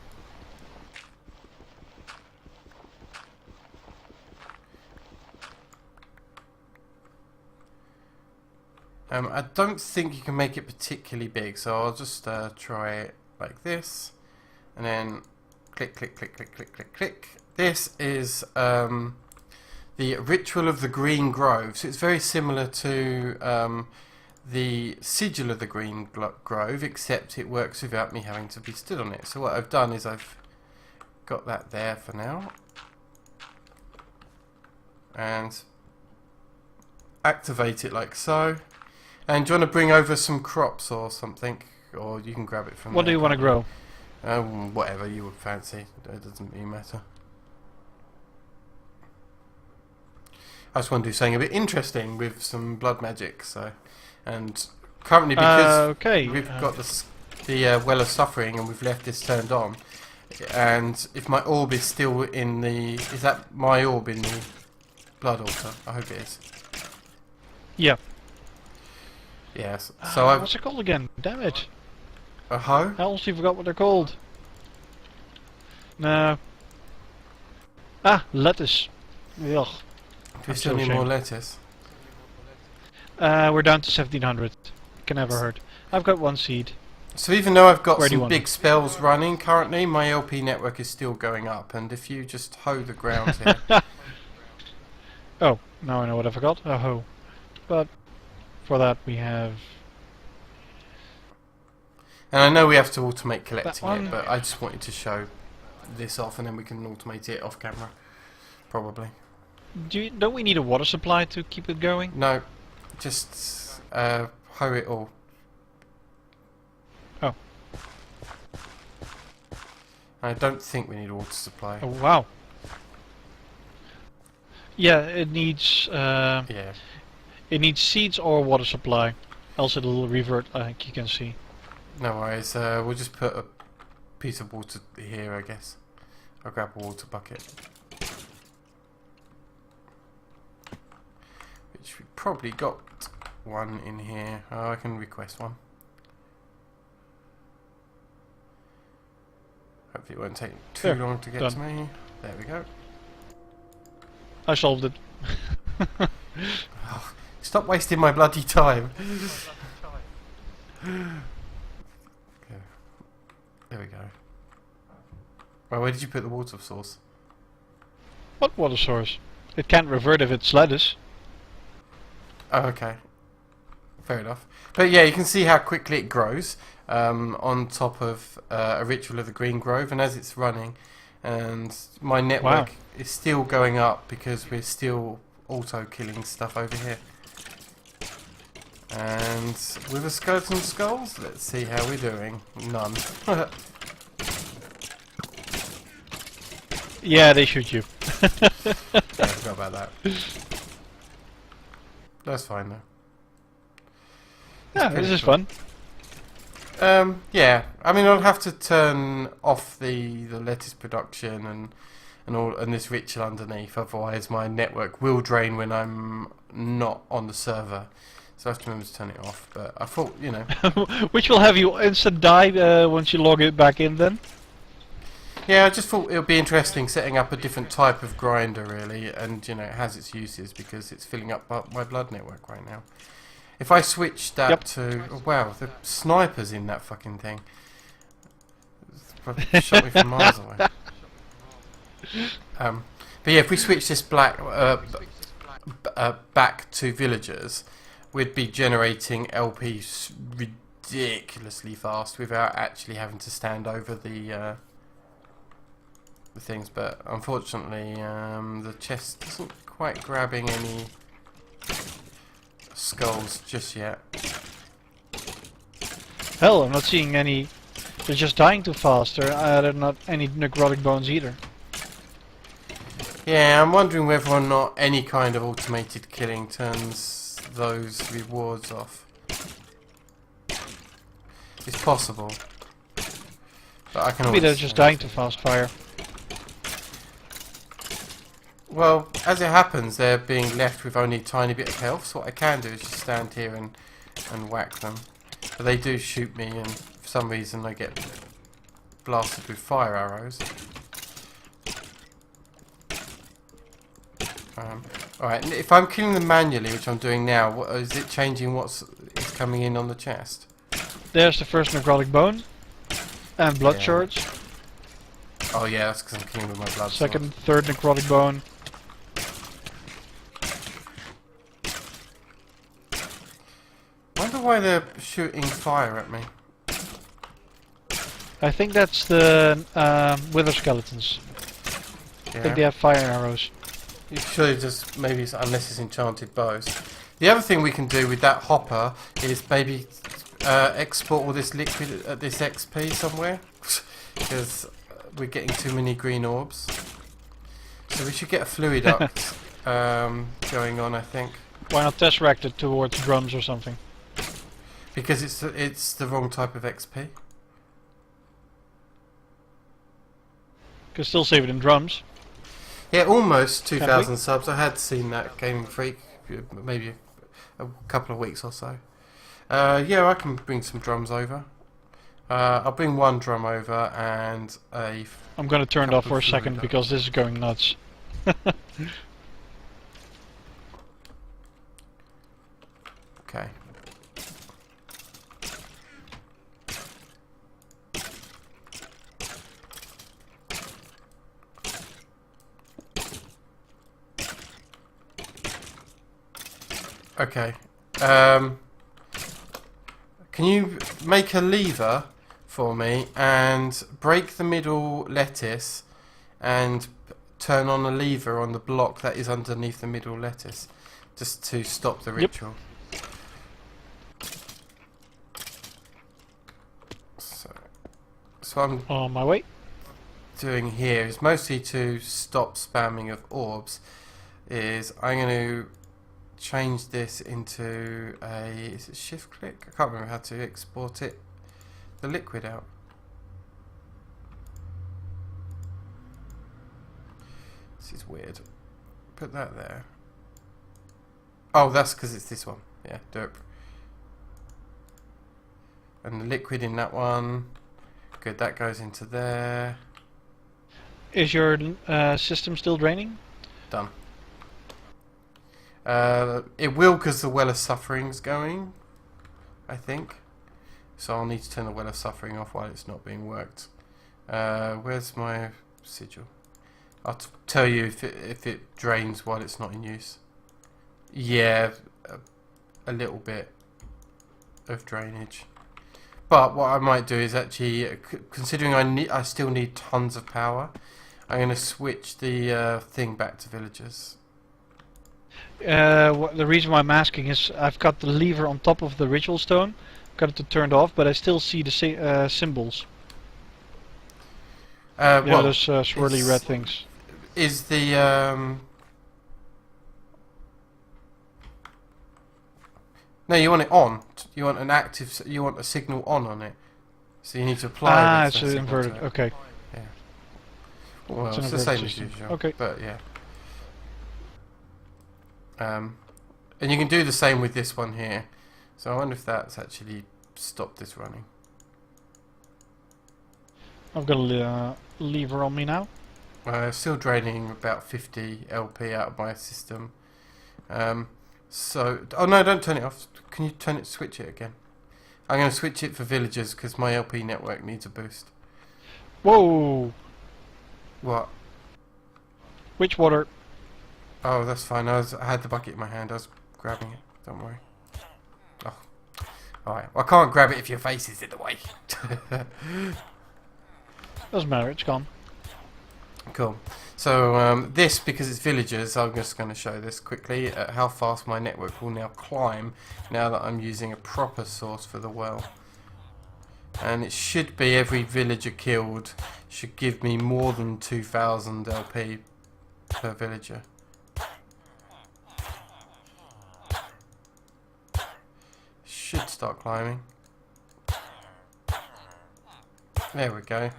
I don't think you can make it particularly big, so I'll just try it like this, and then click, click, click, click, click, click, click. This is the Ritual of the Green Grove, so it's very similar to the Sigil of the Green Grove, except it works without me having to be stood on it. So what I've done is I've got that there for now, and activate it like so. And do you want to bring over some crops or something? Or you can grab it from What do you want to grow? Whatever you would fancy. It doesn't really matter. I just want to do something a bit interesting with some blood magic. So, and currently because we've got the Well of Suffering and we've left this turned on, and if my orb is still in the... Is that my orb in the blood altar? I hope it is. Yeah. Yes. So I've... What's it called again? Damn it. A hoe? I honestly forgot what they're called. No. Ah, lettuce. Ugh. Do we still need more lettuce? We're down to 1700. Can never hurt. I've got 1 seed. So even though I've got some big spells running currently, my LP network is still going up. And if you just hoe the ground here... Oh, now I know what I forgot. A hoe. But for that we have... And I know we have to automate collecting it, but I just wanted to show this off and then we can automate it off camera. Probably. Don't we need a water supply to keep it going? No. Just hoe it all. Oh. I don't think we need a water supply. Oh, wow. Yeah, it needs... yeah. It needs seeds or water supply. Else it'll revert, I think you can see. No worries, we'll just put a piece of water here, I guess. I'll grab a water bucket. Which we probably got one in here. Oh, I can request one. Hopefully it won't take too long to get to me. There we go. I solved it. Oh, stop wasting my bloody time. There we go. Well, where did you put the water source? What water source? It can't revert if it's lettuce. Oh, okay. Fair enough. But yeah, you can see how quickly it grows on top of a Ritual of the Green Grove, and as it's running, and my network is still going up because we're still auto-killing stuff over here. And with a skeleton skulls, let's see how we're doing. None. Yeah, they shoot you. Yeah, I forgot about that. That's fine though. Yeah, this is fun. Yeah, I mean I'll have to turn off the lettuce production and this ritual underneath, otherwise my network will drain when I'm not on the server. So I have to remember to turn it off, but I thought, you know... Which will have you instant die once you log it back in then? Yeah, I just thought it would be interesting setting up a different type of grinder, really, and, you know, it has its uses because it's filling up my blood network right now. If I switch that to... Oh, wow, the snipers in that fucking thing. Probably shot me from miles away. But yeah, if we switch this back to villagers... We'd be generating LPs ridiculously fast without actually having to stand over the things. But unfortunately, the chest isn't quite grabbing any skulls just yet. Hell, I'm not seeing any. They're just dying too fast. There are not any necrotic bones either. Yeah, I'm wondering whether or not any kind of automated killing turns those rewards off. It's possible, but I can Maybe they're just dying to fast fire. Well, as it happens, they're being left with only a tiny bit of health, so what I can do is just stand here and whack them. But they do shoot me, and for some reason I get blasted with fire arrows. Alright, if I'm killing them manually, which I'm doing now, is it changing what's coming in on the chest? There's the first necrotic bone. And blood shards. Oh yeah, that's because I'm killing with my blood Second, third necrotic bone. I wonder why they're shooting fire at me. I think that's the wither skeletons. Yeah. I think they have fire arrows. You should just maybe, unless it's enchanted bows. The other thing we can do with that hopper is maybe export all this liquid at this XP somewhere. because we're getting too many green orbs. So we should get a fluid duct going on, I think. Why not tesseract it towards drums or something? Because it's the wrong type of XP. Can still save it in drums. Yeah, almost 2,000 subs. I had seen that Gaming Freak maybe a couple of weeks or so. Yeah, I can bring some drums over. I'll bring one drum over and a... I'm gonna turn it off for a second because this is going nuts. Okay. Okay. Can you make a lever for me and break the middle lettuce and turn on a lever on the block that is underneath the middle lettuce just to stop the ritual? So I'm on my way. Doing here is mostly to stop spamming of orbs. Is I'm going to change this into a, is it shift click? I can't remember how to export it. The liquid out. This is weird. Put that there. Oh, that's because it's this one. Yeah, derp. And the liquid in that one. Good, that goes into there. Is your system still draining? Done. It will because the Well of Suffering's going, I think. So I'll need to turn the Well of Suffering off while it's not being worked. Where's my sigil? I'll tell you if it drains while it's not in use. Yeah, a little bit of drainage. But what I might do is actually, considering I still need tons of power, I'm going to switch the thing back to villagers. The reason why I'm asking is I've got the lever on top of the ritual stone. Got it turned off, but I still see the symbols. You know, those swirly red things. Is the no, you want it on. You want an active. You want a signal on it. So you need to apply. Ah, it's inverted. Okay. Yeah. Well, it's the same as usual. Okay. But yeah. And you can do the same with this one here. So I wonder if that's actually stopped this running. I've got a lever on me now. Still draining about 50 LP out of my system. So, oh no, don't turn it off. Can you switch it again? I'm going to switch it for villagers because my LP network needs a boost. Whoa! What? Which water? Oh, that's fine. I had the bucket in my hand. I was grabbing it. Don't worry. Oh, alright. Well, I can't grab it if your face is in the way. Doesn't matter. It's gone. Cool. So this, because it's villagers, I'm just going to show this quickly, how fast my network will now climb now that I'm using a proper source for the well. And it should be every villager killed should give me more than 2,000 LP per villager. Should start climbing. There we go.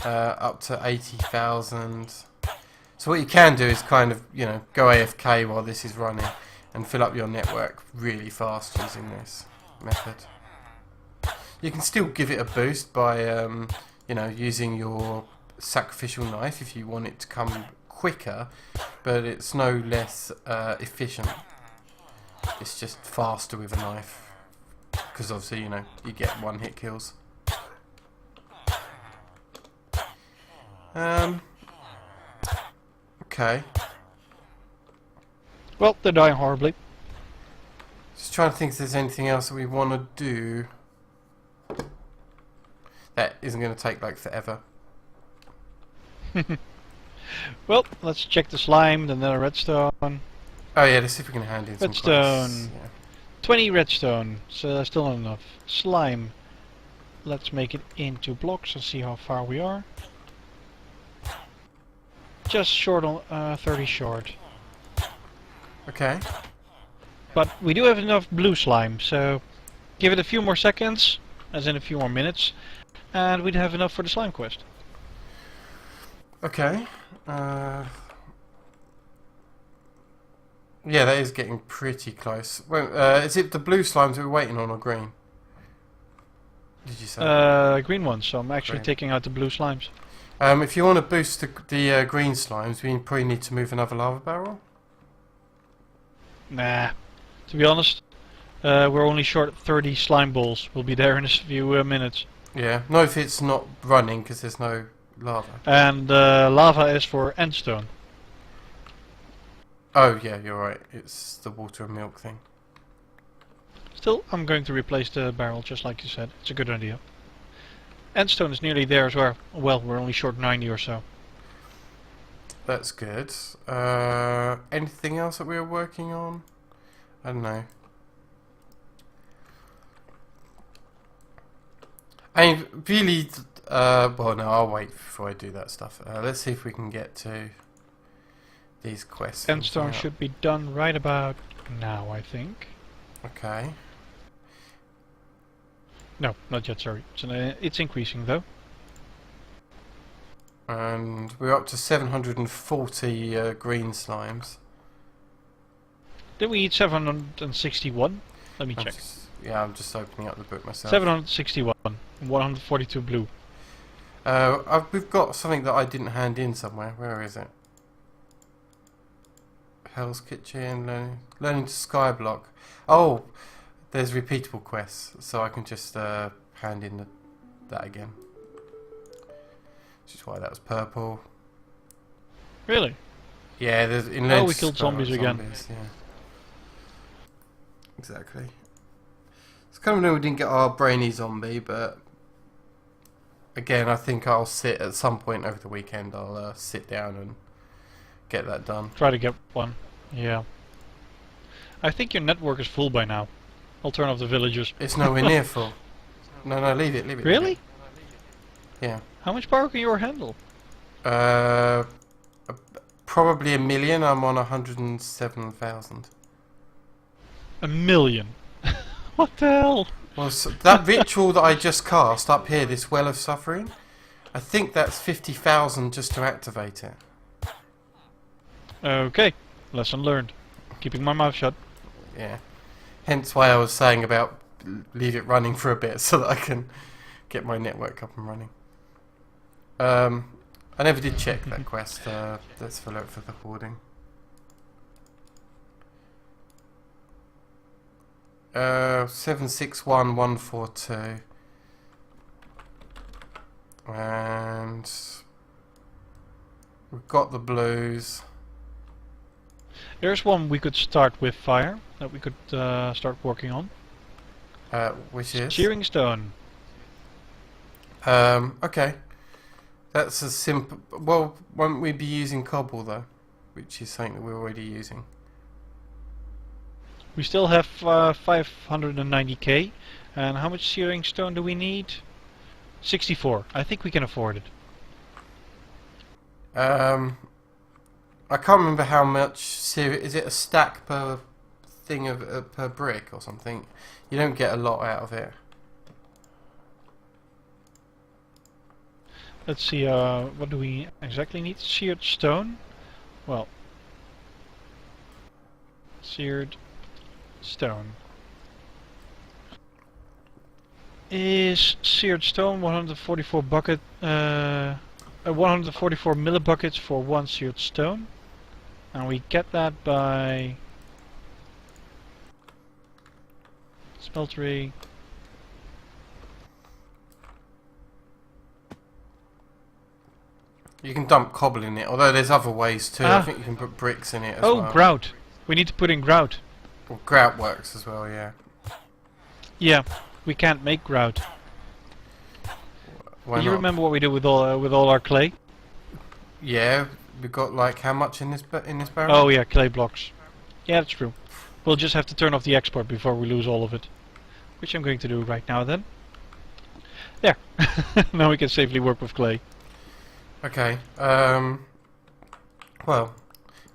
Up to 80,000. So what you can do is kind of, you know, go AFK while this is running and fill up your network really fast using this method. You can still give it a boost by, you know, using your sacrificial knife if you want it to come quicker, but it's no less efficient. It's just faster with a knife because obviously, you know, you get one-hit kills. Okay. Well, they're dying horribly. Just trying to think if there's anything else that we want to do that isn't going to take like forever. Well, let's check the slime, then the redstone. Oh yeah, let's see if we can hand in some redstone. quests. Yeah. 20 redstone, so that's still not enough. Slime. let's make it into blocks and see how far we are. Just short on 30 short. Okay. But we do have enough blue slime, so give it a few more seconds, as in a few more minutes, and we'd have enough for the slime quest. Okay. Yeah, that is getting pretty close. Well, is it the blue slimes that we're waiting on, or green? Did you say? Green ones, so I'm actually Green. taking out the blue slimes. If you want to boost the green slimes, we probably need to move another lava barrel. Nah, to be honest, we're only short 30 slime balls. We'll be there in a few minutes. Yeah, no, if it's not running because there's no lava. And lava is for endstone. Oh yeah, you're right. It's the water and milk thing. Still, I'm going to replace the barrel, just like you said. It's a good idea. Endstone is nearly there as well. Well, we're only short 90 or so. That's good. Anything else that we were working on? I don't know. I mean, really, well, no, I'll wait before I do that stuff. Let's see if we can get to these quests. Endstone should be done right about now, I think. Okay. No, not yet, sorry. It's increasing, though. And we're up to 740 green slimes. Did we eat 761? Let me check. Yeah, I'm just opening up the book myself. 761. 142 blue. We've got something that I didn't hand in somewhere. Where is it? Hell's Kitchen, learning to skyblock. Oh, there's repeatable quests, so I can just hand in that again. Which is why that was purple. Really? Yeah, there's in we killed zombies again. Yeah. Exactly. It's kind of annoying we didn't get our brainy zombie, but again, I think I'll sit at some point over the weekend. I'll sit down and get that done. Try to get one. Yeah. I think your network is full by now. I'll turn off the villagers. It's nowhere near full. No, leave it. Really? Leave it. Yeah. How much power can your handle? Probably 1 million. I'm on 107,000. 1 million? What the hell? Well, so that ritual that I just cast up here, this Well of Suffering, I think that's 50,000 just to activate it. Okay, lesson learned. Keeping my mouth shut. Yeah. Hence why I was saying about leave it running for a bit so that I can get my network up and running. I never did check that quest. Let's follow it for the hoarding. 761142. And we've got the blues. There's one we could start with fire that we could start working on. Which is? Shearing stone. Okay. That's a simple... Well, won't we be using cobble though? Which is something that we're already using. We still have 590k. And how much shearing stone do we need? 64. I think we can afford it. I can't remember how much... Is it a stack per thing of per brick or something? You don't get a lot out of it. Let's see, what do we exactly need? Seared stone? Well, seared stone. Is seared stone 144 bucket, 144 millibuckets for one seared stone? And we get that by smeltery. You can dump cobble in it, although there's other ways too. I think you can put bricks in it as well. Oh, grout. We need to put in grout. Well, grout works as well, yeah. Yeah, we can't make grout. Why Do you not? remember what we did with all our clay? Yeah, we got like how much in this barrel? Oh yeah, clay blocks. Yeah, that's true. We'll just have to turn off the export before we lose all of it. Which I'm going to do right now then. There. Now we can safely work with clay. Okay. Well,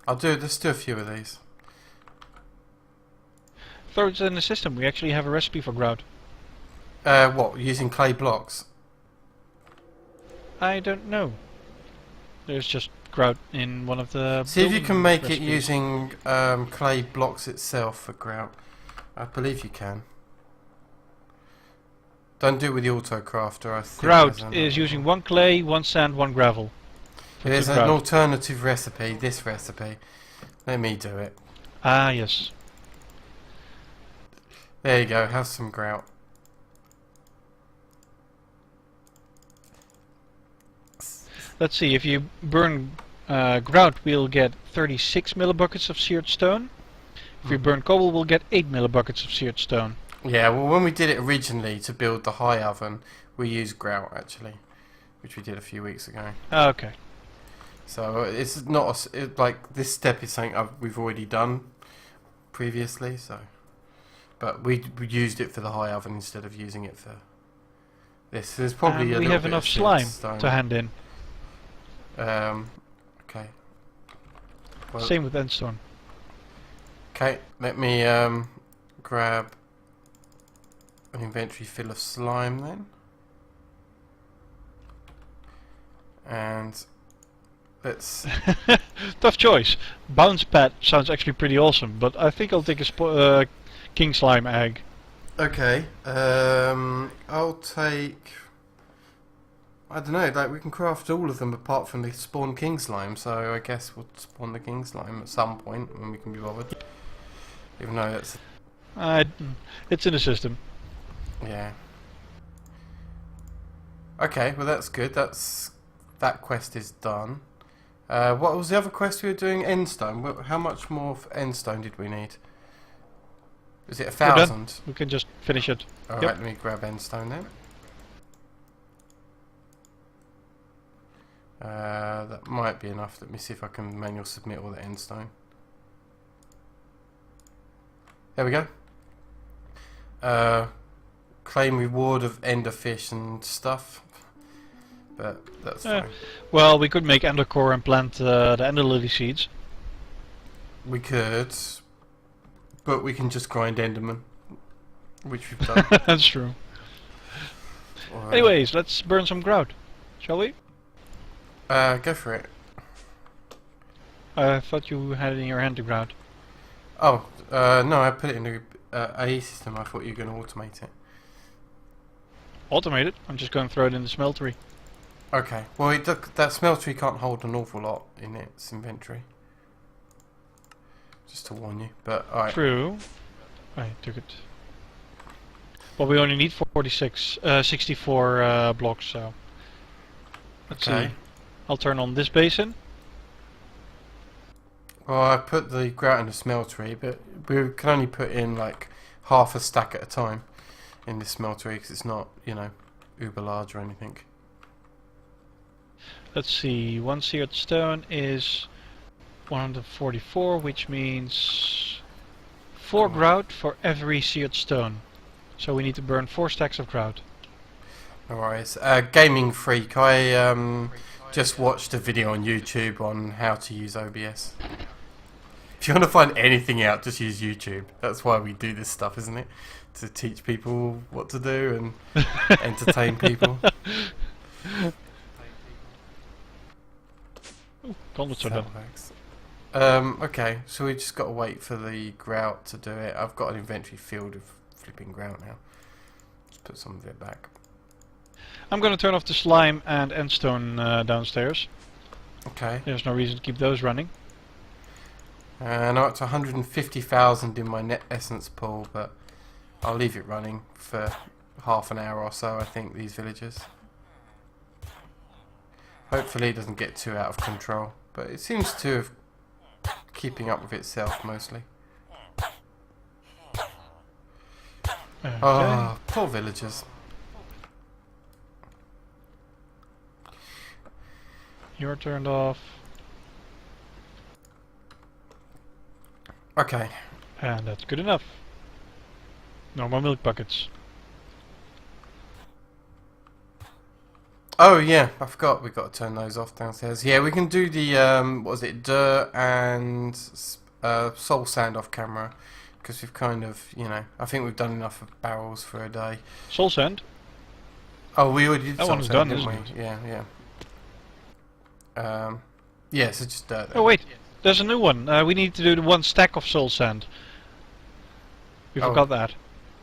let's do a few of these. Throw it in the system. We actually have a recipe for grout. What? Using clay blocks? I don't know. There's just grout in one of the. See if you can make recipes. it using clay blocks itself for grout. I believe you can. Don't do it with the autocrafter. I think Grout is using 1 clay, 1 sand, 1 gravel. There's an alternative recipe. This recipe. Let me do it. Ah, yes. There you go. Have some grout. Let's see. If you burn grout, we'll get 36 millibuckets of seared stone. If we burn cobble, we'll get 8 millibuckets of seared stone. Yeah, well, when we did it originally to build the high oven, we used grout actually, which we did a few weeks ago. Ah, okay. So it's not like this step is something we've already done previously. So, but we used it for the high oven instead of using it for this. There's probably and a we little have bit enough of slime stone. to hand in. Okay. Well, Same with endstone. okay, let me grab an inventory full of slime then. And let's... Tough choice. Bounce pad sounds actually pretty awesome, but I think I'll take a king slime egg. Okay, I'll take... I don't know, like we can craft all of them apart from the spawn king slime, so I guess we'll spawn the king slime at some point when we can be bothered. Even though that's... It's in the system. Yeah. Okay, well that's good. That quest is done. What was the other quest we were doing? Endstone. How much more endstone did we need? Was it 1,000? We can just finish it. Alright, let me grab endstone then. That might be enough. Let me see if I can manual submit all the endstone. There we go. Claim reward of ender fish and stuff. But that's fine. Well, we could make ender core and plant the ender lily seeds. We could, but we can just grind enderman, which we've done. That's true. Or, Anyways, let's burn some grout, shall we? go for it. I thought you had it in your hand to grout. Oh, no, I put it in the AE system. I thought you were going to automate it. Automate it? I'm just going to throw it in the smeltery. Okay, well that smeltery can't hold an awful lot in its inventory. Just to warn you, but alright. True. I took it. Well, we only need 64 blocks, so... Let's see. I'll turn on this basin. Well, I put the grout in the smeltery, but we can only put in like half a stack at a time in this smeltery because it's not, you know, uber large or anything. Let's see, 1 seared stone is 144, which means 4 grout for every seared stone. So we need to burn 4 stacks of grout. No worries. Gaming Freak, I just watched a video on YouTube on how to use OBS. If you want to find anything out, just use YouTube. That's why we do this stuff, isn't it? To teach people what to do and entertain people. Okay, so we just got to wait for the grout to do it. I've got an inventory filled of flipping grout now. Just put some of it back. I'm going to turn off the slime and endstone downstairs. Okay. There's no reason to keep those running. And I'm up to 150,000 in my net essence pool, but I'll leave it running for half an hour or so, I think, these villagers. Hopefully it doesn't get too out of control, but it seems to have keeping up with itself mostly. Okay. Oh, poor villagers. You're turned off. Okay. And that's good enough. No more milk buckets. Oh yeah, I forgot we've got to turn those off downstairs. Yeah, we can do the what was it, dirt and soul sand off camera, because we've kind of, you know, I think we've done enough of barrels for a day. Soul sand? Oh, we already did that soul one's sand, done, didn't isn't we? it? Yeah. Yeah, so just dirt. Oh wait, there's a new one. We need to do the 1 stack of soul sand. We forgot that.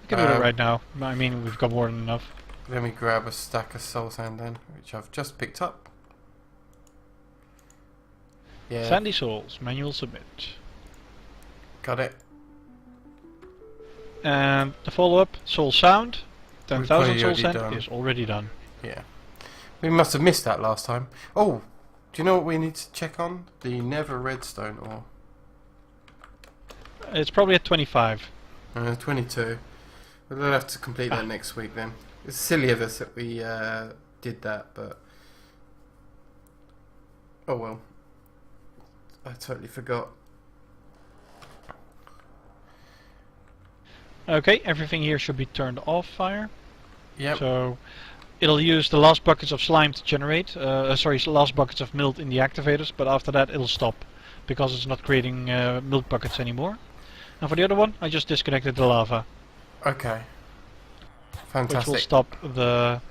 We can do that right now. I mean, we've got more than enough. Let me grab a stack of soul sand then, which I've just picked up. Yeah. Sandy souls, manual submit. Got it. And the follow-up, soul sound, 10,000 soul sand done. is already done. Yeah. We must have missed that last time. Oh, do you know what we need to check on? The Nether redstone ore. It's probably at 25. 22. We'll have to complete that next week then. It's silly of us that we did that, but oh well. I totally forgot. Okay, everything here should be turned off fire. Yep. So it'll use the last buckets of slime to generate, sorry, last buckets of milk in the activators, but after that it'll stop because it's not creating milk buckets anymore. And for the other one, I just disconnected the lava. Okay. Fantastic. Which will stop the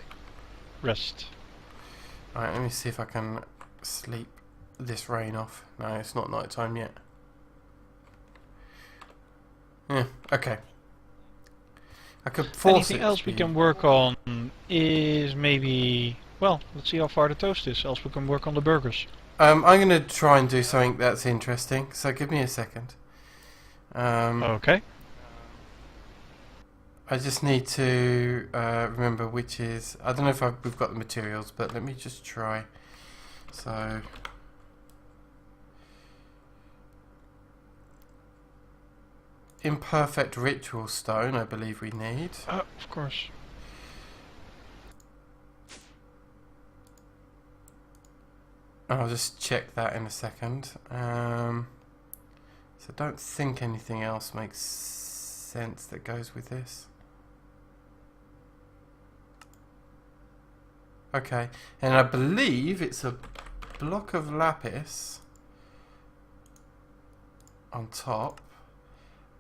rest. Alright, let me see if I can sleep this rain off. No, it's not night time yet. Yeah, okay. I could force Anything else we can work on is maybe, well, let's see how far the toast is, else we can work on the burgers. I'm going to try and do something that's interesting, so give me a second. Okay. I just need to remember which is... I don't know if we've got the materials, but let me just try. So... Imperfect ritual stone, I believe we need. Of course. I'll just check that in a second. So I don't think anything else makes sense that goes with this. Okay, and I believe it's a block of lapis on top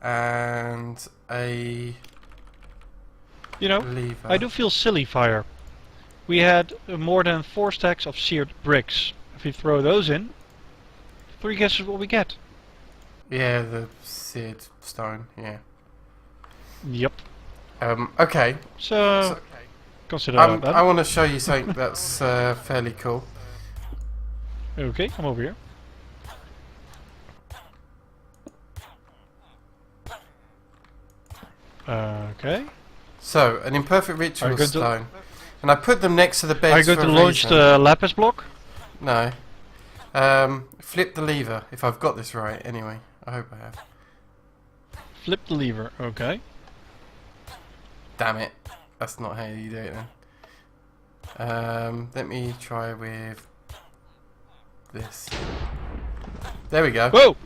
and a lever. I do feel silly, Fire. We had more than 4 stacks of seared bricks. If we throw those in, 3 guesses what we get. Yeah, the seared stone, yeah. Yep. Okay. So consider that. I want to show you something that's fairly cool. Okay, come over here. Okay. So, an imperfect ritual stone. And I put them next to the beds. Are you going to launch the lapis block? No. Flip the lever, if I've got this right, anyway. I hope I have. Flip the lever, okay. Damn it. That's not how you do it then. Let me try with this. There we go. Whoa!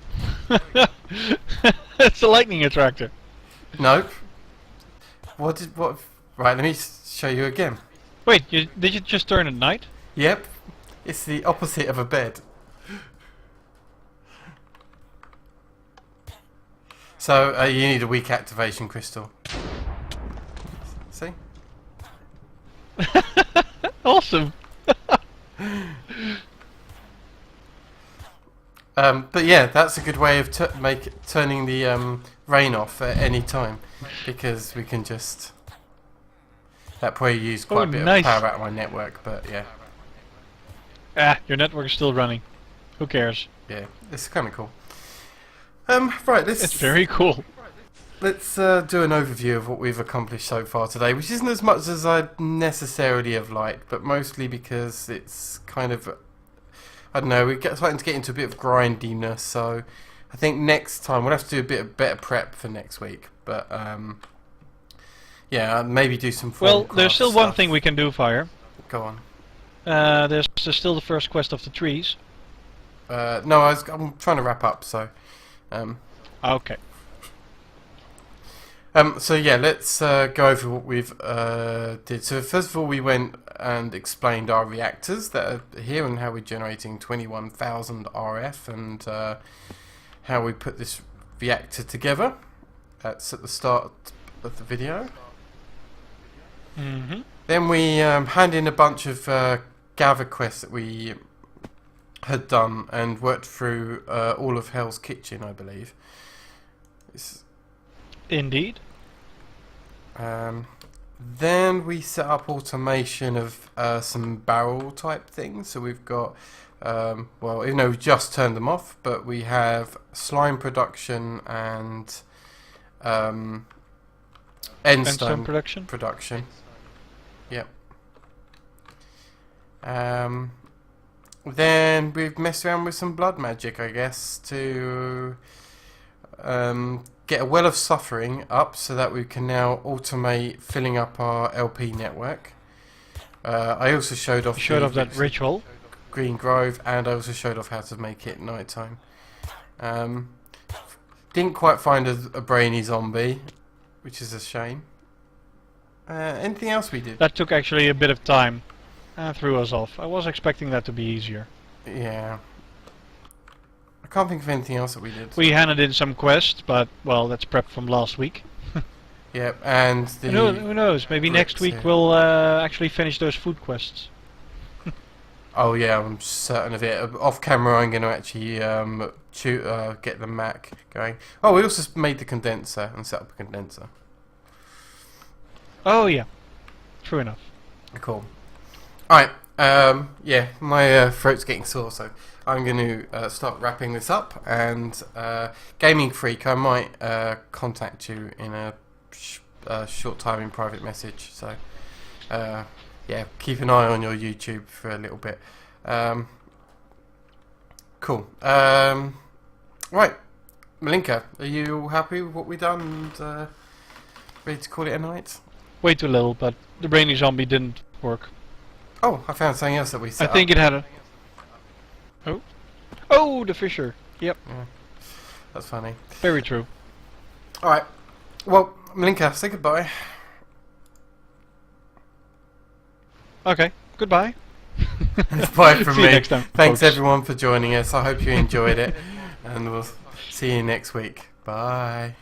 It's a lightning attractor. Nope. What? Right, let me show you again. Wait, did you just turn at night? Yep. It's the opposite of a bed. So, you need a weak activation crystal. See? Awesome! But yeah, that's a good way of turning the rain off at any time, because we can just... That probably used quite a bit of power out of my network, but yeah. Ah, your network is still running. Who cares? Yeah, it's kind of cool. Right, it's very cool. Let's do an overview of what we've accomplished so far today, which isn't as much as I'd necessarily have liked, but mostly because it's kind of... I don't know, we're starting to get into a bit of grindiness, so I think next time we'll have to do a bit of better prep for next week, but yeah, maybe do some Well, there's still one thing we can do, Fire. Go on. There's still the first quest of the trees. No, I'm trying to wrap up, so... Okay. So yeah, let's go over what we've did. So first of all, we went and explained our reactors that are here and how we're generating 21,000 RF and how we put this reactor together. That's at the start of the video. Then we hand in a bunch of gather quests that we had done and worked through all of Hell's Kitchen, I believe. Indeed. Then we set up automation of some barrel type things. So we've got, well, even though we just turned them off, but we have slime production and endstone production. Yep. Then we've messed around with some blood magic, I guess, to get a well of suffering up so that we can now automate filling up our LP network. I also showed off that ritual. Green Grove, and I also showed off how to make it nighttime. Didn't quite find a brainy zombie, which is a shame. Anything else we did? That took actually a bit of time and threw us off. I was expecting that to be easier. Yeah. I can't think of anything else that we did. We handed in some quests, but, well, that's prep from last week. Yep, and the... Who knows, maybe next week we'll actually finish those food quests. Oh yeah, I'm certain of it. Off camera I'm going to actually get the Mac going. Oh, we also made the condenser and set up a condenser. Oh yeah, true enough. Cool. Alright, yeah, my throat's getting sore, so I'm going to start wrapping this up. And Gaming Freak, I might contact you in a short time in private message. So yeah, keep an eye on your YouTube for a little bit. Cool. Right, Malinka, are you all happy with what we've done and ready to call it a night? Way too little, but the brainy zombie didn't work. Oh, I found something else that we set I think it had a... Oh, the fisher. Yep. Yeah, that's funny. Very true. Alright, well, Malinka, say goodbye. Okay, goodbye. Bye from See me. you next time, Thanks folks. everyone for joining us. I hope you enjoyed it, and we'll see you next week. Bye.